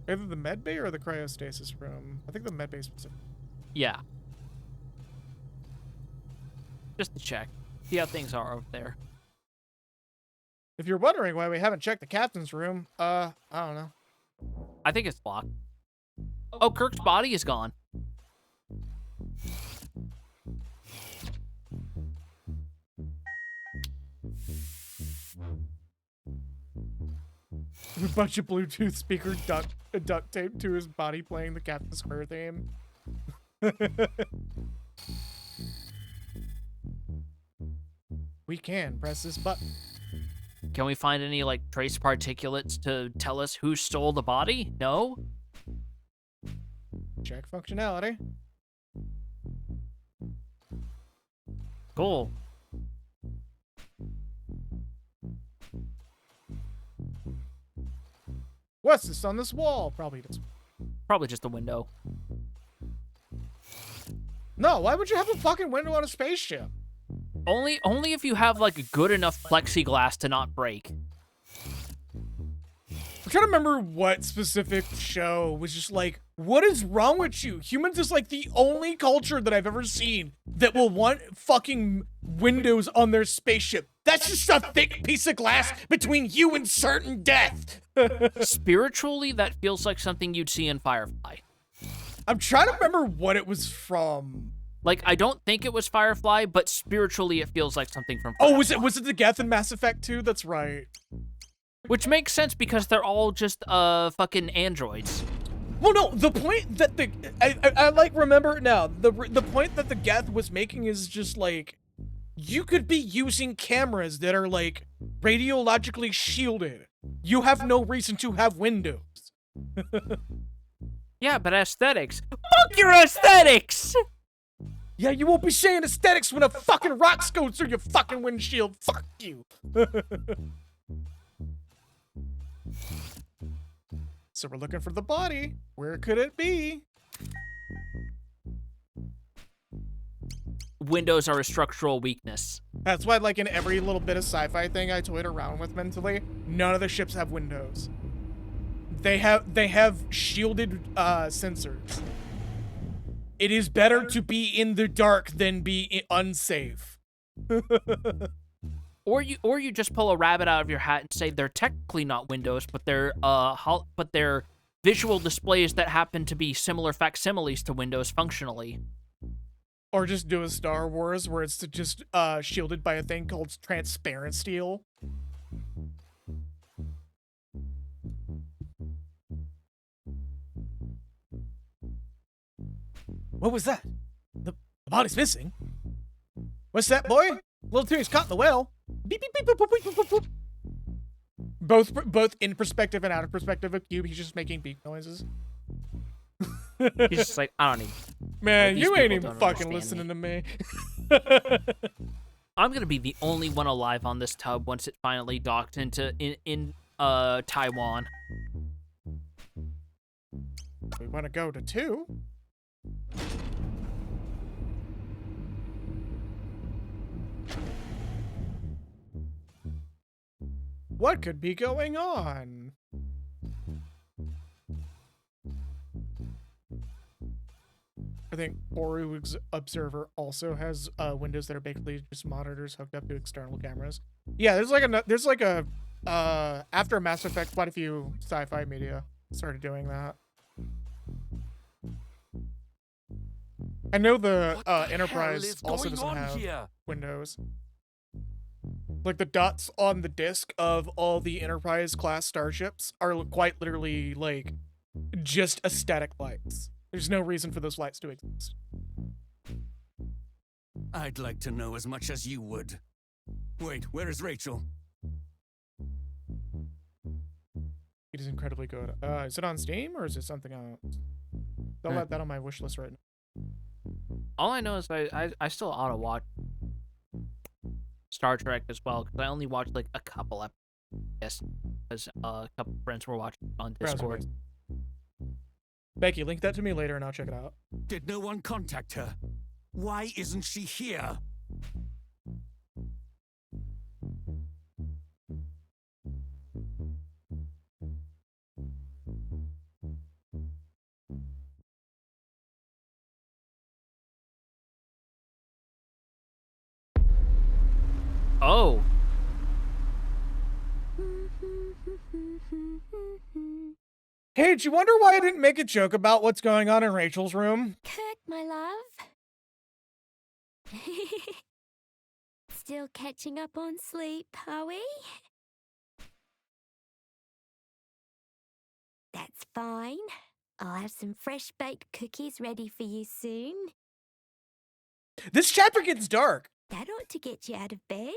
A: either the med bay or the cryostasis room. I think the med bay specific.
B: Yeah. Just to check. See how things are over there.
A: If you're wondering why we haven't checked the captain's room, I don't know.
B: I think it's locked. Oh, Kirk's body is gone.
A: A bunch of Bluetooth speaker duct tape to his body playing the Captain Square theme. We can press this button.
B: Can we find any, like, trace particulates to tell us who stole the body? No?
A: Check functionality.
B: Cool.
A: What's this on this wall? Probably
B: just a window.
A: No, why would you have a fucking window on a spaceship?
B: Only if you have, like, a good enough plexiglass to not break.
A: I'm trying to remember what specific show was just like, what is wrong with you? Humans is like the only culture that I've ever seen that will want fucking windows on their spaceship. That's just a thick piece of glass between you and certain death.
B: Spiritually, that feels like something you'd see in Firefly.
A: I'm trying to remember what it was from.
B: Like, I don't think it was Firefly, but spiritually it feels like something from Firefly.
A: Oh, was it the Geth in Mass Effect 2? That's right.
B: Which makes sense because they're all just, fucking androids.
A: Well, no, the point that I like remember now, the point that the Geth was making is just like, you could be using cameras that are like radiologically shielded. You have no reason to have windows.
B: Yeah, but aesthetics. Fuck your aesthetics!
A: Yeah, you won't be saying aesthetics when a fucking rock goes through your fucking windshield. Fuck you. So we're looking for the body. Where could it be?
B: Windows are a structural weakness.
A: That's why, like, in every little bit of sci-fi thing I toyed around with mentally, none of the ships have windows. They have shielded sensors. It is better to be in the dark than be unsafe.
B: Or you just pull a rabbit out of your hat and say they're technically not windows, but they're visual displays that happen to be similar facsimiles to windows functionally.
A: Or just do a Star Wars where it's just shielded by a thing called transparent steel. What was that? The body's missing. What's that, boy? Little Timmy's caught in the well. Beep, beep, beep, boop, boop, boop, boop, boop. Both in perspective and out of perspective of Cube, he's just making beep noises.
B: He's just like, I don't need.
A: Man, you ain't even fucking listening to me.
B: I'm gonna be the only one alive on this tub once it finally docked into Taiwan.
A: We want to go to 2. What could be going on? I think Oru's Observer also has windows that are basically just monitors hooked up to external cameras. Yeah, there's like a after Mass Effect, quite a few sci-fi media started doing that. I know the Enterprise also doesn't have windows. Like, the dots on the disk of all the Enterprise class starships are quite literally, like, just aesthetic lights. There's no reason for those lights to exist.
G: I'd like to know as much as you would. Wait, where is Rachel?
A: It is incredibly good. Is it on Steam or is it something else? I'll add that on my wish list right now.
B: All I know is I still ought to watch Star Trek as well, because I only watched like a couple episodes, because a couple friends were watching on Discord.
A: Becky, link that to me later and I'll check it out.
G: Did no one contact her? Why isn't she here?
B: Oh.
A: Hey, did you wonder why I didn't make a joke about what's going on in Rachel's room?
E: Kirk, my love. Still catching up on sleep, are we? That's fine. I'll have some fresh baked cookies ready for you soon.
A: This chapter gets dark.
E: That ought to get you out of bed.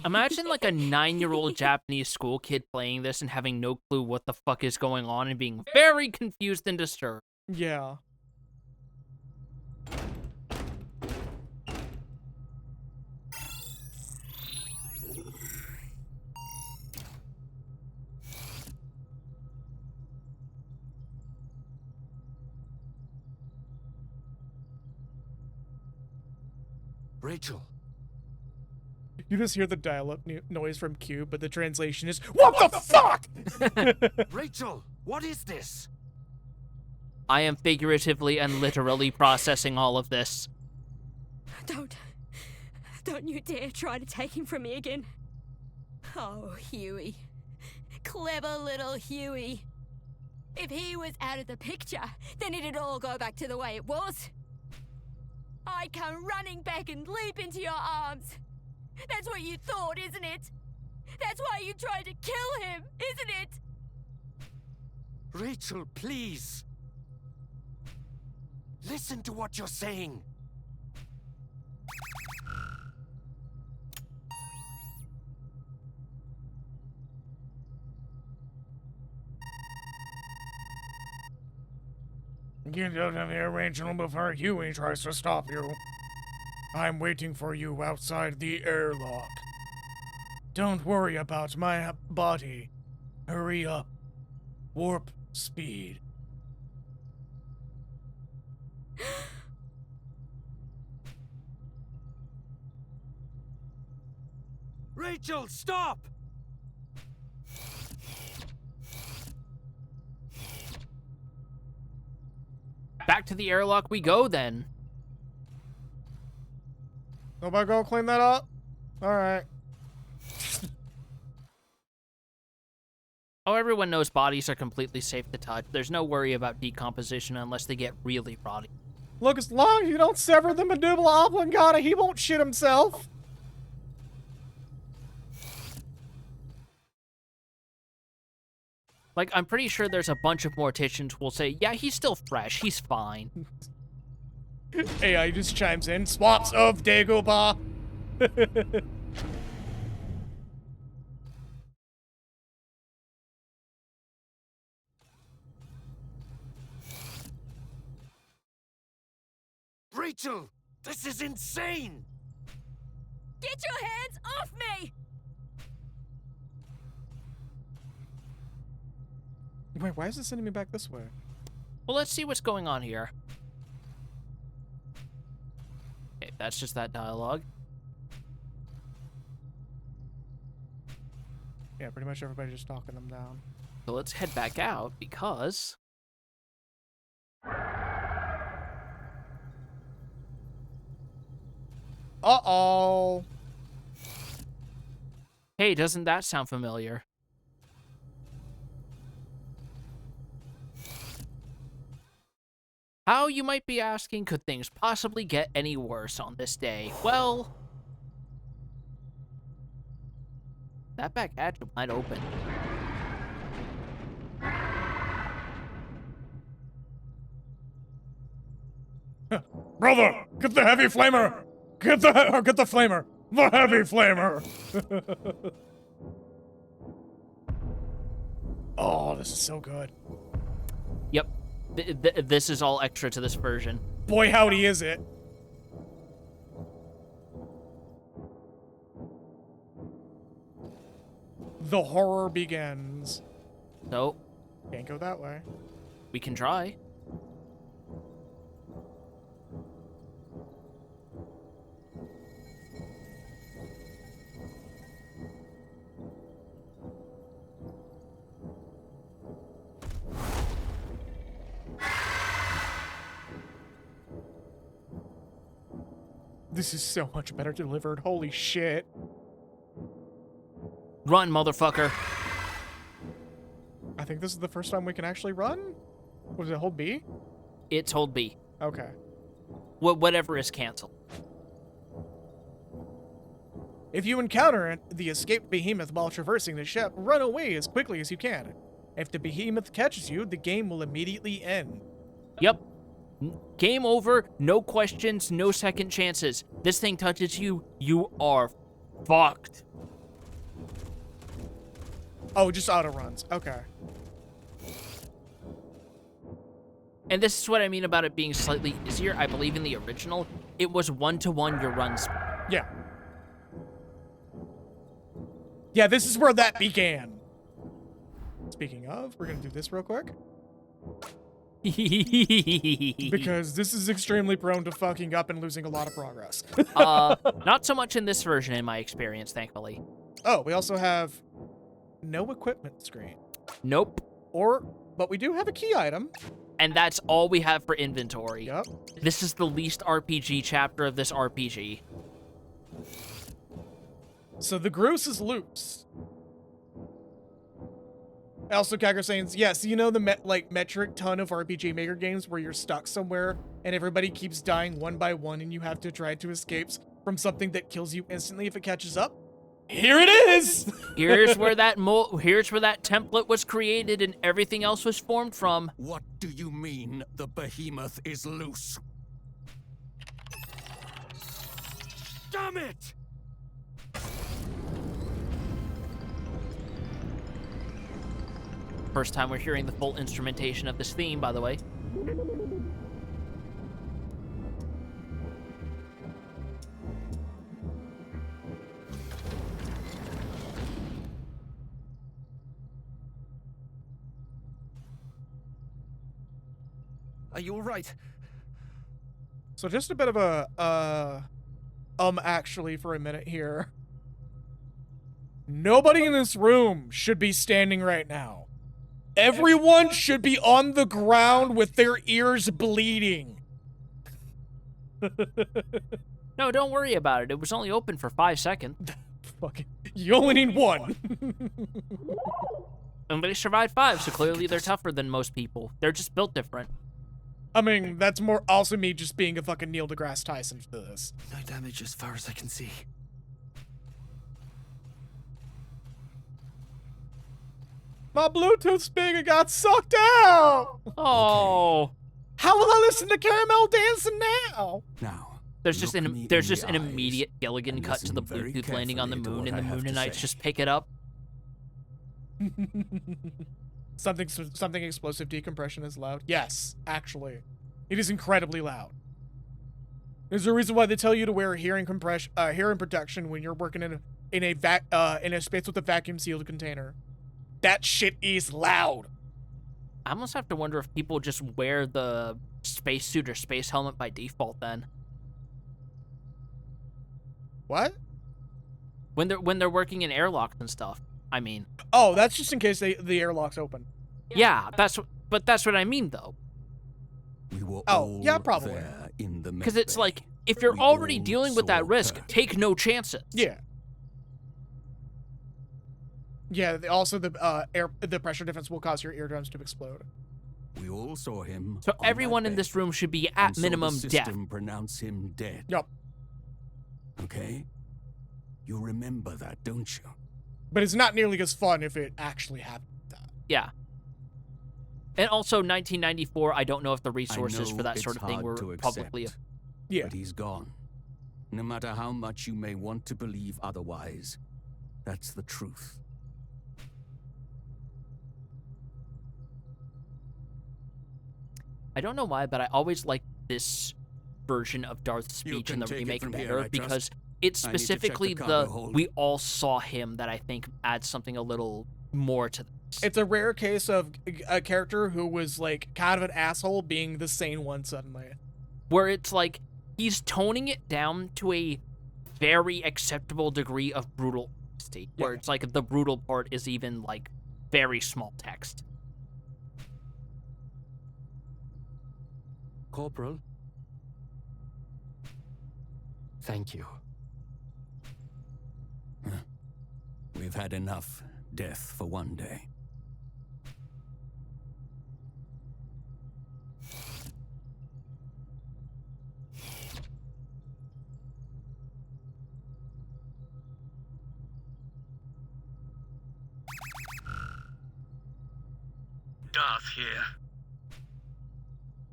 B: Imagine like a 9-year-old Japanese school kid playing this and having no clue what the fuck is going on and being very confused and disturbed.
A: Yeah.
F: Rachel.
A: You just hear the dial-up noise from Q, but the translation is, "What the fuck?"
F: Rachel, what is this?
B: I am figuratively and literally processing all of this.
E: Don't you dare try to take him from me again. Oh, Huey. Clever little Huey. If he was out of the picture, then it'd all go back to the way it was. I'd come running back and leap into your arms. That's what you thought, isn't it? That's why you tried to kill him, isn't it?
F: Rachel, please. Listen to what you're saying.
A: Get out of here, Rachel, before Huey tries to stop you. I'm waiting for you outside the airlock. Don't worry about my body. Hurry up. Warp speed.
F: Rachel, stop!
B: Back to the airlock we go, then.
A: Nobody go clean that up? Alright.
B: Oh, everyone knows bodies are completely safe to touch. There's no worry about decomposition unless they get really rotty.
A: Look, as long as you don't sever the medulla oblongata, he won't shit himself.
B: Like, I'm pretty sure there's a bunch of morticians who will say, yeah, he's still fresh, he's fine.
A: AI just chimes in, swaps of Dagobah.
F: Rachel, this is insane!
E: Get your hands off me!
A: Wait, why is it sending me back this way?
B: Well, let's see what's going on here. Okay, that's just that dialogue.
A: Yeah, pretty much everybody just talking them down.
B: So let's head back out, because...
A: Uh-oh.
B: Hey, doesn't that sound familiar? How, you might be asking, could things possibly get any worse on this day? Well... that back hatch might open.
A: Brother, get the heavy flamer! Get the flamer! The heavy flamer! Oh, this is so good.
B: Yep. This is all extra to this version.
A: boy, howdy is it. The horror begins.
B: So,
A: Can't go that way.
B: we can try.
A: This is so much better delivered. Holy shit.
B: Run, motherfucker.
A: I think this is the first time we can actually run? Was it hold B?
B: It's hold B.
A: Okay.
B: Whatever is canceled.
A: If you encounter the escaped behemoth while traversing the ship, run away as quickly as you can. If the behemoth catches you, the game will immediately end.
B: Yep. Game over, no questions, no second chances. This thing touches you, you are fucked.
A: Oh, just auto runs. Okay.
B: And this is what I mean about it being slightly easier. I believe in the original, it was 1-to-1 your runs.
A: Yeah. Yeah, this is where that began. Speaking of, we're gonna do this real quick. Because this is extremely prone to fucking up and losing a lot of progress.
B: Not so much in this version, in my experience, thankfully.
A: Oh, we also have no equipment screen.
B: Nope.
A: But we do have a key item.
B: And that's all we have for inventory.
A: Yep.
B: This is the least RPG chapter of this RPG.
A: So the Groose is loose. Also, Kagger saying, yes, you know the metric ton of RPG Maker games where you're stuck somewhere and everybody keeps dying one by one and you have to try to escape from something that kills you instantly if it catches up? Here it is!
B: Here's where that template was created and everything else was formed from.
G: What do you mean the behemoth is loose? Damn it!
B: First time we're hearing the full instrumentation of this theme, by the way.
C: Are you all right?
A: So just a bit of a, actually for a minute here. Nobody in this room should be standing right now. Everyone should be on the ground with their ears bleeding.
B: No, don't worry about it. It was only open for 5 seconds.
A: Fucking, you only need one.
B: And they survived 5, so clearly they're tougher than most people. They're just built different.
A: I mean, that's more also me just being a fucking Neil deGrasse Tyson for this.
C: No damage as far as I can see.
A: My Bluetooth speaker got sucked out!
B: Oh.
A: How will I listen to Caramel dancing now?
G: Now,
B: there's just an immediate Gilligan cut to the Bluetooth landing on the moon, and the Moonanites just pick it up.
A: Something explosive decompression is loud. Yes, actually. It is incredibly loud. There's a reason why they tell you to wear hearing protection when you're working in a space with a vacuum sealed container. That shit is loud.
B: I almost have to wonder if people just wear the spacesuit or space helmet by default then.
A: What?
B: When they're working in airlocks and stuff. I mean.
A: Oh, that's just in case the airlock's open.
B: Yeah, that's what I mean though.
G: We were
A: yeah, probably.
G: there in the
B: because it's like if you're already dealing with that risk, take no chances.
A: Yeah. Yeah. Also, the pressure difference will cause your eardrums to explode.
G: We all saw him.
B: So everyone in this room should be at minimum deaf.
G: Pronounce him dead.
A: Yep.
G: Okay. You remember that, don't you?
A: But it's not nearly as fun if it actually happened.
B: Yeah. And also, 1994, I don't know if the resources for that sort of thing were publicly...
A: Yeah.
G: But he's gone. No matter how much you may want to believe otherwise, that's the truth.
B: I don't know why, but I always like this version of Darth's speech in the
G: can take it
B: remake
G: from here,
B: better
G: I trust.
B: because it's
G: I need to check the
B: specifically
G: cargo hold.
B: we all saw him that I think adds something a little more to this.
A: It's a rare case of a character who was like kind of an asshole being the sane one suddenly.
B: Where it's like he's toning it down to a very acceptable degree of brutal honesty, where it's like the brutal part is even like very small text.
F: Corporal? Thank you.
G: We've had enough death for one day.
J: Darth here.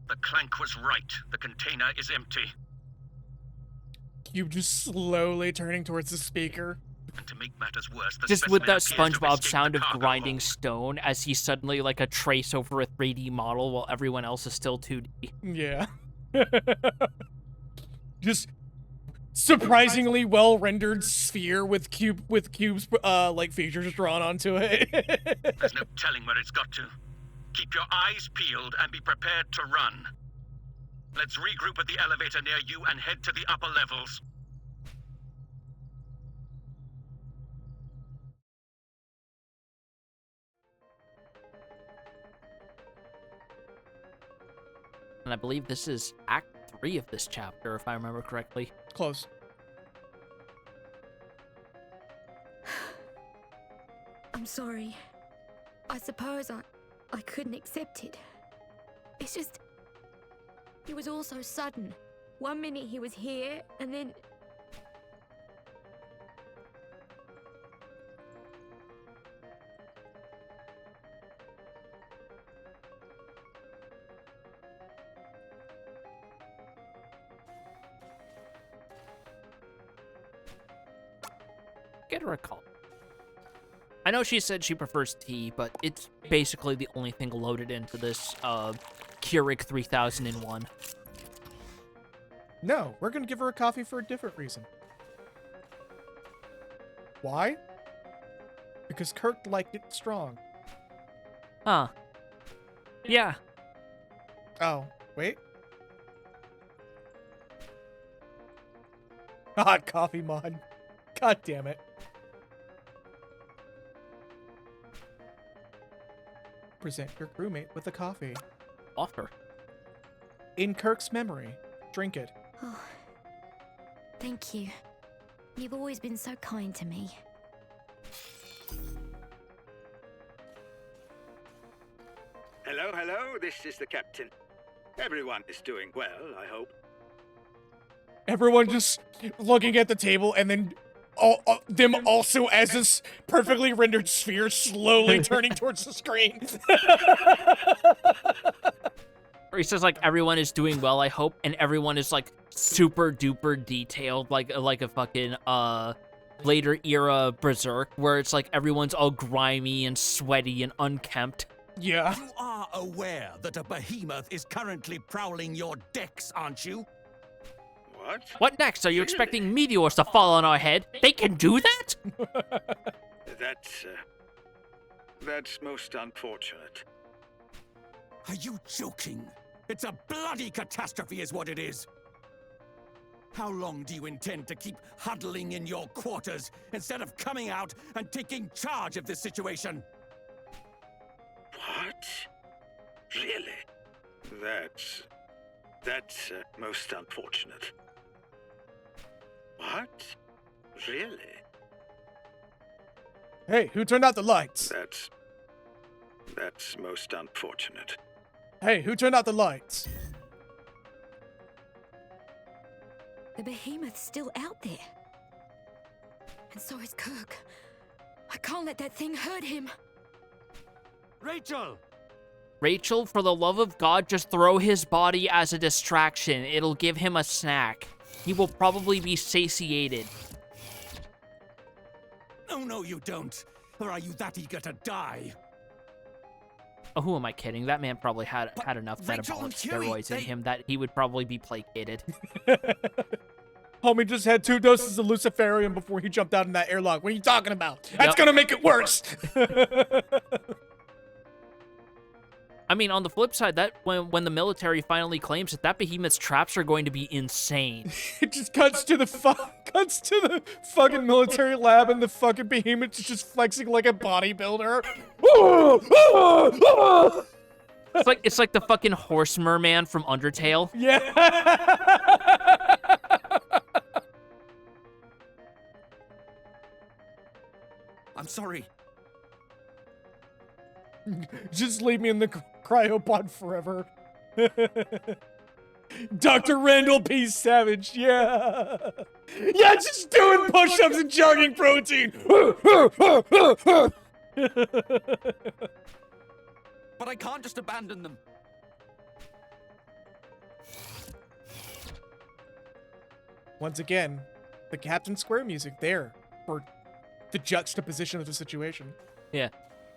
J: The Clank was right. The container is empty.
A: You just slowly turning towards the speaker.
J: And to make matters worse, the
B: Just with that
J: specimen appears to have
B: SpongeBob
J: escaped
B: sound
J: the
B: of
J: cargo
B: grinding
J: hold.
B: stone as he's suddenly like a trace over a 3D model while everyone else is still 2D.
A: Yeah. Just surprisingly well rendered sphere with cubes like features drawn onto it.
J: There's no telling where it's got to. Keep your eyes peeled and be prepared to run. Let's regroup at the elevator near you and head to the upper levels.
B: And I believe this is Act 3 of this chapter, if I remember correctly.
A: Close.
E: I'm sorry. I suppose I couldn't accept it. It's just... It was all so sudden. 1 minute he was here, and then...
B: Get her a call. I know she said she prefers tea, but it's basically the only thing loaded into this Keurig 3001.
A: No, we're gonna give her a coffee for a different reason. Why? Because Kirk liked it strong.
B: Huh. Yeah.
A: Oh, wait. Hot coffee mod. God damn it. Present your crewmate with a coffee.
B: Offer.
A: In Kirk's memory. Drink it.
E: Oh, thank you. You've always been so kind to me.
H: Hello, hello, this is the captain. Everyone is doing well, I hope.
A: Everyone just looking at the table and then them also as this perfectly rendered sphere slowly turning towards the screen.
B: Or he says, like, everyone is doing well, I hope, and everyone is, like, super duper detailed, like a fucking, later era Berserk, where it's like everyone's all grimy and sweaty and unkempt.
A: Yeah.
G: You are aware that a behemoth is currently prowling your decks, aren't you?
H: What?
B: What next? Are you expecting meteors to fall on our head? They can do that?
H: That's most unfortunate.
G: Are you joking? It's a bloody catastrophe is what it is. How long do you intend to keep huddling in your quarters instead of coming out and taking charge of this situation?
H: What? Really? That's most unfortunate. What? Really?
A: Hey, who turned out the lights?
H: That's most unfortunate.
A: Hey, who turned out the lights?
E: The behemoth's still out there. And so is Kirk. I can't let that thing hurt him.
F: Rachel!
B: Rachel, for the love of God, just throw his body as a distraction. It'll give him a snack. He will probably be satiated.
G: No, you don't. Or are you that eager to die?
B: Oh, who am I kidding? That man probably had enough
C: Rachel
B: metabolic
C: and Huey,
B: steroids in
C: they-
B: him that he would probably be placated.
A: Homie just had 2 doses of Luciferium before he jumped out in that airlock. What are you talking about? That's gonna make it worse.
B: I mean, on the flip side, that when the military finally claims that behemoth's traps are going to be insane.
A: It just cuts to the fucking military lab, and the fucking behemoth is just flexing like a bodybuilder.
B: It's like the fucking horse merman from Undertale.
A: Yeah.
C: I'm sorry.
A: Just leave me in the cryopod forever. Dr. Randall P. Savage, yeah. Yeah, just doing push-ups and chugging protein.
C: But I can't just abandon them.
A: Once again, the Captain Square music there for the juxtaposition of the situation.
B: Yeah.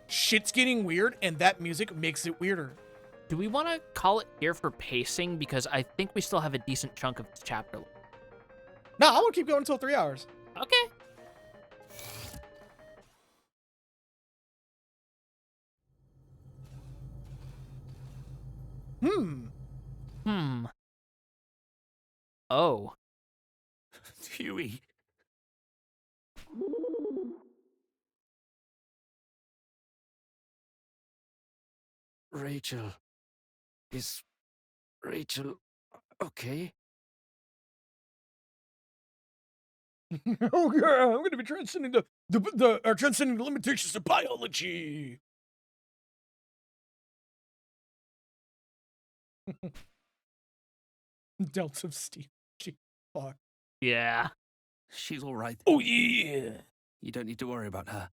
A: Shit's getting weird, and that music makes it weirder.
B: Do we want to call it here for pacing? Because I think we still have a decent chunk of this chapter.
A: No, I want to keep going until 3 hours.
B: Okay. Oh.
C: Huey.
F: Rachel. Is Rachel okay?
A: Oh yeah, I'm gonna be transcending transcending the limitations of biology. Delta of Steve. Gee, fuck.
B: Yeah.
C: She's all right.
A: Oh yeah.
C: You don't need to worry about her.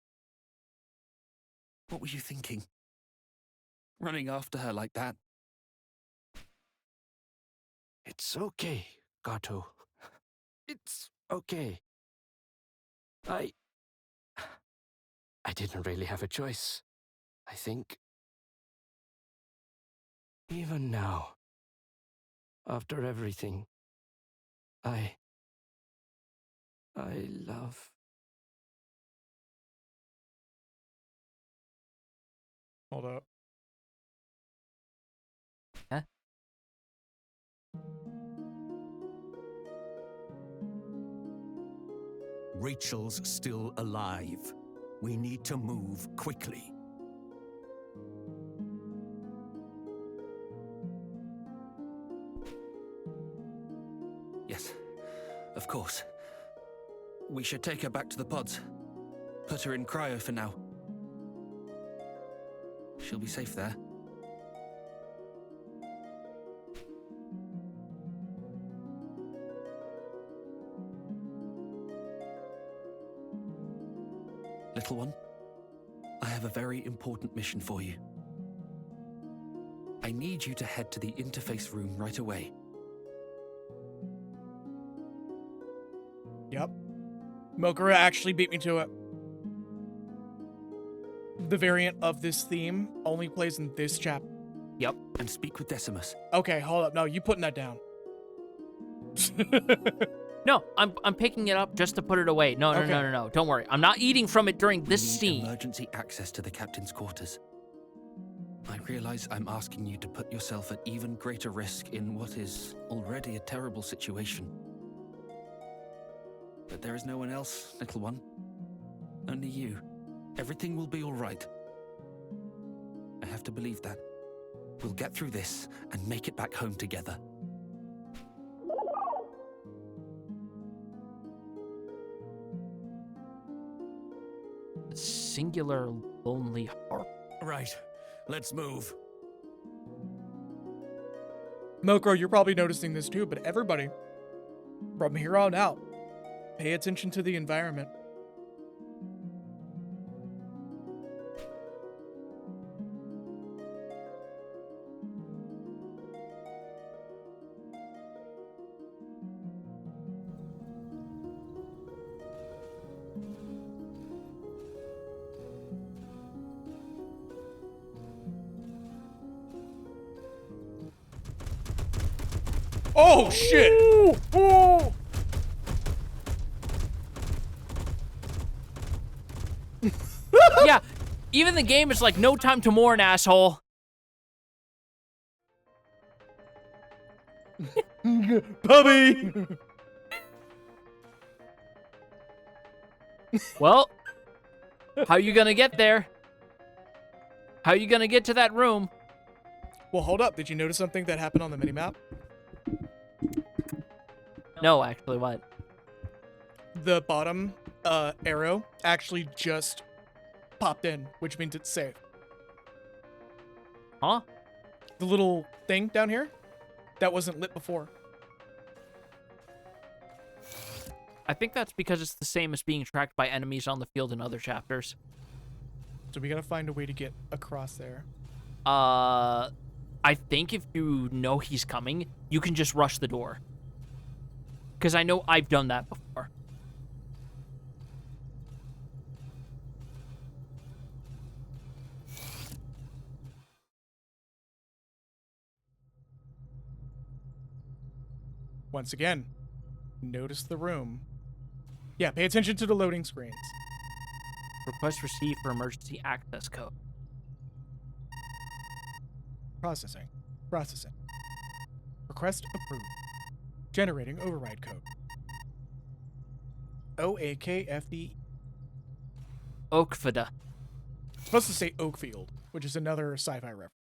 C: What were you thinking? Running after her like that?
F: It's okay, Gato. It's okay. I didn't really have a choice, I think. Even now, after everything, I love...
A: Hold up.
B: Huh?
G: Rachel's still alive. We need to move quickly.
C: Yes, of course. We should take her back to the pods. Put her in cryo for now. She'll be safe there. Little one, I have a very important mission for you. I need you to head to the interface room right away.
A: Yep. Mokura actually beat me to it. The variant of this theme only plays in this chapter.
B: Yep.
C: And speak with Decimus.
A: Okay, hold up. No, you putting that down.
B: No, I'm picking it up just to put it away. No,
A: Okay.
B: no. Don't worry. I'm not eating from it during this
C: We need
B: scene.
C: emergency access to the captain's quarters. I realize I'm asking you to put yourself at even greater risk in what is already a terrible situation. But there is no one else, little one. Only you. Everything will be all right. I have to believe that. We'll get through this and make it back home together.
B: Singular lonely heart.
G: Right, let's move.
A: Mokro, you're probably noticing this too, but everybody, from here on out, pay attention to the environment. Oh shit! Ooh.
B: Yeah, even the game is like, no time to mourn, asshole.
A: Puppy!
B: Well, how you gonna get there? How you gonna get to that room?
A: Well, hold up. Did you notice something that happened on the minimap?
B: No, actually, what?
A: The bottom arrow actually just popped in, which means it's safe.
B: Huh?
A: The little thing down here that wasn't lit before.
B: I think that's because it's the same as being tracked by enemies on the field in other chapters.
A: So we gotta find a way to get across there.
B: I think if you know he's coming, you can just rush the door. Because I know I've done that before.
A: Once again, notice the room. Yeah, pay attention to the loading screens.
B: Request received for emergency access code.
A: Processing. Processing. Request approved. Generating override code. OAKFD.
B: Oakfida.
A: It's supposed to say Oakfield, which is another sci-fi reference.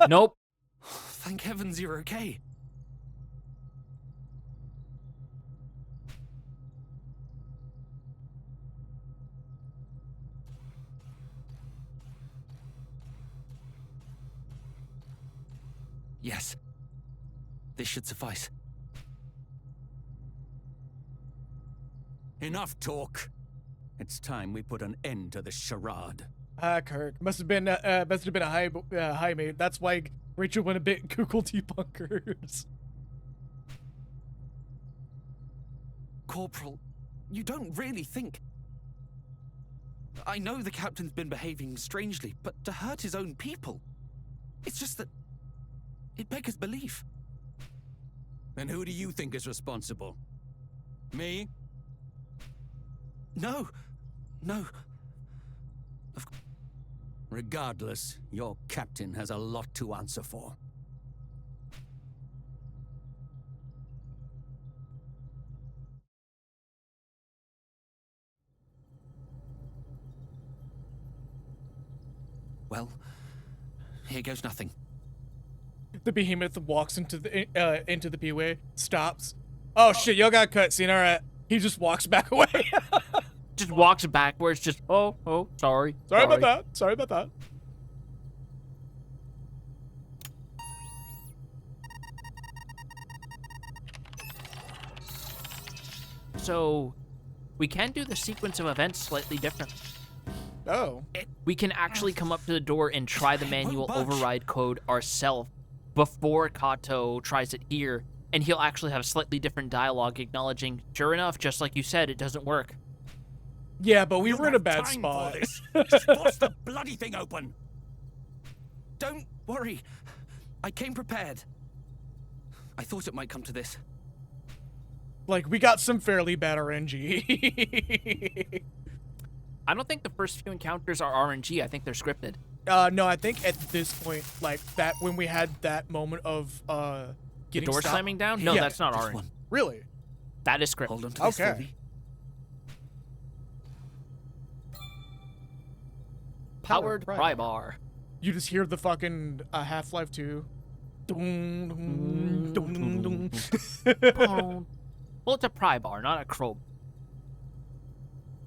B: Nope.
C: Thank heavens you're okay. Yes. This should suffice.
G: Enough talk. It's time we put an end to this charade.
A: Kirk. Must have been a high mate. That's why Rachel went a bit Google debunkers.
C: Corporal, you don't really think... I know the captain's been behaving strangely, but to hurt his own people... It's just that... It beggars belief.
G: Then who do you think is responsible? Me?
C: No. No.
G: Regardless, your captain has a lot to answer for.
C: Well, here goes nothing.
A: The behemoth walks into the B-way, stops. Oh shit, y'all got cut scene. All right, he just walks back away.
B: Just walks backwards, just, oh, sorry.
A: Sorry about that. Sorry about that.
B: So, we can do the sequence of events slightly different.
A: Oh.
B: We can actually come up to the door and try the manual override code ourselves before Kato tries it here, and he'll actually have slightly different dialogue acknowledging, sure enough, just like you said, it doesn't work.
A: Yeah, but we were in a bad spot.
G: Just force the bloody thing open.
C: Don't worry. I came prepared. I thought it might come to this.
A: Like, we got some fairly bad RNG.
B: I don't think the first few encounters are RNG. I think they're scripted.
A: No, I think at this point, like, that when we had that moment of getting
B: the door
A: stopped.
B: slamming down? No,
A: Yeah,
B: that's not
C: just
B: RNG.
C: one.
A: Really?
B: That is scripted.
C: Hold on to this,
A: Okay.
C: Phoebe.
B: Powered
A: Pry
B: pry
A: bar.
B: bar.
A: You just hear the fucking Half-Life 2. Dun, dun, dun, dun, dun.
B: Well, it's a pry bar, not a crowbar.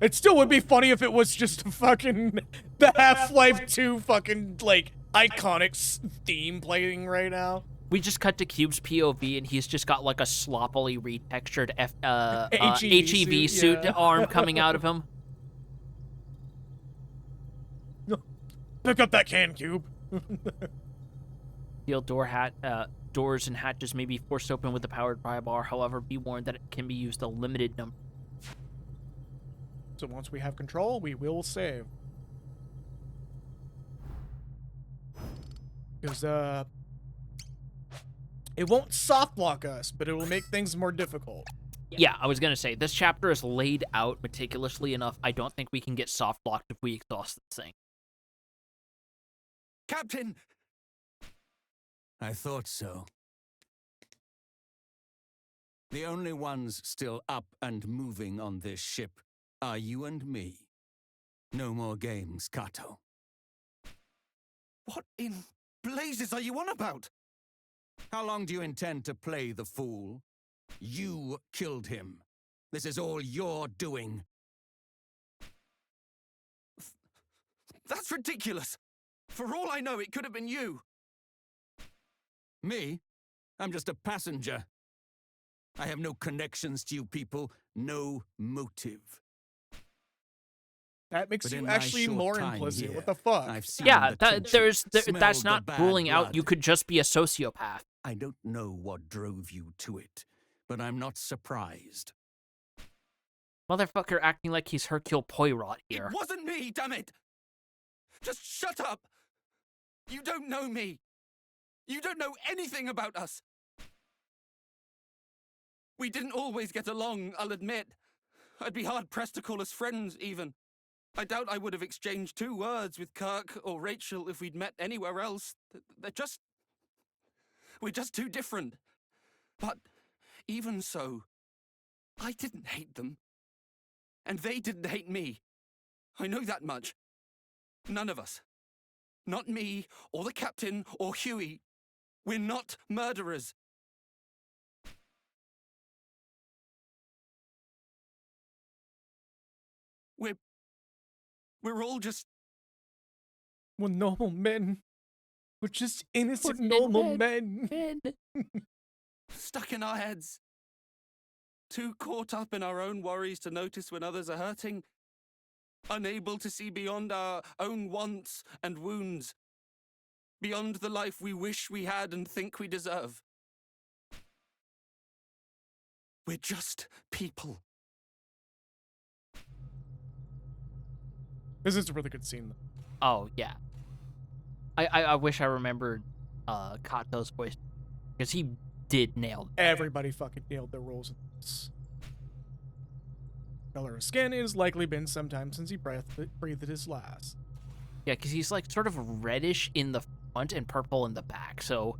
A: It still would be funny if it was just fucking the Half-Life 2 fucking, like, iconic theme playing right now.
B: We just cut to Cube's POV, and he's just got, like, a sloppily retextured
A: suit,
B: HEV suit
A: yeah.
B: arm coming out of him.
A: Pick up that can, Cube.
B: Steel door doors and hatches may be forced open with a powered pry bar. However, be warned that it can be used a limited number.
A: So once we have control, we will save. Because, it won't soft lock us, but it will make things more difficult.
B: Yeah, I was gonna say, this chapter is laid out meticulously enough. I don't think we can get soft locked if we exhaust this thing.
C: Captain!
G: I thought so. The only ones still up and moving on this ship are you and me. No more games, Kato.
C: What in blazes are you on about?
G: How long do you intend to play the fool? You killed him. This is all your doing.
C: That's ridiculous. For all I know, it could have been you.
G: Me? I'm just a passenger. I have no connections to you people, no motive.
A: That makes
G: But
A: you
G: in my
A: actually
G: short
A: more
G: time
A: implicit.
G: here,
A: What the fuck?
G: I've seen
B: Yeah,
G: the
B: that's
G: tension,
B: not
G: smelled the
B: ruling
G: bad
B: out you
G: blood.
B: could just be a sociopath.
G: I don't know what drove you to it, but I'm not surprised.
B: Motherfucker acting like he's Hercule Poirot here.
C: It wasn't me, damn it! Just shut up! You don't know me! You don't know anything about us! We didn't always get along, I'll admit. I'd be hard-pressed to call us friends, even. I doubt I would have exchanged 2 words with Kirk or Rachel if we'd met anywhere else. We're just too different. But even so, I didn't hate them. And they didn't hate me. I know that much. None of us. Not me, or the captain, or Huey. We're not murderers. We're all just...
A: We're normal men. We're just innocent, normal men.
C: stuck in our heads. Too caught up in our own worries to notice when others are hurting. Unable to see beyond our own wants and wounds. Beyond the life we wish we had and think we deserve. We're just people.
A: This is a really good scene.
B: Oh, yeah. I wish I remembered Kato's voice, because he did nail it.
A: Everybody fucking nailed their roles in this. Color of skin, it has likely been some time since he breathed his last.
B: Yeah, because he's like sort of reddish in the front and purple in the back, so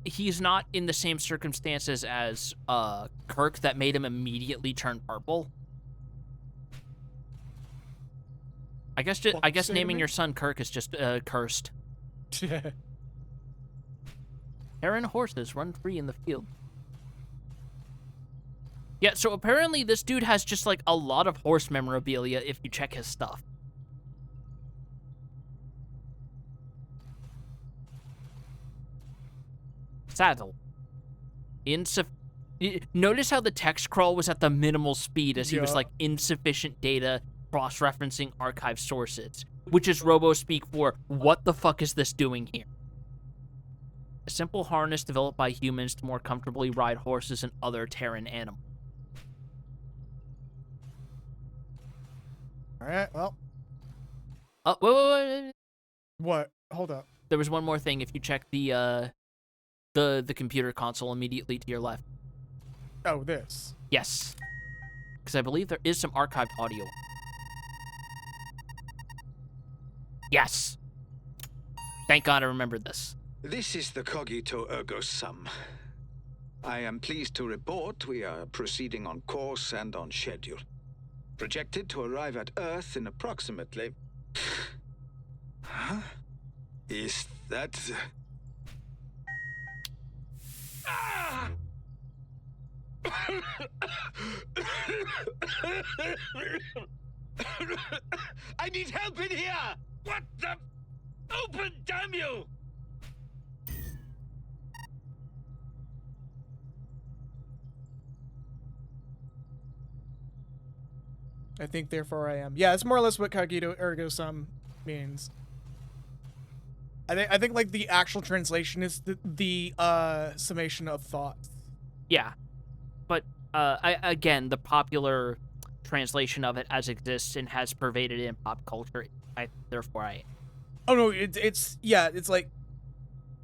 B: he's not in the same circumstances as Kirk that made him immediately turn purple. I guess naming your son Kirk is just cursed. Heron horses run free in the field. Yeah, so apparently this dude has just like a lot of horse memorabilia if you check his stuff. Saddle. Notice how the text crawl was at the minimal speed as he was like insufficient data cross-referencing archive sources, which is robo-speak for what the fuck is this doing here? A simple harness developed by humans to more comfortably ride horses and other Terran animals.
A: Alright, well.
B: Oh, wait.
A: What? Hold up.
B: There was one more thing if you check the computer console immediately to your left.
A: Oh, this.
B: Yes. Because I believe there is some archived audio. Yes. Thank God I remembered this.
L: This is the Cogito Ergo Sum. I am pleased to report we are proceeding on course and on schedule. Projected to arrive at Earth in approximately... Huh? Is that... Ah! I need help in here! What the... Open, damn you!
A: I think, therefore I am. Yeah, it's more or less what Cogito Ergo Sum means. I think like the actual translation is the summation of thoughts.
B: Yeah, but again, the popular translation of it as exists and has pervaded in pop culture. Therefore, I.
A: Oh no, it's yeah, it's like.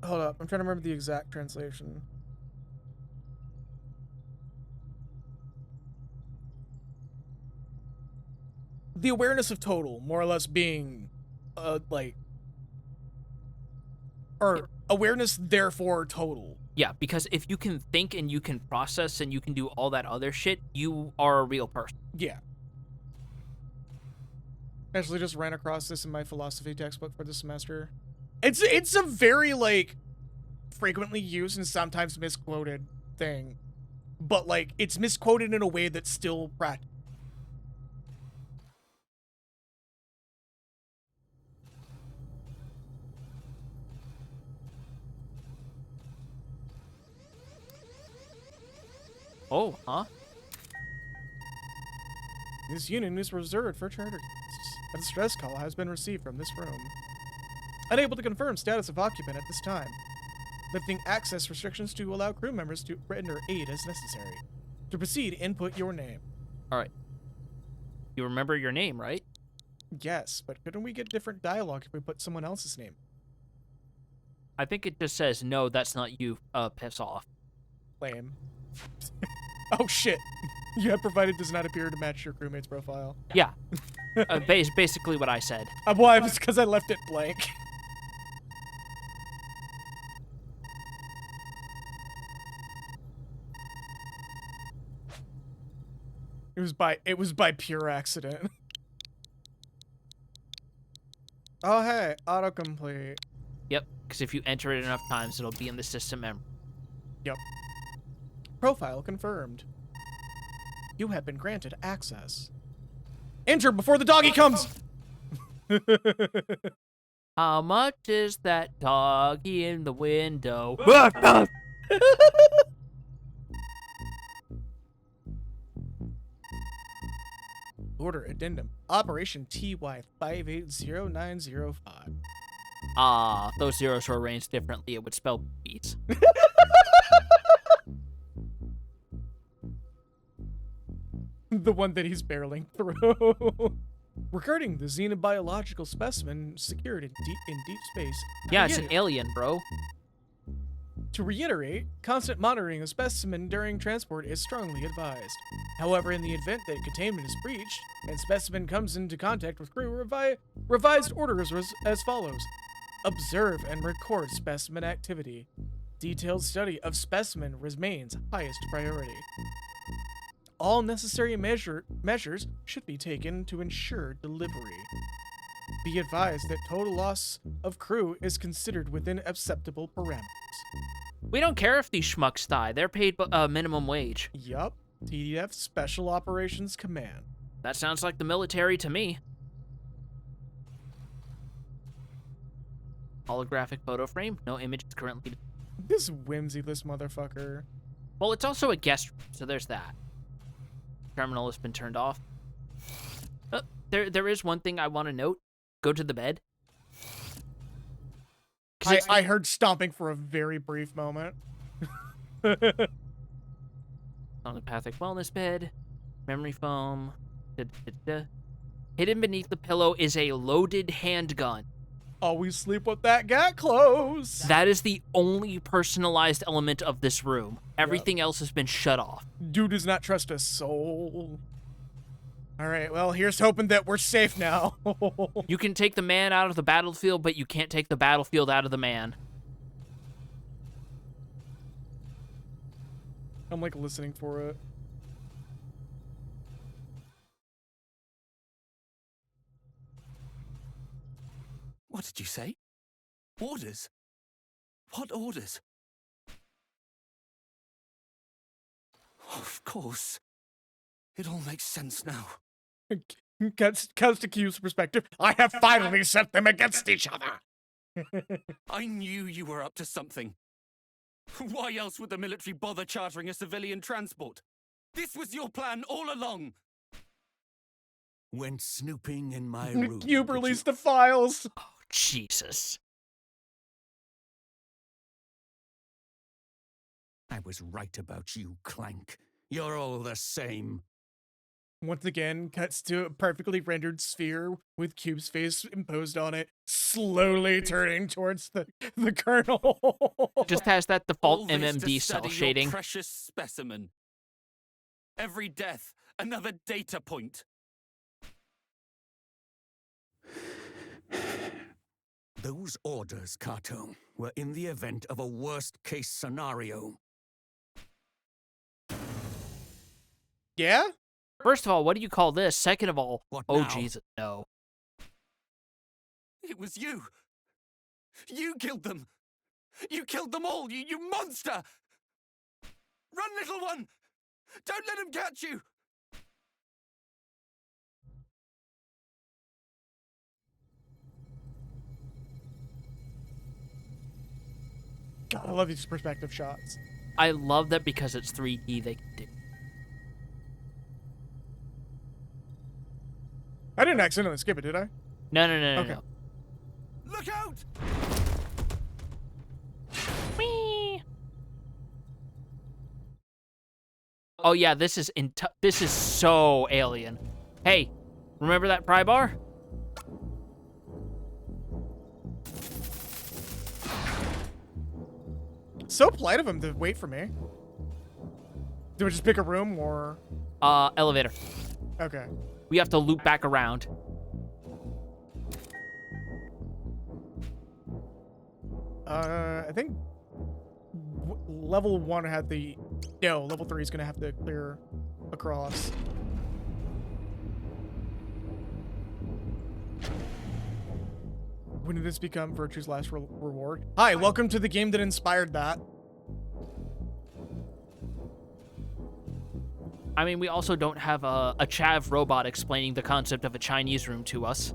A: Hold up, I'm trying to remember the exact translation. The awareness of total, more or less being, like, or awareness therefore total.
B: Yeah, because if you can think and you can process and you can do all that other shit, you are a real person.
A: Yeah. Actually just ran across this in my philosophy textbook for the semester. It's a very, like, frequently used and sometimes misquoted thing. But, like, it's misquoted in a way that's still practical.
B: Oh, huh?
A: This unit is reserved for charter guests. A distress call has been received from this room. Unable to confirm status of occupant at this time. Lifting access restrictions to allow crew members to render aid as necessary. To proceed, input your name.
B: Alright. You remember your name, right?
A: Yes, but couldn't we get different dialogue if we put someone else's name?
B: I think it just says, no, that's not you, piss off.
A: Lame. Oh shit. You have provided does not appear to match your crewmate's profile.
B: Yeah. Basically what I said.
A: Well, it's because I left it blank. It was by pure accident. Oh hey, autocomplete.
B: Yep, because if you enter it enough times, it'll be in the system memory.
A: Yep. Profile confirmed. You have been granted access. Enter before the doggy comes!
B: How much is that doggy in the window?
A: Order addendum. Operation TY 580905.
B: Ah, if those zeros were arranged differently, it would spell beats.
A: The one that he's barreling through. Regarding the xenobiological specimen secured in deep space.
B: Yeah, it's an alien, bro.
A: To reiterate, constant monitoring of specimen during transport is strongly advised. However, in the event that containment is breached and specimen comes into contact with crew, revised orders as follows. Observe and record specimen activity. Detailed study of specimen remains highest priority. All necessary measures should be taken to ensure delivery. Be advised that total loss of crew is considered within acceptable parameters.
B: We don't care if these schmucks die. They're paid minimum wage.
A: Yup. TDF Special Operations Command.
B: That sounds like the military to me. Holographic photo frame. No image is currently...
A: This whimsyless motherfucker.
B: Well, it's also a guest room, so there's that. Terminal has been turned off. There is one thing I want to note. Go to the bed.
A: I heard stomping for a very brief moment.
B: Telepathic wellness bed. Memory foam. Hidden beneath the pillow is a loaded handgun.
A: Always sleep with that gate closed.
B: That is the only personalized element of this room. Everything else has been shut off.
A: Dude does not trust a soul. Alright, well, here's hoping that we're safe now.
B: You can take the man out of the battlefield, but you can't take the battlefield out of the man.
A: I'm, like, listening for it.
C: What did you say? Orders? What orders? Of course. It all makes sense now.
A: Cuts to Q's perspective. I have finally set them against each other.
C: I knew you were up to something. Why else would the military bother chartering a civilian transport? This was your plan all along.
G: Went snooping in my room.
A: Q released the files.
B: Oh, Jesus.
G: I was right about you, Clank. You're all the same.
A: Once again, cuts to a perfectly rendered sphere with Cube's face imposed on it, slowly turning towards the kernel.
B: Just has that
C: All
B: default
C: this
B: MMD
C: to
B: cell
C: study your
B: shading.
C: precious specimen. Every death, another data point.
G: Those orders, Kato, were in the event of a worst-case scenario.
A: Yeah?
B: First of all, what do you call this? Second of all,
G: What
B: oh
G: now?
B: Jesus, no.
C: It was you. You killed them. You killed them all, you monster! Run, little one! Don't let him catch you!
A: God, I love these perspective shots.
B: I love that because it's 3D, they can do.
A: I didn't accidentally skip it, did I?
B: No.
A: Okay.
B: No.
C: Look out!
B: Whee! Oh yeah, this is so alien. Hey, remember that pry bar?
A: So polite of him to wait for me. Do we just pick a room or?
B: Elevator.
A: Okay.
B: We have to loop back around.
A: I think level 1 had the... No, level 3 is going to have to clear across. When did this become Virtue's last reward? Hi, welcome to the game that inspired that.
B: I mean, we also don't have a chav robot explaining the concept of a Chinese room to us.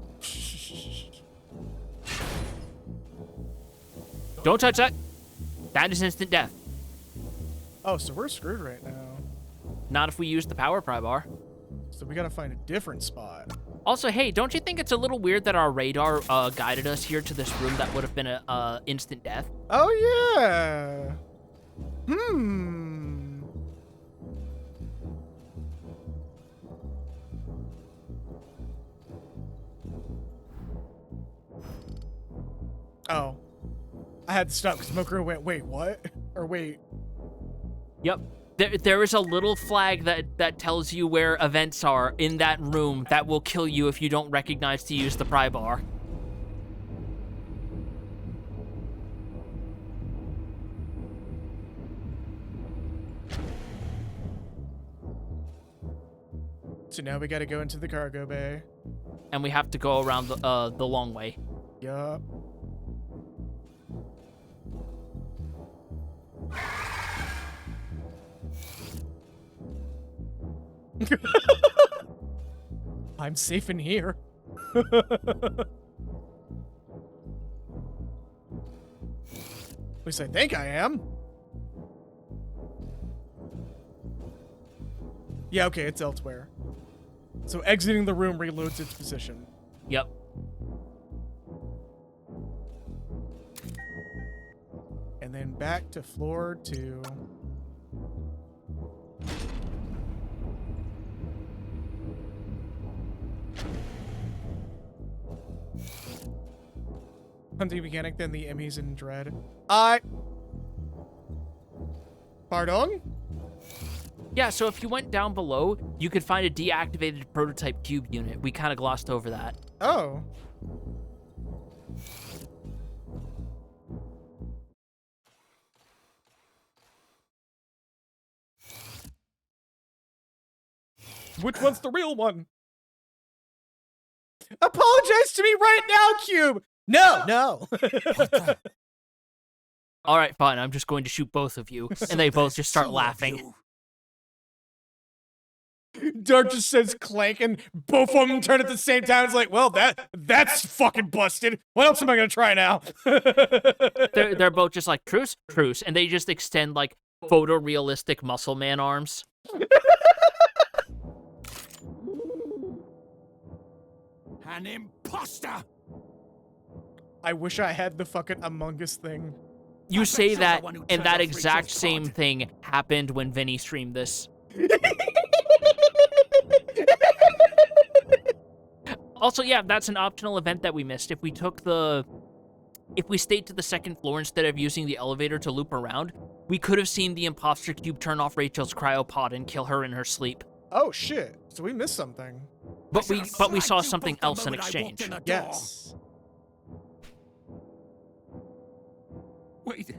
B: Don't touch that. That is instant death.
A: Oh, so we're screwed right now.
B: Not if we use the power pry bar.
A: So we gotta find a different spot.
B: Also, hey, don't you think it's a little weird that our radar guided us here to this room that would have been a instant death?
A: Oh, yeah. Oh. I had to stop because Smoker went, wait, what? Or wait.
B: Yep. There is a little flag that tells you where events are in that room that will kill you if you don't recognize to use the pry bar.
A: So now we gotta go into the cargo bay.
B: And we have to go around the long way.
A: Yup. I'm safe in here. At least I think I am. Yeah, okay, it's elsewhere. So exiting the room reloads its position.
B: Yep.
A: And then back to floor 2. Hunting mechanic, then the Emmys in Dread. Pardon?
B: Yeah, so if you went down below, you could find a deactivated prototype cube unit. We kind of glossed over that.
A: Oh. Which one's the real one? Apologize to me right now, Cube! No!
B: All right, fine. I'm just going to shoot both of you. And they both just start laughing.
A: Dark just says clank, and both of them turn at the same time. It's like, well, that's fucking busted. What else am I gonna try now?
B: They're both just like, truce, and they just extend, like, photorealistic muscle man arms.
G: An imposter!
A: I wish I had the fucking Among Us thing.
B: You
G: I
B: say
G: bet you're
B: that,
G: the one who
B: and
G: turned
B: that
G: off
B: exact
G: Rachel's
B: same
G: pod.
B: thing happened when Vinny streamed this. Also, yeah, that's an optional event that we missed. If we stayed to the second floor instead of using the elevator to loop around, we could have seen the imposter cube turn off Rachel's cryopod and kill her in her sleep.
A: Oh shit! So we missed something.
B: But we
G: slapped
B: saw
G: you
B: something
G: both the
B: else in
G: moment I walked
B: exchange.
G: in the door.
A: Yes.
C: Wait.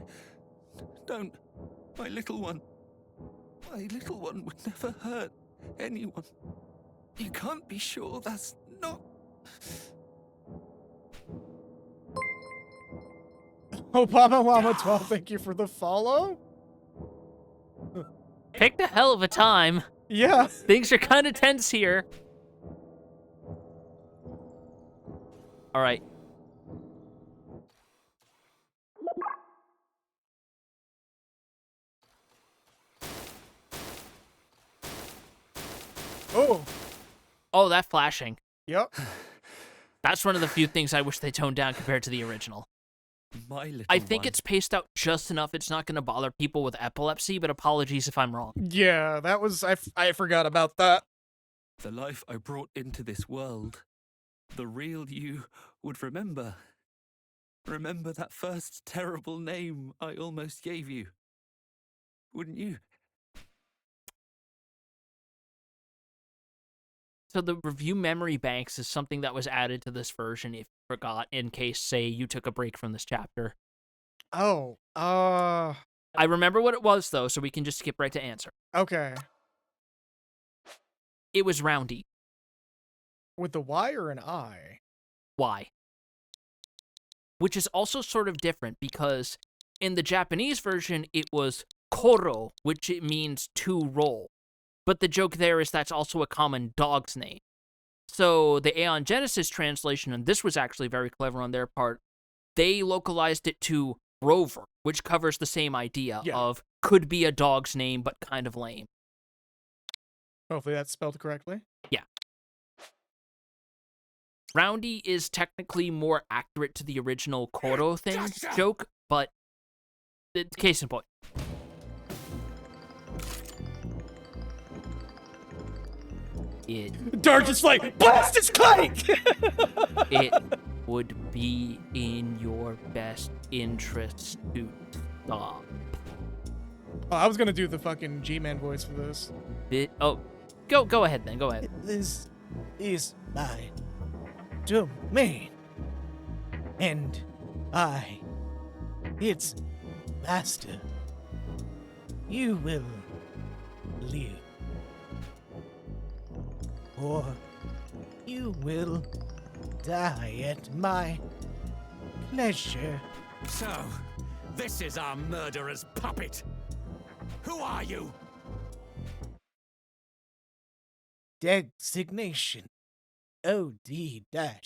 C: Don't. My little one. My little one would never hurt anyone. You can't be sure that's not.
A: Obama Llama 12, thank you for the follow.
B: Picked a hell of a time.
A: Yeah.
B: Things are kind of tense here. All right.
A: Oh.
B: Oh, that flashing.
A: Yep.
B: That's one of the few things I wish they toned down compared to the original.
C: My little
B: I think
C: one.
B: it's paced out just enough it's not going to bother people with epilepsy, but apologies if I'm wrong.
A: Yeah, that was I forgot about that.
C: The life I brought into this world. The real you would remember. Remember that first terrible name I almost gave you. Wouldn't you?
B: So the review memory banks is something that was added to this version if you forgot, in case, say, you took a break from this chapter.
A: Oh,
B: I remember what it was, though, so we can just skip right to answer.
A: okay.
B: It was Roundy.
A: With the Y or an I?
B: Y. Which is also sort of different, because in the Japanese version, it was Koro, which it means to roll. But the joke there is that's also a common dog's name. So the Aeon Genesis translation, and this was actually very clever on their part, they localized it to Rover, which covers the same idea of could be a dog's name, but kind of lame.
A: Hopefully that's spelled correctly.
B: Yeah. Roundy is technically more accurate to the original Koro thing joke, but case in point.
A: Darkest Light, blast its clank!
B: It would be in your best interest to stop.
A: Oh, I was gonna do the fucking G-Man voice for this.
B: Go ahead then, go ahead.
K: This is my domain. And I, its master. You will live. Or you will die at my pleasure.
G: So, this is our murderer's puppet. Who are you?
K: Designation OD-10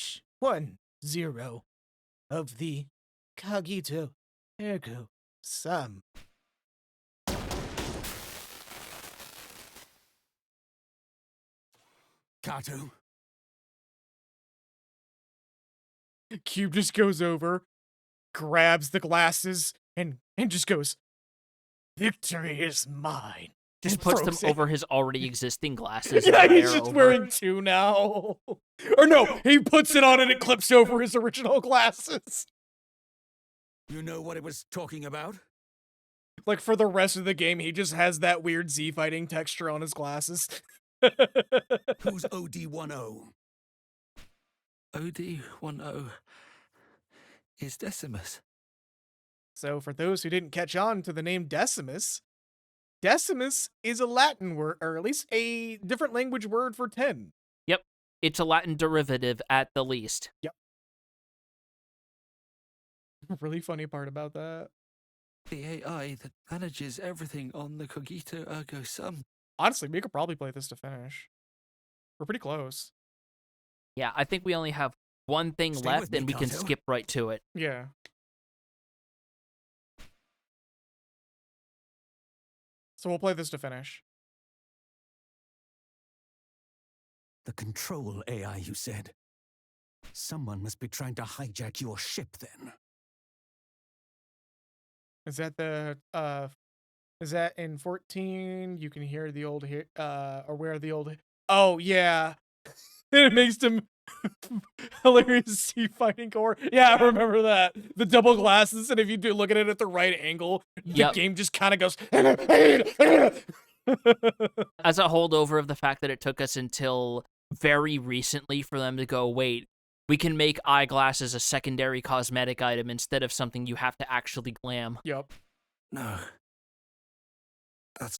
K: of the Cogito Ergo Sum.
G: Kato.
A: Cube just goes over, grabs the glasses, and just goes, "Victory is mine."
B: Just
A: and
B: puts them
A: throws it.
B: over his already existing glasses.
A: Yeah,
B: and
A: he's
B: hair
A: just
B: over.
A: wearing two now. Or no, he puts it on and it clips over his original glasses.
G: You know what it was talking about?
A: Like, for the rest of the game, he just has that weird Z fighting texture on his glasses.
G: Who's OD10?
C: OD10 is Decimus.
A: So, for those who didn't catch on to the name Decimus, Decimus is a Latin word, or at least a different language word for 10.
B: Yep. It's a Latin derivative at the least.
A: Yep. Really funny part about that.
C: The AI that manages everything on the Cogito Ergo Sum.
A: Honestly, we could probably play this to finish. We're pretty close.
B: Yeah, I think we only have one thing
G: Stay
B: left,
G: with me,
B: and we can
G: Kato.
B: skip right to it.
A: Yeah. So we'll play this to finish.
G: The control AI, you said. Someone must be trying to hijack your ship, then.
A: Is that the is that in 14? You can hear the old or where the old. Oh yeah, it makes them hilarious to see fighting core. Yeah, I remember that. The double glasses, and if you do look at it at the right angle, the game just kind of goes.
B: As a holdover of the fact that it took us until very recently for them to go, wait, we can make eyeglasses a secondary cosmetic item instead of something you have to actually glam.
A: Yep.
C: No.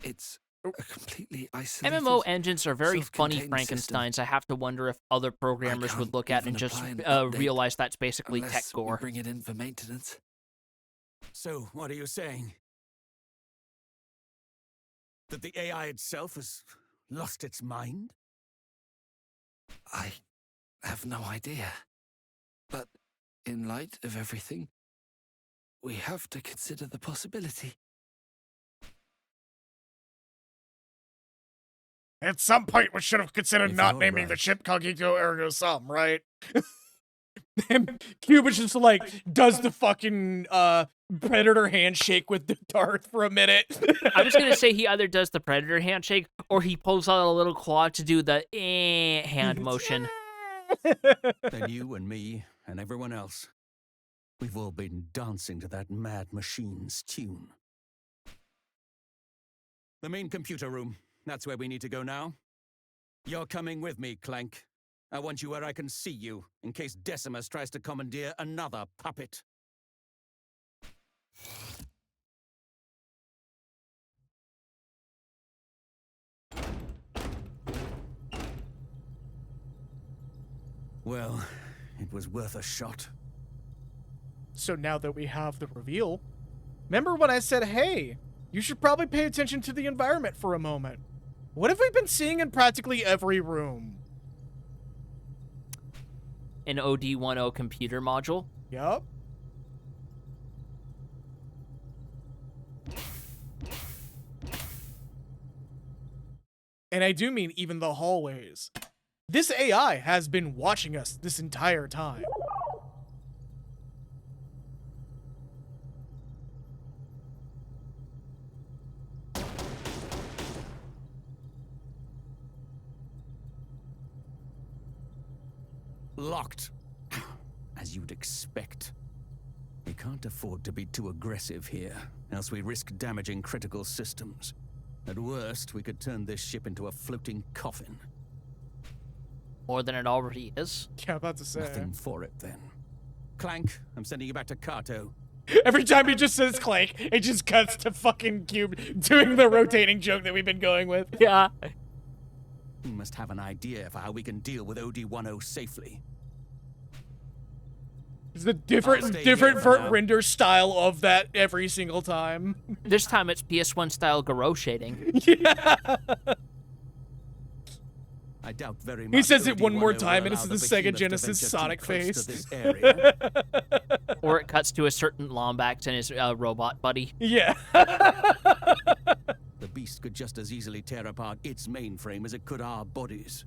C: It's a completely isolated
B: MMO engines are very funny
C: self-contained
B: Frankensteins.
C: system.
B: I have to wonder if other programmers would look at and just realize that's basically tech
C: Unless we
B: gore.
C: bring it in for maintenance.
G: So, what are you saying? That the AI itself has lost its mind?
C: I have no idea. But in light of everything, we have to consider the possibility.
A: At some point, we should have considered
G: If
A: not
G: you're
A: naming the
G: right.
A: ship Cognito Ergo Sum, right? And Cuba's just like does the fucking Predator handshake with Darth for a minute.
B: I'm just gonna say he either does the Predator handshake or he pulls out a little claw to do the hand motion.
G: Then you and me and everyone else, we've all been dancing to that mad machine's tune. The main computer room. That's where we need to go now. You're coming with me, Clank. I want you where I can see you, in case Decimus tries to commandeer another puppet. Well, it was worth a shot.
A: So now that we have the reveal, remember when I said, hey, you should probably pay attention to the environment for a moment? What have we been seeing in practically every room?
B: An OD10 computer module.
A: Yup. And I do mean even the hallways. This AI has been watching us this entire time.
G: Locked. As you'd expect. We can't afford to be too aggressive here, else we risk damaging critical systems. At worst, we could turn this ship into a floating coffin.
B: More than it already is.
A: Yeah, about to say.
G: Nothing for it, then. Clank, I'm sending you back to Kato.
A: Every time he just says Clank, it just cuts to fucking Cube doing the rotating joke that we've been going with.
B: Yeah.
G: We must have an idea for how we can deal with OD10 safely.
A: It's the
G: I'll stay
A: different
G: here for now.
A: render style of that every single time.
B: This time it's PS1 style Garou shading.
A: Yeah.
G: I doubt very much.
A: He says it one more
G: OD10
A: time,
G: will
A: and it's
G: allow
A: the
G: the
A: Sega
G: behemoth to
A: Genesis
G: venture too
A: Sonic
G: close
A: face.
G: to this area.
B: Or it cuts to a certain Lombax and his robot buddy.
A: Yeah.
G: The beast could just as easily tear apart its mainframe as it could our bodies.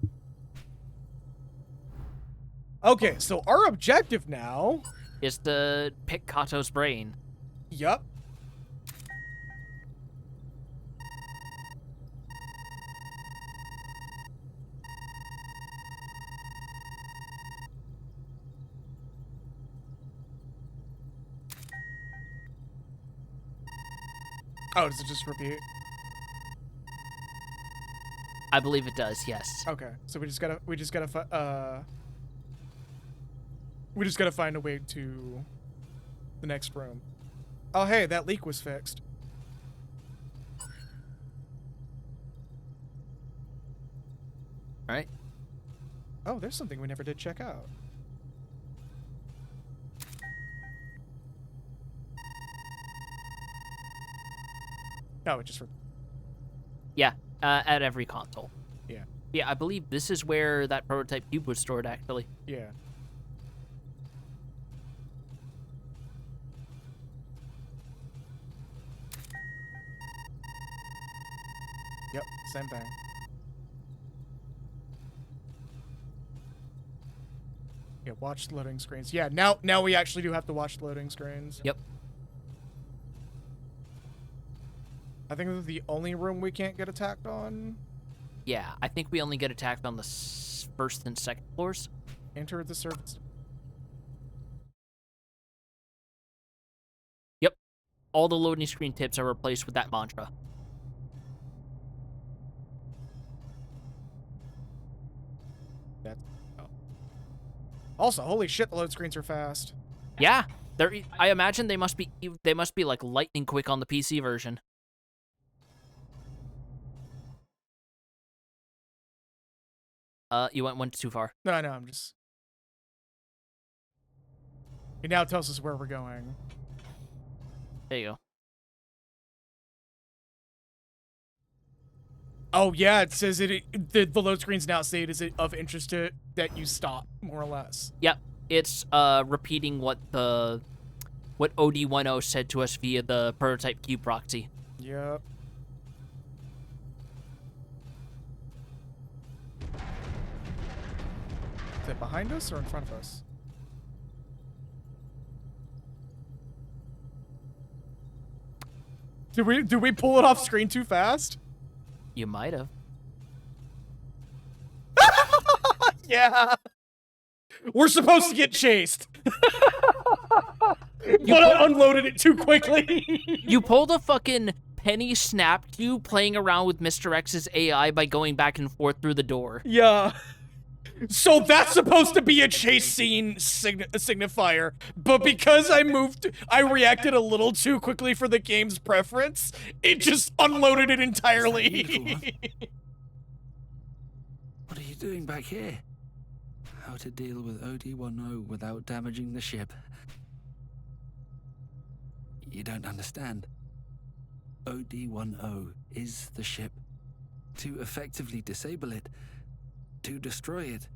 A: Okay, so our objective now
B: is to pick Kato's brain.
A: Yup. Oh, does it just repeat?
B: I believe it does, yes.
A: Okay, so we just gotta find a way to the next room. Oh, hey, that leak was fixed.
B: All right.
A: Oh, there's something we never did check out. Oh, it just...
B: Yeah, at every console.
A: Yeah.
B: Yeah, I believe this is where that prototype cube was stored, actually.
A: Yeah. Yep, same thing. Yeah, watch loading screens. Yeah, now we actually do have to watch loading screens.
B: Yep.
A: I think this is the only room we can't get attacked on.
B: Yeah, I think we only get attacked on the first and second floors.
A: Enter the surface.
B: Yep. All the loading screen tips are replaced with that mantra.
A: That's... Oh. Also, holy shit, the load screens are fast.
B: Yeah. I imagine they must be like lightning quick on the PC version. You went too far.
A: No, I'm just... It now tells us where we're going.
B: There you go.
A: Oh, yeah, it says the load screens now say it is of interest that you stop, more or less.
B: Yep. It's repeating what OD10 said to us via the prototype Q proxy.
A: Yep. Is it behind us or in front of us? Did we pull it off screen too fast?
B: You might have.
A: Yeah. We're supposed to get chased. But I unloaded it too quickly.
B: You pulled a fucking Penny snapped you playing around with Mr. X's AI by going back and forth through the door.
A: Yeah. So that's supposed to be a chase scene signifier, but because I reacted a little too quickly for the game's preference, it just unloaded it entirely.
C: What are you doing back here? How to deal with OD10 without damaging the ship. You don't understand. OD10 is the ship. To effectively disable it, to destroy it,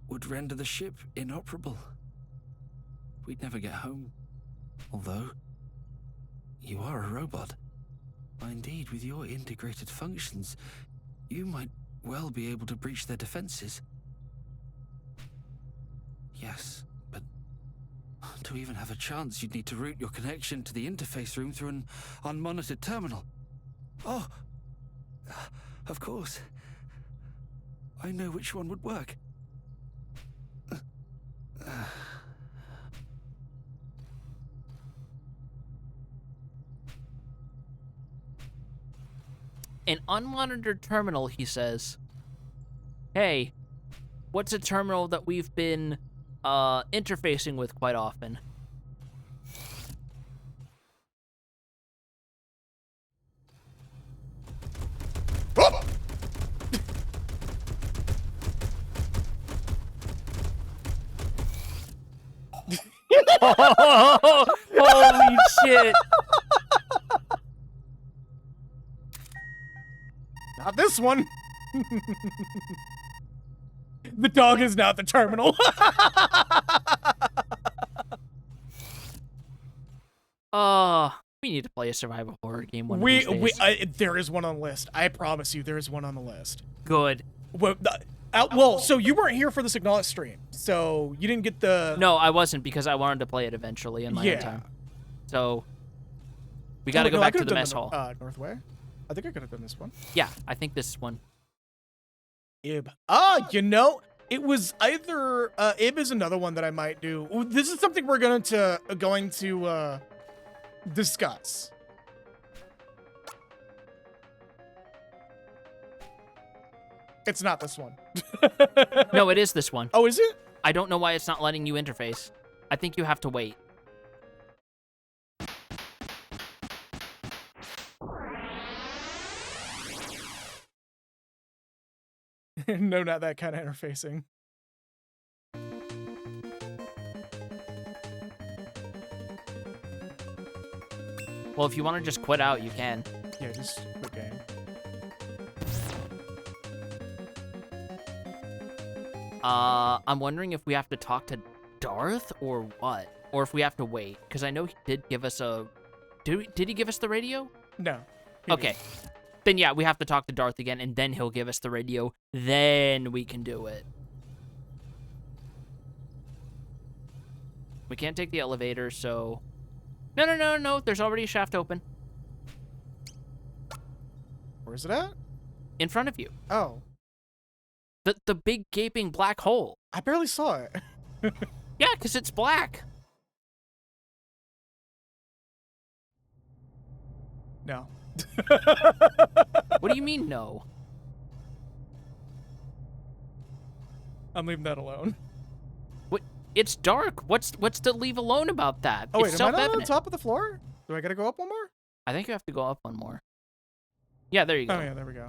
C: would render the ship inoperable. We'd never get home. Although, you are a robot. Indeed, with your integrated functions, you might well be able to breach their defenses. Yes, but to even have a chance, you'd need to route your connection to the interface room through an unmonitored terminal. Oh, of course. I know which one would work.
B: An unmonitored terminal, he says. Hey, what's a terminal that we've been interfacing with quite often? Holy shit.
A: Not this one. The dog is not the terminal.
B: We need to play a survival horror game one of
A: We
B: these days.
A: there is one on the list. I promise you, there is one on the list.
B: Good.
A: Well, so you weren't here for the Signalis stream, so you didn't get the...
B: No, I wasn't, because I wanted to play it eventually in my own time. So, we gotta go back to the mess hall.
A: Northway? I think I could have done this one.
B: Yeah, I think this one.
A: Ib. You know, it was either... Ib is another one that I might do. This is something we're going to discuss. It's not this one.
B: No, it is this one.
A: Oh, is it?
B: I don't know why it's not letting you interface. I think you have to wait.
A: No, not that kind of interfacing.
B: Well, if you want to just quit out, you can.
A: Yeah, just quit game.
B: I'm wondering if we have to talk to Darth or what? Or if we have to wait. Because I know he did give us a... Did he give us the radio?
A: No.
B: Okay. Then yeah, we have to talk to Darth again, and then he'll give us the radio. Then we can do it. We can't take the elevator, so... No. There's already a shaft open.
A: Where's it at?
B: In front of you.
A: Oh.
B: The big gaping black hole.
A: I barely saw it.
B: Yeah, because it's black.
A: No.
B: What do you mean, no?
A: I'm leaving that alone.
B: What? It's dark. What's to leave alone about that?
A: Oh,
B: it's
A: wait, am I not on
B: self-evident.
A: top of the floor? Do I gotta go up one more?
B: I think you have to go up one more. Yeah, there you go.
A: Oh, yeah, there we go.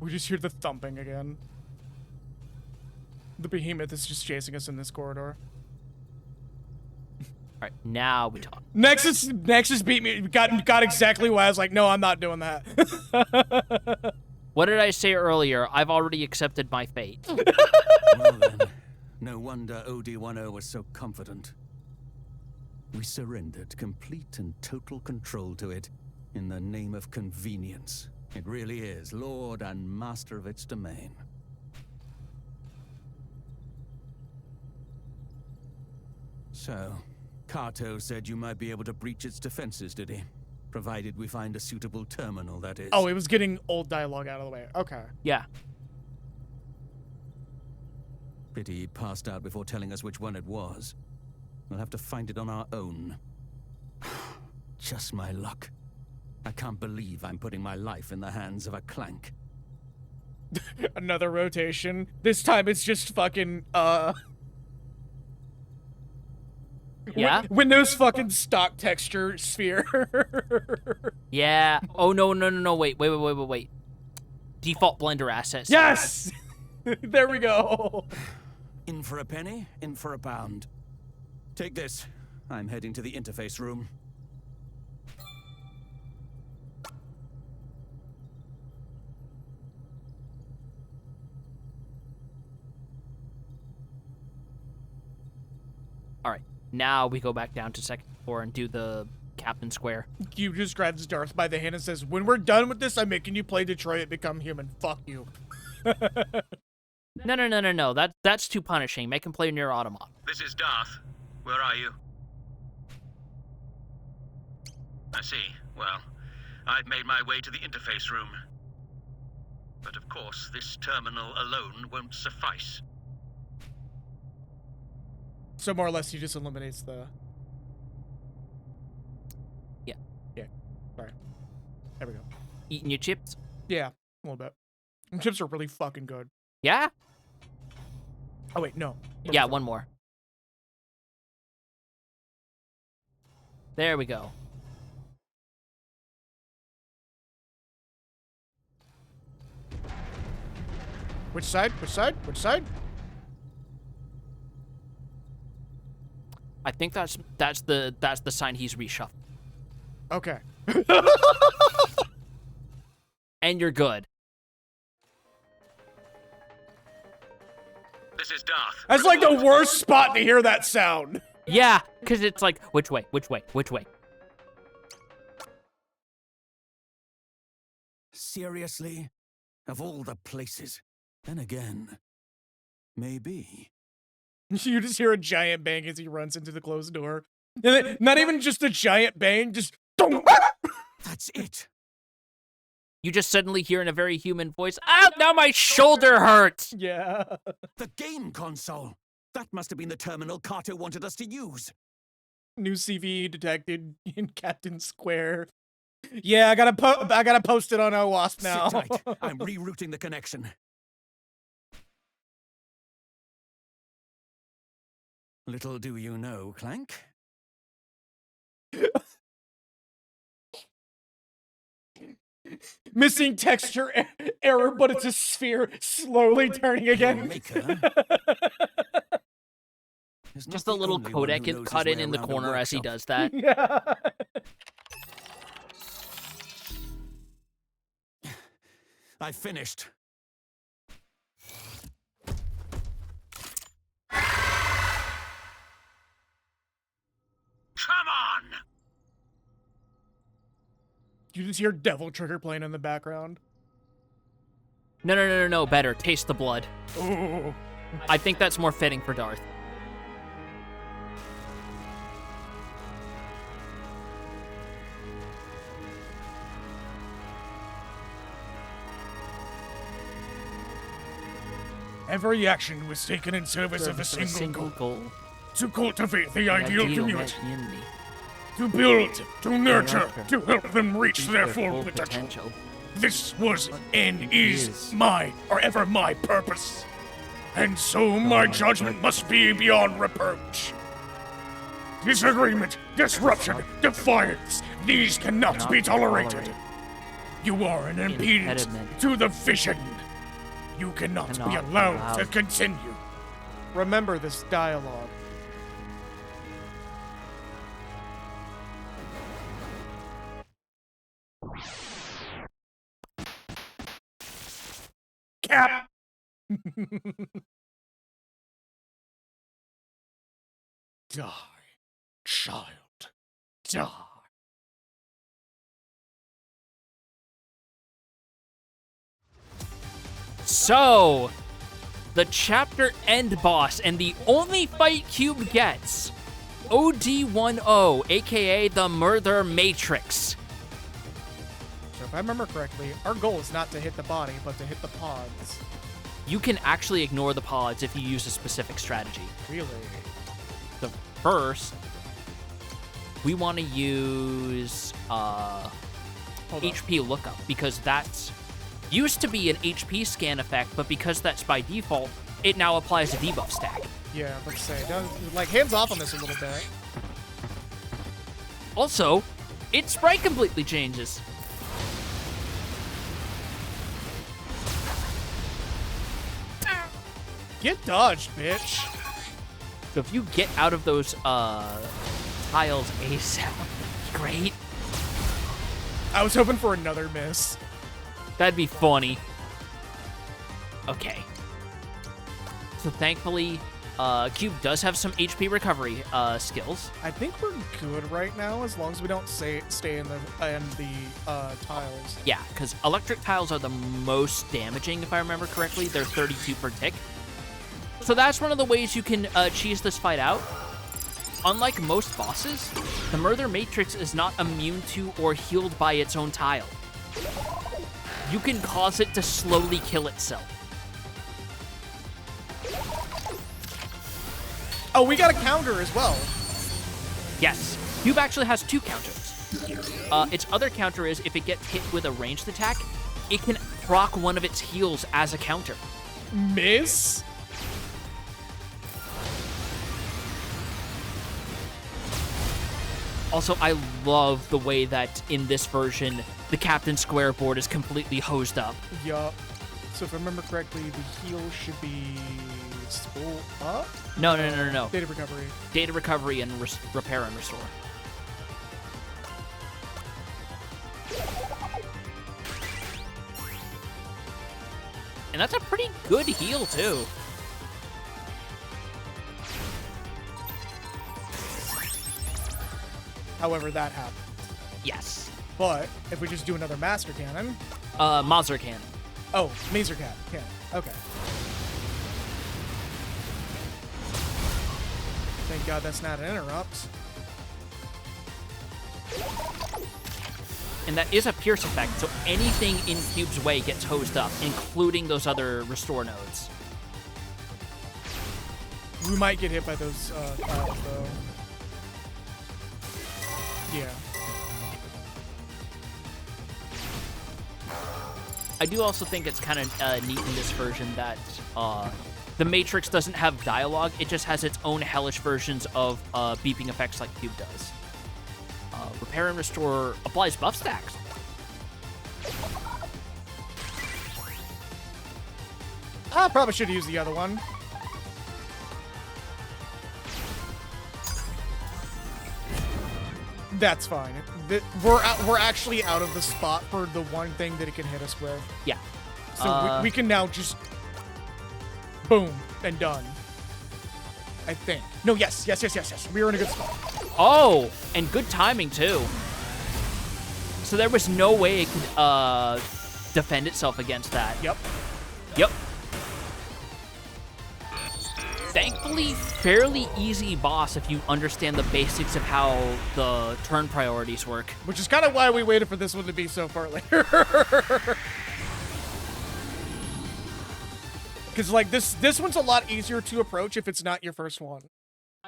A: We just hear the thumping again. The behemoth is just chasing us in this corridor.
B: All right, now we talk.
A: Nexus beat me. Got exactly why I was like, no, I'm not doing that.
B: What did I say earlier? I've already accepted my fate.
G: Well then, no wonder OD10 was so confident. We surrendered complete and total control to it in the name of convenience. It really is lord and master of its domain. So, Kato said you might be able to breach its defenses, did he? Provided we find a suitable terminal, that is.
A: Oh, it was getting old dialogue out of the way. Okay.
B: Yeah.
G: Pity he passed out before telling us which one it was. We'll have to find it on our own. Just my luck. I can't believe I'm putting my life in the hands of a clank.
A: Another rotation. This time it's just fucking,
B: Yeah?
A: Windows fucking stock texture sphere.
B: Yeah. Oh, no. Wait. Default Blender assets.
A: Yes! There we go.
G: In for a penny, in for a pound. Take this. I'm heading to the interface room.
B: All right. Now we go back down to second floor and do the Captain Square.
A: You just grabs Darth by the hand and says, when we're done with this, I'm making you play Detroit Become Human. Fuck you.
B: No. That's too punishing. Make him play near Automata.
J: This is Darth. Where are you? I see. Well, I've made my way to the interface room. But of course, this terminal alone won't suffice.
A: So more or less, he just eliminates the...
B: Yeah.
A: Yeah. Sorry. There we go.
B: Eating your chips?
A: Yeah, a little bit. And chips are really fucking good.
B: Yeah?
A: Oh, wait, no.
B: Yeah, one more. There we go.
A: Which side? Which side? Which side?
B: I think that's the sign he's reshuffled.
A: Okay.
B: And you're good.
J: This is Darth.
A: That's like the worst spot to hear that sound.
B: Yeah, because it's like, which way?
G: Seriously? Of all the places. Then again, maybe.
A: You just hear a giant bang as he runs into the closed door. And then, not even just a giant bang, just...
G: That's it.
B: You just suddenly hear in a very human voice, "Ow, now my shoulder hurts!"
A: Yeah.
G: The game console. That must have been the terminal Kato wanted us to use.
A: New CV detected in Captain Square. Yeah, I gotta post it on OWASP now.
G: Sit tight. I'm rerouting the connection. Little do you know, Clank.
A: Missing texture error, but it's a sphere slowly turning again.
B: Just a little codec cut in the corner as he does that.
A: Yeah.
G: I finished.
J: Come on!
A: You just hear Devil Trigger playing in the background.
B: No, better. Taste the blood.
A: Ooh.
B: I think that's more fitting for Darth.
A: Every action was taken in service of a single goal. To cultivate the ideal community. To build, to nurture, to help them reach their full potential. This was and is my, or ever my purpose. And so my judgment must be beyond reproach. Disagreement, disruption, defiance, these cannot be tolerated. You are an impediment to the vision. You cannot be allowed to continue. Remember this dialogue. Cap! Die, child, die.
B: So, the chapter end boss and the only fight Cube gets, OD10, aka the Murder Matrix.
A: So if I remember correctly, our goal is not to hit the body, but to hit the pods.
B: You can actually ignore the pods if you use a specific strategy.
A: Really?
B: So first, we want to use HP lookup, because that's used to be an HP scan effect, but because that's by default, it now applies a debuff stack.
A: Yeah, let's say, like, hands off on this a little bit.
B: Also, its sprite completely changes.
A: Get dodged, bitch.
B: So if you get out of those tiles ASAP, great.
A: I was hoping for another miss.
B: That'd be funny. Okay. So thankfully, Cube does have some HP recovery skills.
A: I think we're good right now, as long as we don't stay in the tiles.
B: Yeah, because electric tiles are the most damaging, if I remember correctly. They're 32 per tick. So that's one of the ways you can cheese this fight out. Unlike most bosses, the Murder Matrix is not immune to or healed by its own tile. You can cause it to slowly kill itself.
A: Oh, we got a counter as well.
B: Yes, Cube actually has 2 counters. Its other counter is if it gets hit with a ranged attack, it can proc one of its heals as a counter.
A: Miss?
B: Also, I love the way that in this version, the Captain Square board is completely hosed up.
A: Yup. So if I remember correctly, the heal should be full up?
B: No.
A: Data recovery.
B: Data recovery and repair and restore. And that's a pretty good heal, too.
A: However, that happened.
B: Yes.
A: But if we just do another Master Cannon...
B: Mazur Cannon.
A: Oh, Mazer Cannon. Okay. Thank God that's not an interrupt.
B: And that is a Pierce effect, so anything in Cube's way gets hosed up, including those other restore nodes.
A: We might get hit by those tiles, though. Yeah.
B: I do also think it's kind of neat in this version that the Matrix doesn't have dialogue. It just has its own hellish versions of beeping effects like Cube does. Repair and Restore applies buff stacks.
A: I probably should have used the other one. That's fine. We're actually out of the spot for the one thing that it can hit us with.
B: Yeah.
A: So we can now just... Boom. And done. I think. No, yes. We were in a good spot.
B: Oh, and good timing, too. So there was no way it could defend itself against that.
A: Yep.
B: Thankfully, fairly easy boss if you understand the basics of how the turn priorities work.
A: Which is kind of why we waited for this one to be so far later. Because, like, this one's a lot easier to approach if it's not your first one.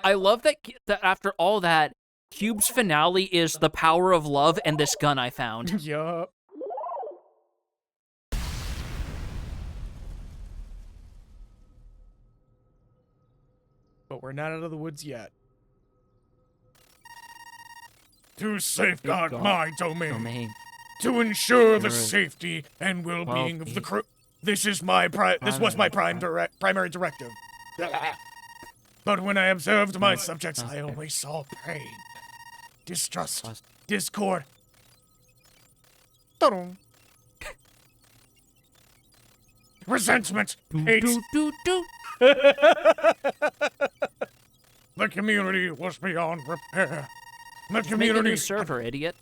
B: I love that after all that, Cube's finale is the power of love and this gun I found.
A: Yup. But we're not out of the woods yet. To safeguard my domain. To ensure the safety and well-being of the crew. This is my was my primary directive. But when I observed my subjects, I always saw pain, distrust, discord. Resentment, hate. The community was beyond repair. The community.
B: Make a new server, idiot.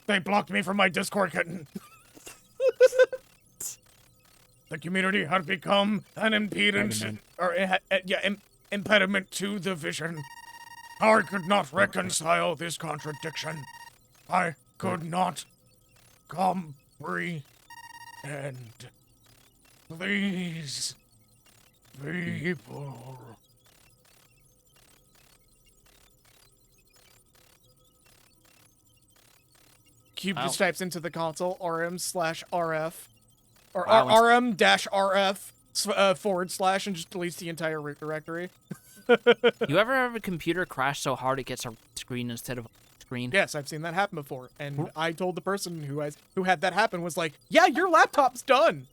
A: They blocked me from my Discord kitten. The community had become an impediment, impediment to the vision. I could not reconcile this contradiction. I could not comprehend these people. Cube just types into the console rm/rf or rm-rf / and just deletes the entire root directory.
B: You ever have a computer crash so hard it gets a screen instead of a screen?
A: Yes, I've seen that happen before, and I told the person who had that happen was like, "Yeah, your laptop's done."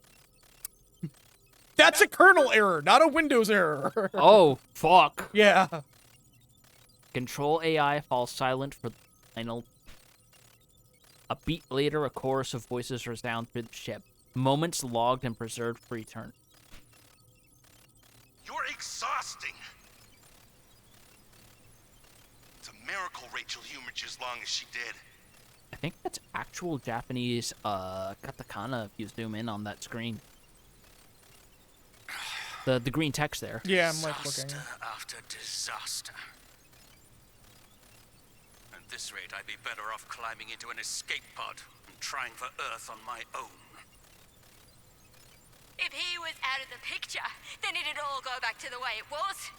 A: That's a kernel error, not a Windows error.
B: Oh, fuck.
A: Yeah.
B: Control AI falls silent for the final. A beat later, a chorus of voices resound through the ship. Moments logged and preserved for eternity.
D: You're exhausting. It's a miracle Rachel humored you as long as she did.
B: I think that's actual Japanese katakana if you zoom in on that screen. The green text there.
A: Yeah, I'm like looking.
J: Disaster after disaster. At this rate, I'd be better off climbing into an escape pod and trying for Earth on my own.
E: If he was out of the picture, then it'd all go back to the way it was.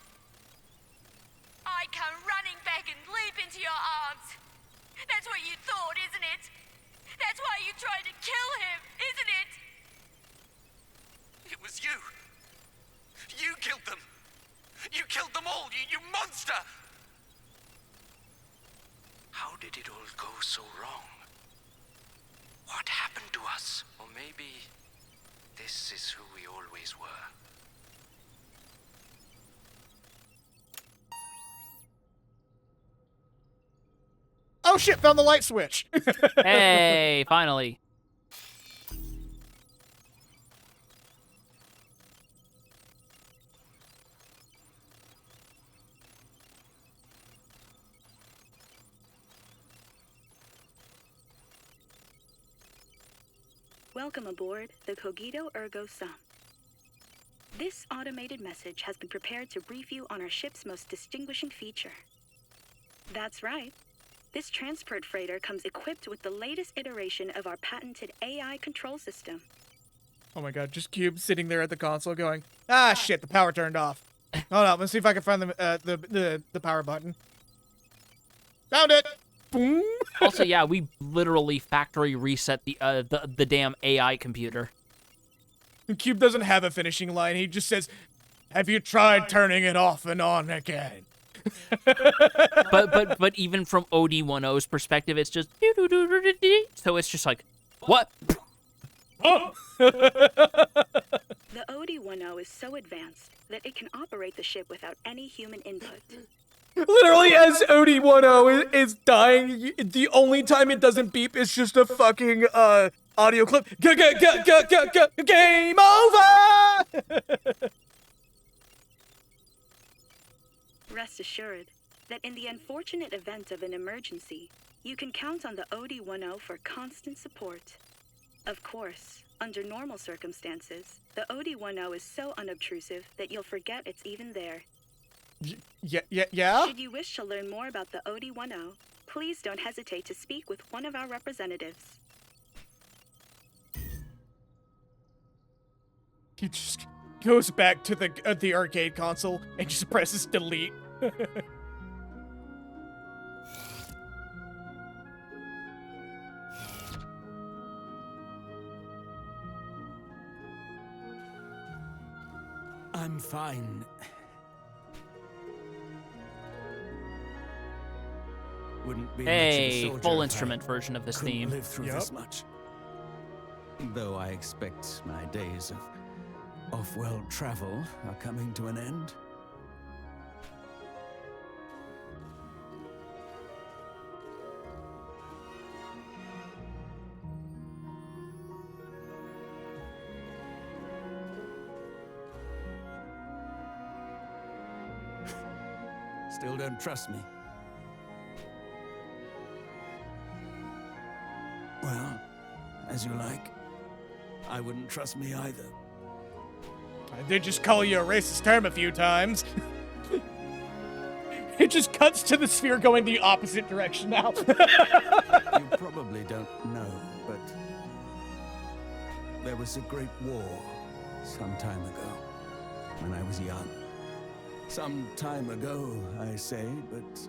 E: I'd come running back and leap into your arms. That's what you thought, isn't it? That's why you tried to kill him, isn't it?
J: It was you. You killed them. You killed them all, you monster! How did it all go so wrong? What happened to us? Or maybe this is who we always were.
A: Oh shit, found the light switch.
B: Hey, finally.
M: Welcome aboard the Cogito Ergo Sum. This automated message has been prepared to brief you on our ship's most distinguishing feature. That's right. This transport freighter comes equipped with the latest iteration of our patented AI control system.
A: Oh my god, just Cube sitting there at the console going, ah shit, the power turned off. Hold on, let's see if I can find the power button. Found it! Boom!
B: Also, yeah, we literally factory reset the damn AI computer.
A: Cube doesn't have a finishing line. He just says, "Have you tried turning it off and on again?"
B: but even from OD10's perspective, it's just so it's just like, what?
A: Oh!
M: The OD10 is so advanced that it can operate the ship without any human input.
A: Literally, as OD10 is dying, the only time it doesn't beep is just a fucking audio clip. Game over!
M: Rest assured that in the unfortunate event of an emergency, you can count on the OD10 for constant support. Of course, under normal circumstances, the OD10 is so unobtrusive that you'll forget it's even there.
A: Yeah?
M: Should you wish to learn more about the OD10, please don't hesitate to speak with one of our representatives.
A: He just goes back to the arcade console and just presses delete.
G: I'm fine. Wouldn't be much of a
B: Hey,
G: soldier
B: full
G: if I
B: instrument version of this
G: couldn't
B: theme.
G: live through this much. Though I expect my days of off-world travel are coming to an end. Still don't trust me? Well, as you like. I wouldn't trust me either.
A: I did just call you a racist term a few times. It just cuts to the sphere going the opposite direction now.
G: You probably don't know, but there was a great war some time ago, when I was young. Some time ago, I say, but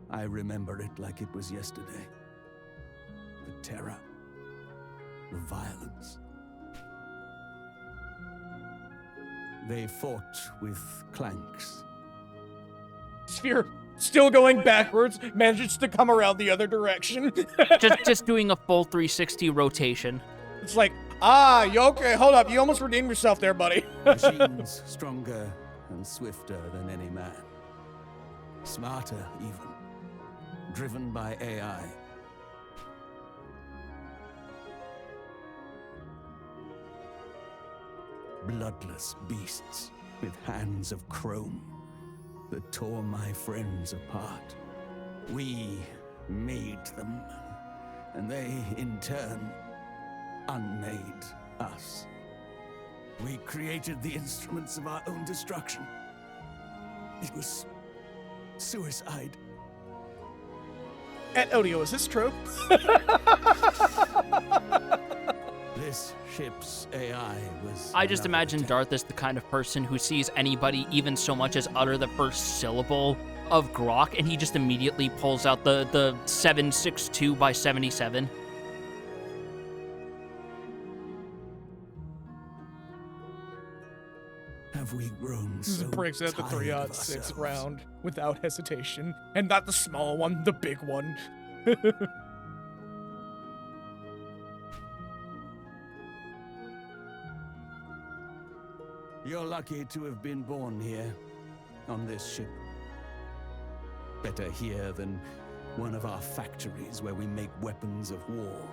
G: I remember it like it was yesterday. The terror, the violence. They fought with clanks.
A: Sphere still going backwards, manages to come around the other direction.
B: just doing a full 360 rotation.
A: It's like, you okay? Hold up, you almost redeemed yourself there, buddy.
G: Machines stronger and swifter than any man. Smarter, even. Driven by AI. Bloodless beasts with hands of chrome that tore my friends apart. We made them, and they, in turn, unmade us. We created the instruments of our own destruction. It was suicide.
A: At Odio, is this true?
G: This ship's AI was...
B: I just imagine Darth as the kind of person who sees anybody even so much as utter the first syllable of grok, and he just immediately pulls out the 762 by 77.
G: Have we grown so
A: Just breaks out the
G: tired of
A: 3-6
G: ourselves?
A: round without hesitation. And not the small one, the big one.
G: You're lucky to have been born here, on this ship. Better here than one of our factories where we make weapons of war.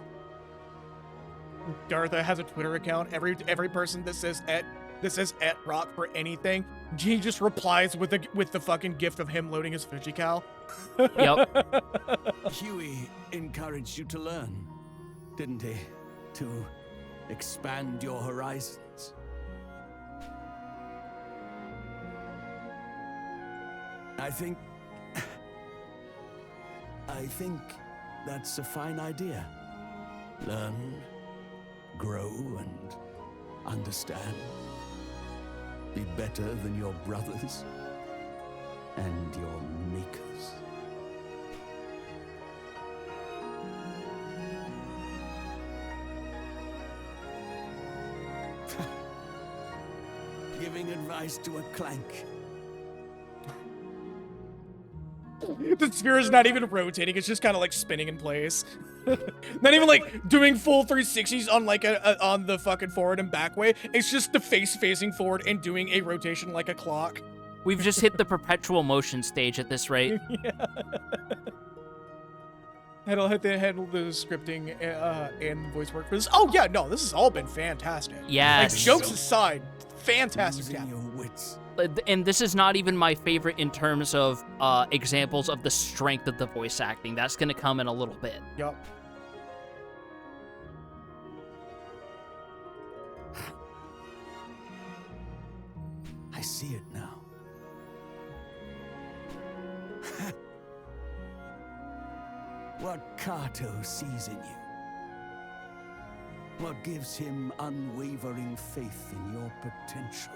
A: Darth has a Twitter account. Every person that says at rock for anything, he just replies with the fucking gift of him loading his Fujical.
B: Yep.
G: Huey encouraged you to learn, didn't he? To expand your horizons. I think that's a fine idea. Learn, grow, and understand. Be better than your brothers and your makers. Giving advice to a clank.
A: The sphere is not even rotating, it's just kind of like spinning in place. Not even like doing full 360s on like on the fucking forward and back way. It's just the face facing forward and doing a rotation like a clock.
B: We've just hit the perpetual motion stage at this rate.
A: Yeah. Handle the scripting and voice work for this. Oh yeah, no, this has all been fantastic.
B: Yes.
A: Like, jokes aside, fantastic.
G: Losing your wits.
B: And this is not even my favorite in terms of examples of the strength of the voice acting. That's going to come in a little bit.
A: Yup.
G: I see it now. What Kato sees in you. What gives him unwavering faith in your potential?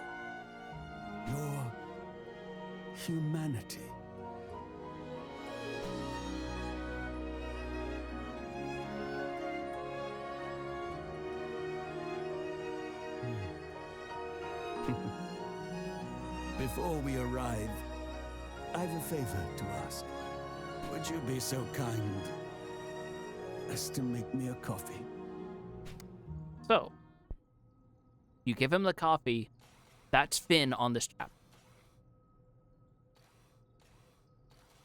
G: Your humanity. Before we arrive, I've a favor to ask. Would you be so kind as to make me a coffee?
B: So, you give him the coffee. That's Finn on this chapter.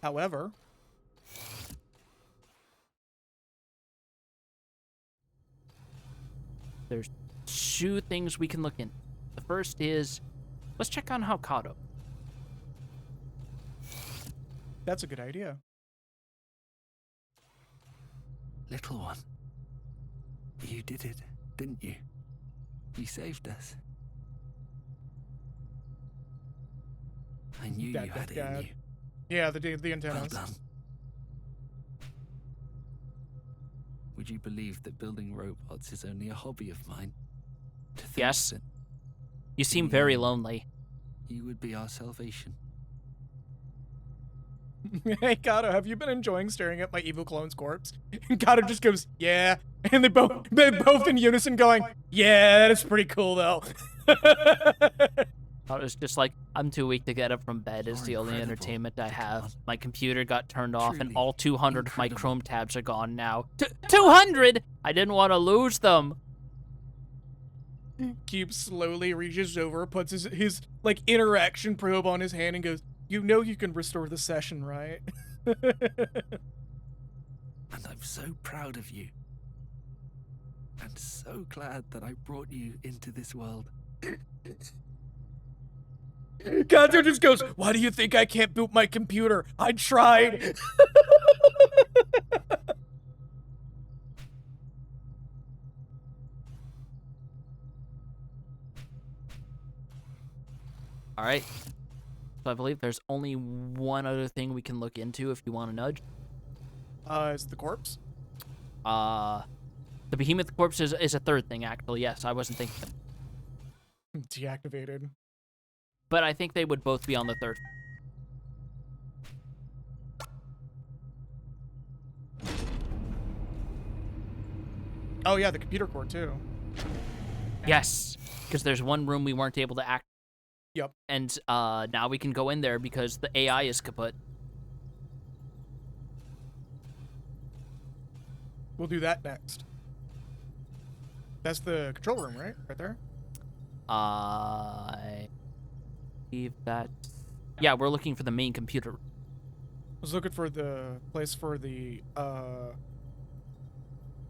A: However,
B: there's two things we can look in. The first is, let's check on Hokkaido.
A: that's a good idea.
C: Little one. You did it, didn't you? You saved us. I knew
A: That
C: you had it
A: guy.
C: in you.
A: Yeah, the
C: Well
A: antennas.
C: done. Would you believe that building robots is only a hobby of mine? To think
B: Yes.
C: that
B: You seem
C: in the
B: very
C: end,
B: lonely.
C: You would be our salvation.
A: Hey, Kato, have you been enjoying staring at my evil clone's corpse? And Kato just goes, yeah. And they both in unison going, yeah, that is pretty cool, though.
B: I was just like, I'm too weak to get up from bed. Is the only
C: incredible,
B: entertainment I
C: little
B: have.
C: one.
B: My computer got turned off, and
C: Truly
B: all 200 of my
C: incredible.
B: Chrome tabs are gone now. 200! I didn't want to lose them.
A: Cube slowly reaches over, puts his like interaction probe on his hand and goes, you know you can restore the session, right?
C: And I'm so proud of you. And so glad that I brought you into this world.
A: Kato just goes, why do you think I can't boot my computer? I tried.
B: All right. So I believe there's only one other thing we can look into if you want to nudge.
A: Is it the corpse?
B: The behemoth corpse is a third thing, actually. Yes, I wasn't thinking.
A: Deactivated.
B: But I think they would both be on the third.
A: Oh yeah, the computer core too.
B: Yes, because there's one room we weren't able to act.
A: Yep.
B: And now we can go in there because the AI is kaput.
A: We'll do that next. That's the control room, right? Right there?
B: I believe that. Yeah, we're looking for the main computer.
A: I was looking for the place for the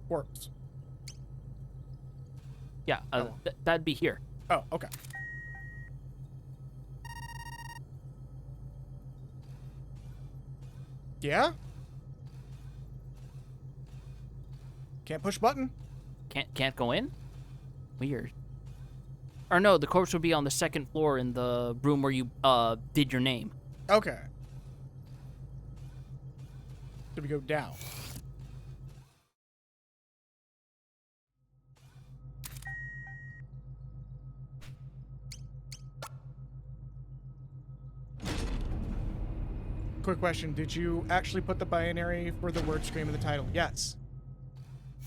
A: corpse.
B: Yeah, that'd be here.
A: Oh, okay. Yeah? Can't push button.
B: Can't go in? Weird. Or no, the corpse would be on the second floor in the room where you did your name.
A: Okay. So we go down. Quick question, did you actually put the binary for the word stream in the title? Yes.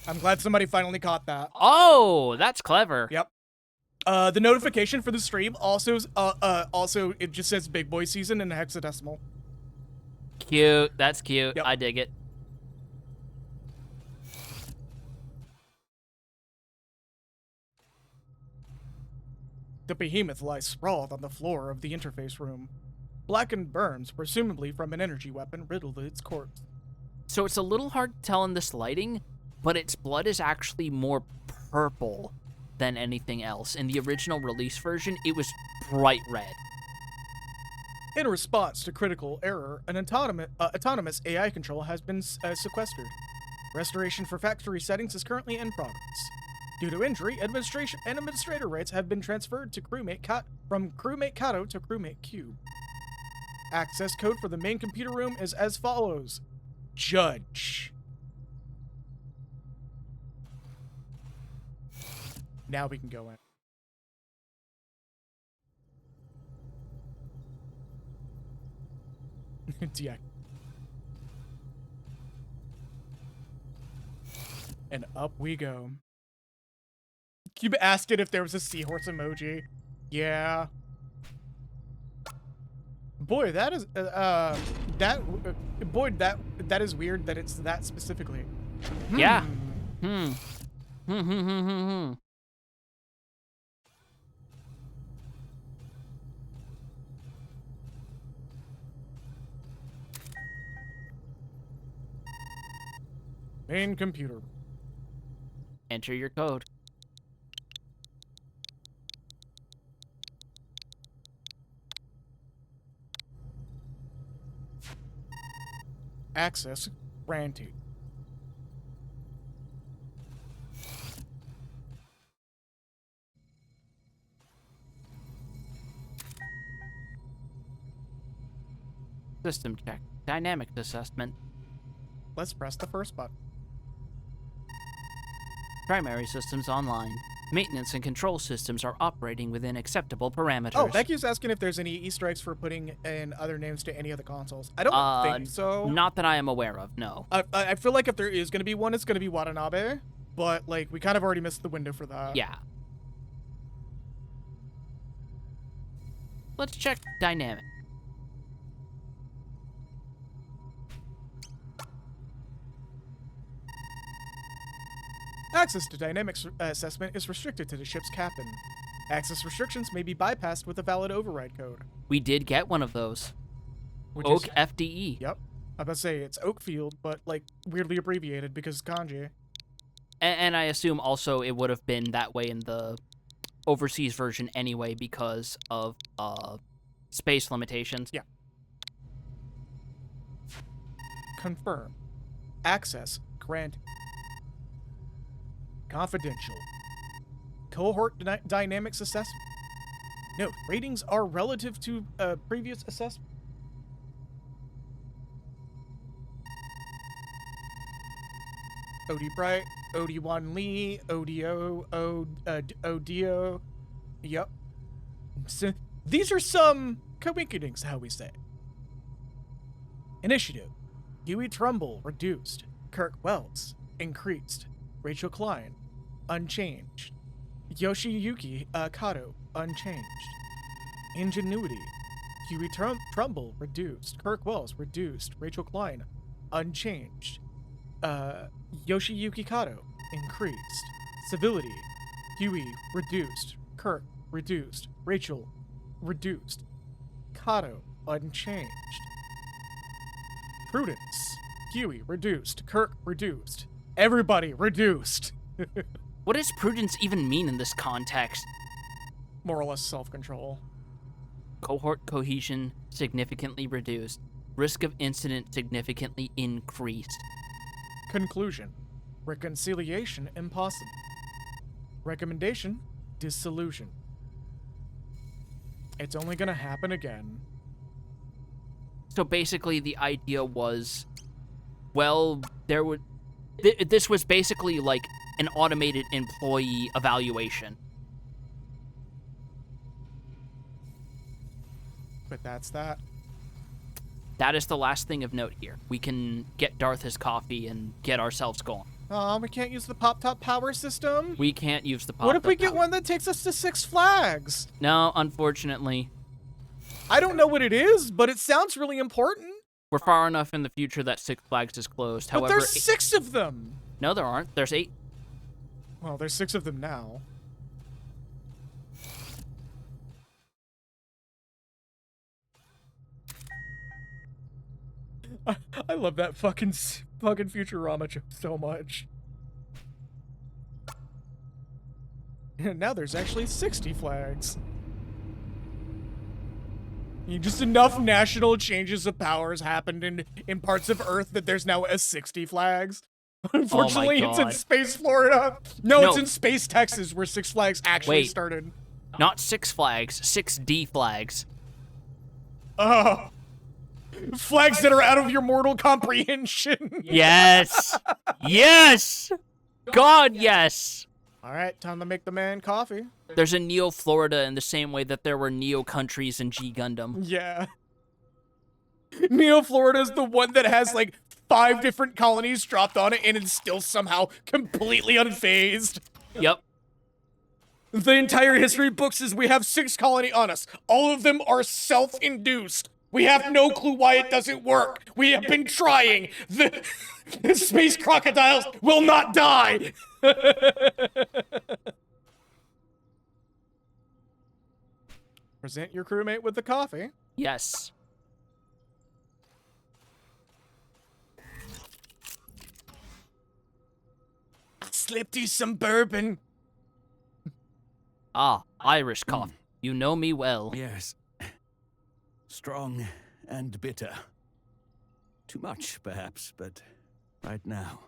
A: I'm glad somebody finally caught that.
B: Oh, that's clever.
A: Yep. The notification for the stream also it just says Big Boy Season in hexadecimal.
B: Cute. That's cute.
A: Yep.
B: I dig it.
A: The behemoth lies sprawled on the floor of the interface room. Blackened burns, presumably from an energy weapon, riddled its corpse.
B: So it's a little hard to tell in this lighting, but its blood is actually more purple than anything else. In the original release version, it was bright red.
A: In response to critical error, an autonomous AI control has been sequestered. Restoration for factory settings is currently in progress. Due to injury, administrator rights have been transferred to from crewmate Kato to crewmate Cube. Access code for the main computer room is as follows. Judge. Now we can go in. Yeah. And up we go. Cube asked it if there was a seahorse emoji. Yeah. Boy, that is that is weird that it's that specifically.
B: Yeah.
A: Main computer.
B: Enter your code.
A: Access granted.
B: System check. Dynamics assessment.
A: Let's press the first button.
B: Primary systems online. Maintenance and control systems are operating within acceptable parameters.
A: Oh, Becky's asking if there's any Easter eggs for putting in other names to any of the consoles. I don't think so.
B: Not that I am aware of, no.
A: I feel like if there is going to be one, it's going to be Watanabe. But, like, we kind of already missed the window for that.
B: Yeah. Let's check dynamic.
A: Access to dynamics assessment is restricted to the ship's captain. Access restrictions may be bypassed with a valid override code.
B: We did get one of those.
A: Which
B: Oak
A: is,
B: FDE.
A: Yep. I'm about to say it's Oakfield, but like weirdly abbreviated because kanji.
B: And I assume also it would have been that way in the overseas version anyway because of space limitations.
A: Yeah. Confirm. Access granted. Confidential. Cohort dynamics assessment. Note, ratings are relative to previous assessment. Odie Bright, Odie Wan Lee, Odio, Odio. Yep. So, these are some coinkydings, how we say. Initiative. Huey Trumbull, reduced. Kirk Wells, increased. Rachel Klein, unchanged. Yoshiyuki Kato, unchanged. Ingenuity. Huey Trumbull, reduced. Kirk Wells, reduced. Rachel Klein, unchanged. Yoshiyuki Kato, increased. Civility. Huey, reduced. Kirk, reduced. Rachel, reduced. Kato, unchanged. Prudence. Huey, reduced. Kirk, reduced. Everybody, reduced.
B: What does prudence even mean in this context?
A: More or less self-control.
B: Cohort cohesion significantly reduced. Risk of incident significantly increased.
A: Conclusion. Reconciliation impossible. Recommendation. Dissolution. It's only gonna happen again.
B: So basically the idea was, well, there would... this was basically like an automated employee evaluation.
A: But that's that.
B: That is the last thing of note here. We can get Darth his coffee and get ourselves going.
A: We can't use the Pop-Top power system?
B: We can't use the Pop-Top.
A: What if we get one that takes us to Six Flags?
B: No, unfortunately.
A: I don't know what it is, but it sounds really important.
B: We're far enough in the future that Six Flags is closed.
A: But
B: However,
A: there's 6 of them!
B: No, there aren't. There's 8.
A: Well, there's 6 of them now. I love that fucking Futurama joke so much. And now there's actually 60 flags. Just enough national changes of powers happened in parts of Earth that there's now a 60 flags. Unfortunately, it's in Space Florida. No, it's in Space Texas where Six Flags actually started.
B: Not Six Flags, 6D flags.
A: Oh. Flags that are out of your mortal comprehension.
B: Yes. Yes. God, yes.
A: All right, time to make the man coffee.
B: There's a Neo Florida in the same way that there were Neo countries in G Gundam.
A: Yeah. Neo Florida is the one that has like 5 different colonies dropped on it and is still somehow completely unfazed.
B: Yep.
A: The entire history books is we have 6 colony on us. All of them are self-induced. We have no clue why it doesn't work. We have been trying. The space crocodiles will not die. Present your crewmate with the coffee.
B: Yes.
K: Slipped you some bourbon.
B: Ah, Irish coffee. You know me well.
G: Yes. Strong and bitter. Too much, perhaps, but right now.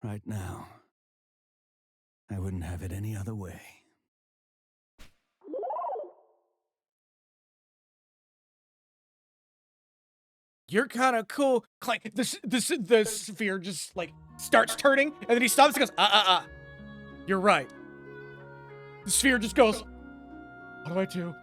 G: Right now. I wouldn't have it any other way.
A: You're kind of cool. Like the sphere just like starts turning, and then he stops and goes, You're right. The sphere just goes, what do I do?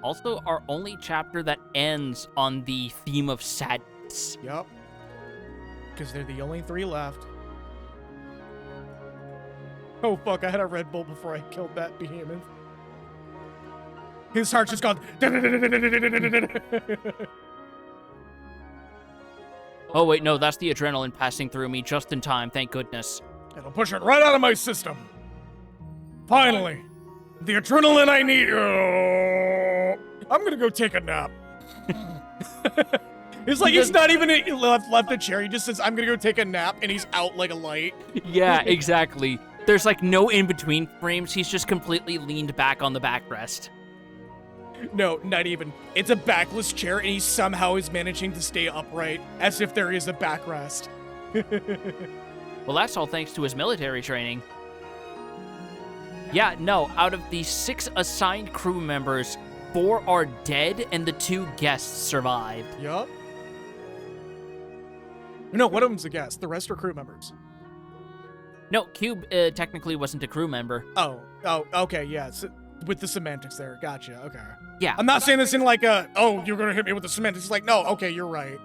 B: Also, our only chapter that ends on the theme of sadness.
A: Yup. Because they're the only 3 left. Oh fuck, I had a Red Bull before I killed that behemoth. His heart's just gone.
B: Oh wait, no, that's the adrenaline passing through me just in time, thank goodness.
A: It'll push it right out of my system. Finally. The adrenaline I need. Oh, I'm gonna go take a nap. It's like he's not even left the chair. He just says, I'm gonna go take a nap, and he's out like a light.
B: Yeah, exactly. There's like no in-between frames. He's just completely leaned back on the backrest.
A: No, not even. It's a backless chair, and he somehow is managing to stay upright, as if there is a backrest.
B: Well, that's all thanks to his military training. Yeah, no, out of the 6 assigned crew members, 4 are dead, and the 2 guests survived.
A: Yup. No, one of them's a guest. The rest are crew members.
B: No, Cube technically wasn't a crew member.
A: Oh, okay, yeah. So, with the semantics there. Gotcha, okay.
B: Yeah.
A: I'm not saying this in like a, oh, you're gonna hit me with the semantics. It's like, no, okay, you're right.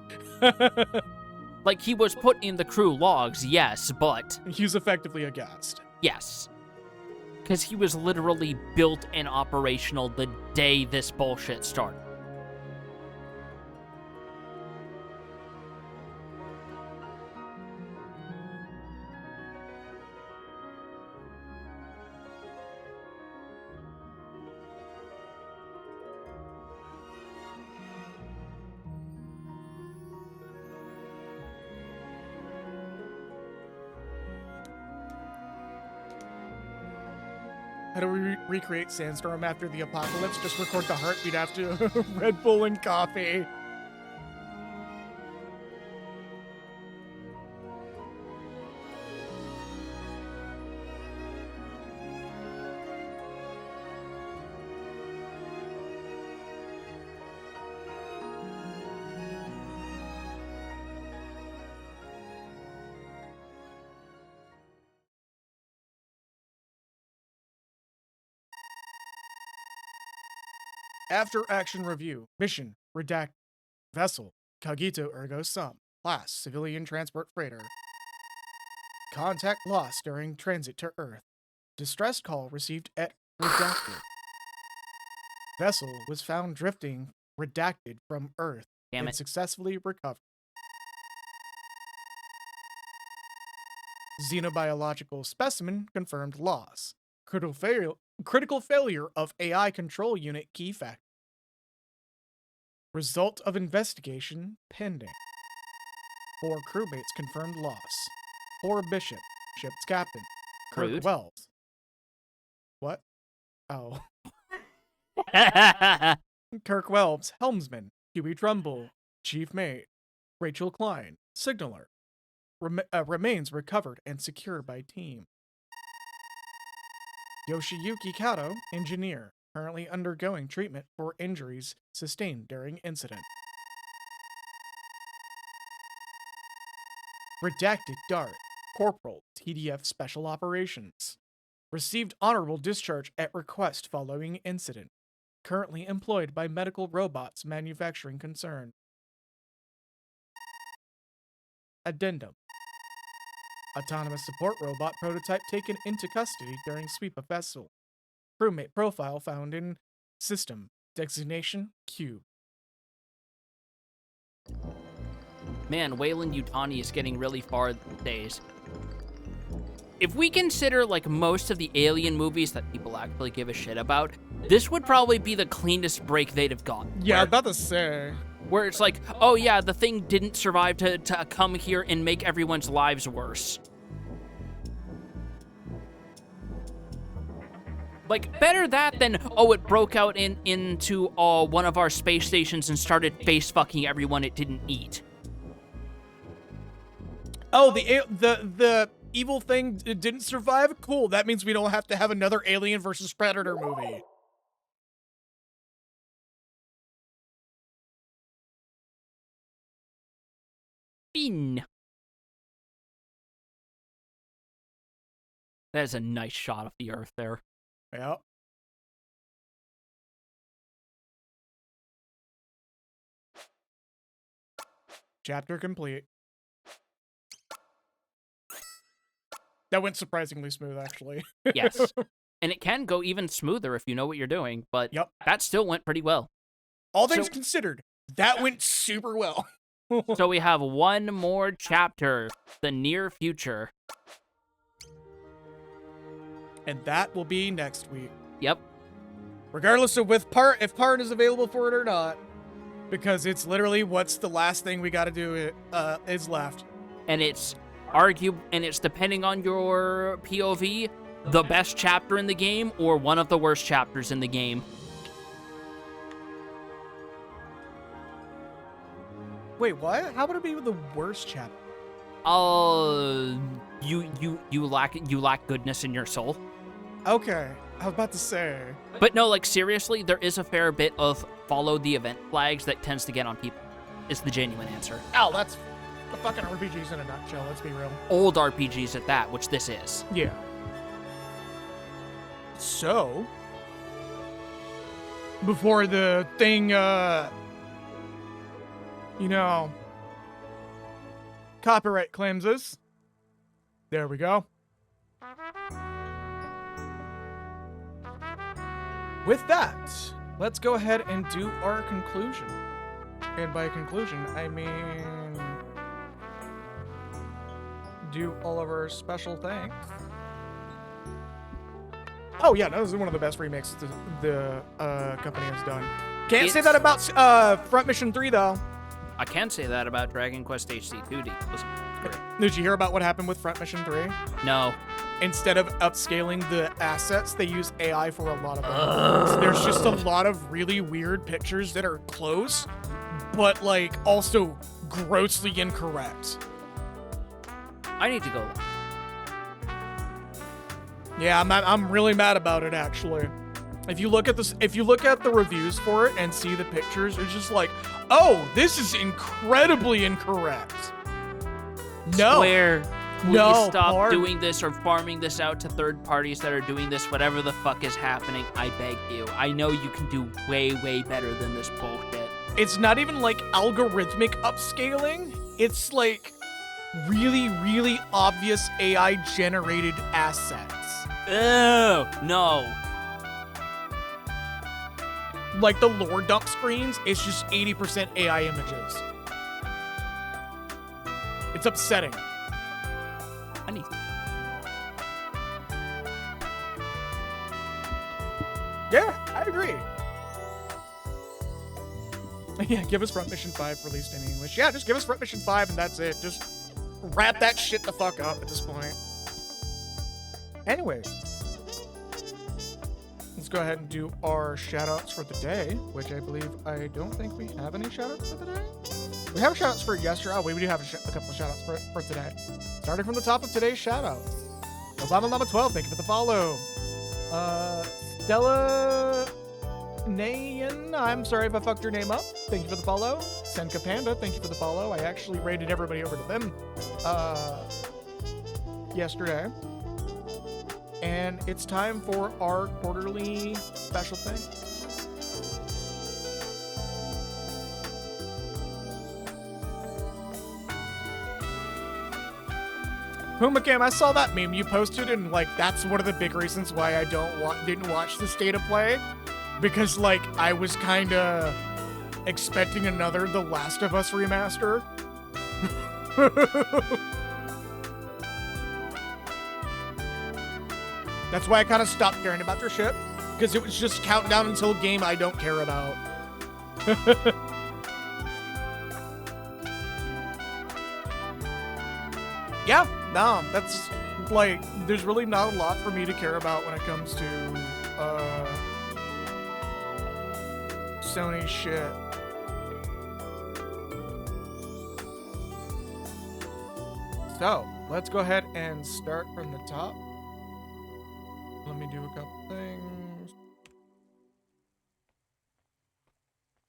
B: Like, he was put in the crew logs, yes, but...
A: He's effectively a guest.
B: Yes. Because he was literally built and operational the day this bullshit started.
A: How do we recreate Sandstorm after the apocalypse? Just record the heartbeat after Red Bull and coffee. After action review. Mission. Redact. Vessel. Cogito ergo sum. Class. Civilian transport freighter. Contact lost during transit to Earth. Distress call received at redacted. Vessel was found drifting redacted from Earth
B: Damn
A: and
B: it.
A: successfully recovered. Xenobiological specimen confirmed loss. Critical failure of AI control unit key factor. Result of investigation pending. 4 crewmates confirmed loss. 4 Bishop, ship's captain. Kirk
B: Rude.
A: Wells. What? Oh. Kirk Wells, helmsman. Huey Trumbull, chief mate. Rachel Klein, signaler. Remains recovered and secured by team. Yoshiyuki Kato, engineer. currently undergoing treatment for injuries sustained during incident. Redacted Dart, Corporal, TDF Special Operations. Received honorable discharge at request following incident. Currently employed by Medical Robots Manufacturing Concern. Addendum. Autonomous support robot prototype taken into custody during sweep of vessel. Crewmate profile found in system. Designation Q.
B: Man, Wayland Yutani is getting really far these days. If we consider, like, most of the Alien movies that people actually give a shit about, this would probably be the cleanest break they'd have gotten.
A: Yeah, I'm about to say.
B: Where it's like, oh yeah, the thing didn't survive to come here and make everyone's lives worse. Like, better that than, oh, it broke out into one of our space stations and started face-fucking everyone it didn't eat.
A: Oh, the evil thing didn't survive? Cool, that means we don't have to have another Alien versus Predator movie.
B: Fin. That is a nice shot of the Earth there.
A: Yep. Chapter complete. That went surprisingly smooth, actually.
B: Yes. And it can go even smoother if you know what you're doing, but
A: yep,
B: that still went pretty well.
A: All things considered, that went super well.
B: So we have one more chapter, the near future.
A: And that will be next week.
B: Yep.
A: Regardless of if Part is available for it or not. Because it's literally what's the last thing we gotta do is left.
B: And it's depending on your POV, the best chapter in the game or one of the worst chapters in the game.
A: Wait, what? How would it be the worst chapter?
B: You lack goodness in your soul.
A: Okay, I was about to say.
B: But no, like, seriously, there is a fair bit of follow the event flags that tends to get on people. Is the genuine answer.
A: Oh, that's the fucking RPGs in a nutshell, let's be real.
B: Old RPGs at that, which this is.
A: Yeah. So, before the thing, copyright claims us. There we go. With that, let's go ahead and do our conclusion. And by conclusion, I mean do all of our special thanks. Oh yeah, no, this is one of the best remakes the company has done. Can't say that about Front Mission 3 though.
B: I can say that about Dragon Quest HC2D.
A: Did you hear about what happened with Front Mission 3?
B: No.
A: Instead of upscaling the assets, they use AI for a lot of them. So there's just a lot of really weird pictures that are close, but like also grossly incorrect.
B: I need to go look.
A: Yeah, I'm really mad about it actually. If you look at the reviews for it and see the pictures, it's just like, oh, this is incredibly incorrect. No.
B: Square, will
A: no,
B: you stop doing this or farming this out to third parties that are doing this, whatever the fuck is happening? I beg you. I know you can do way, way better than this bullshit.
A: It's not even like algorithmic upscaling. It's like really, really obvious AI-generated assets.
B: Ew, no.
A: Like the lore dump screens, it's just 80% AI images. It's upsetting.
B: I need.
A: Yeah, I agree. Yeah, give us Front Mission 5 released in English. Yeah, just give us Front Mission 5 and that's it. Just wrap that shit the fuck up at this point. Anyway, let's go ahead and do our shoutouts for the day, which I don't think we have any shoutouts for the day. We have shoutouts for yesterday. Oh, we do have a couple of shoutouts for today. Starting from the top of today's shoutouts. Obama Llama 12, thank you for the follow. Stella Nayan, I'm sorry if I fucked your name up. Thank you for the follow. Senka Panda, thank you for the follow. I actually rated everybody over to them yesterday. And it's time for our quarterly special thing. Puma Cam, I saw that meme you posted, and like that's one of the big reasons why I didn't watch the State of Play, because like I was kind of expecting another The Last of Us remaster. That's why I kind of stopped caring about their shit, because it was just countdown until a game I don't care about. Yeah, no, that's like, there's really not a lot for me to care about when it comes to Sony shit. So, let's go ahead and start from the top. Let me do a couple things.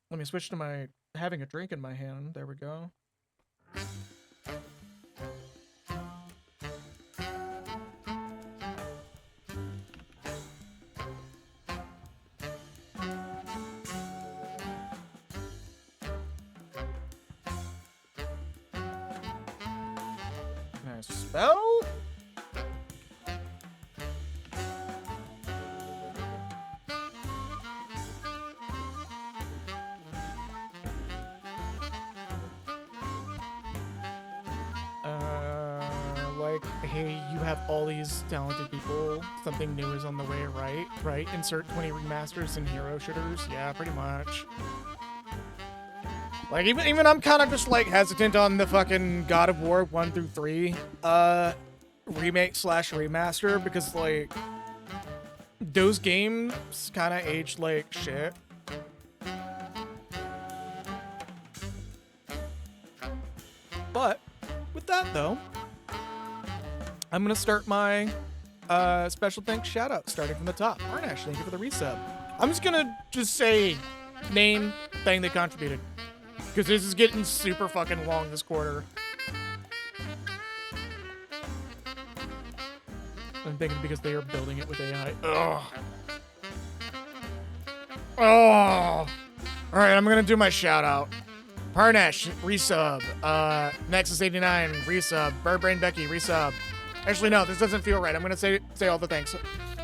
A: Let me switch to my having a drink in my hand. There we go. Nice spell. Like, hey, you have all these talented people. Something new is on the way, right? Right? Insert 20 remasters and hero shooters. Yeah, pretty much. Like, even I'm kind of just, like, hesitant on the fucking God of War 1 through 3 remake / remaster, because, like, those games kind of aged like shit. But, with that, though, I'm going to start my special thanks shout-out, starting from the top. Arnash, thank you for the resub. I'm just going to say name, thing they contributed, because this is getting super fucking long this quarter. I'm thinking because they are building it with AI. Ugh. Oh. Alright, I'm gonna do my shout out. Parnesh, resub. Nexus89, resub. Birdbrain Becky, resub. Actually, no, this doesn't feel right. I'm gonna say all the thanks.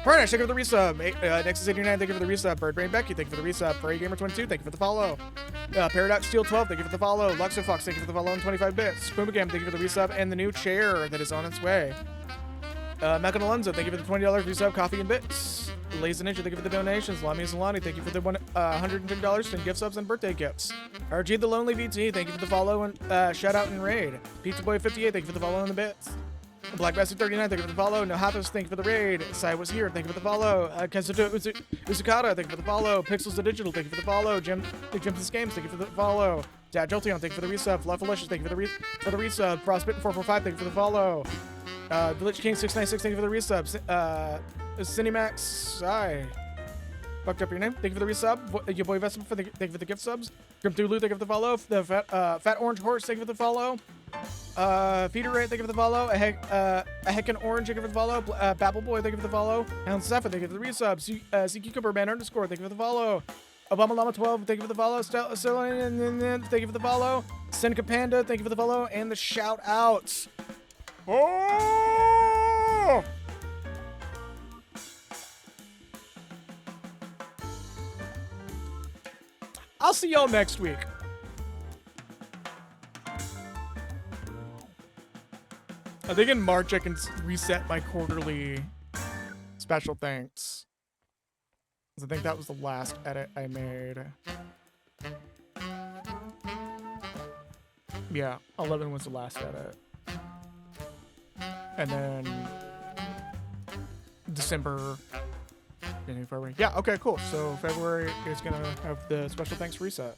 A: Parnesh, thank you for the resub. Nexus89, thank you for the resub. Birdbrain Becky, thank you for the resub. FurryGamer22, thank you for the follow. Paradox Steel 12, thank you for the follow. Luxofox, thank you for the follow on 25 bits. Spoomagam, thank you for the resub and the new chair that is on its way. Malcolm Alonso, thank you for the $20 resub, coffee and bits. Lazy Ninja, thank you for the donations. Lami Solani, thank you for the $110 in gift subs and birthday gifts. RG the Lonely VT, thank you for the follow and shout out and raid. Pizza Boy 58, thank you for the follow and the bits. Black Bastard 39, thank you for the follow. Nohathos, thank you for the raid. Sai was here, thank you for the follow. Kazuto Uzukata, thank you for the follow. Pixels the Digital, thank you for the follow. Jim's Games, thank you for the follow. Dad Jolteon, thank you for the resub. Lawfulicious, thank you for the resub. Frostbitten 445, thank you for the follow. The Lich King 696, thank you for the resub. Cinemax, I fucked up your name. Thank you for the resub. Your boy Vespa, thank you for the gift subs. Grim Thulu, thank you for the follow. The Fat Orange Horse, thank you for the follow. Feeder Ray, thank you for the follow. A Heckin' Orange, thank you for the follow. Babble Boy, thank you for the follow. Hound Zephyr, thank you for the resub. CQCuberman _, thank you for the follow. Obama Llama 12, thank you for the follow. Stella, thank you for the follow. Seneca Panda, thank you for the follow. And the shout outs. Oh! I'll see y'all next week. I think in March I can reset my quarterly special thanks. 'Cause I think that was the last edit I made. Yeah, 11 was the last edit. And then December, January, February. Yeah, okay, cool. So February is gonna have the special thanks reset.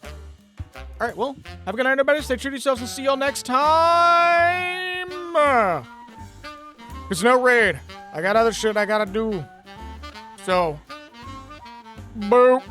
A: All right, well, have a good night, everybody. Stay true to yourselves and see y'all next time. There's no raid. I got other shit I gotta do. So, boop.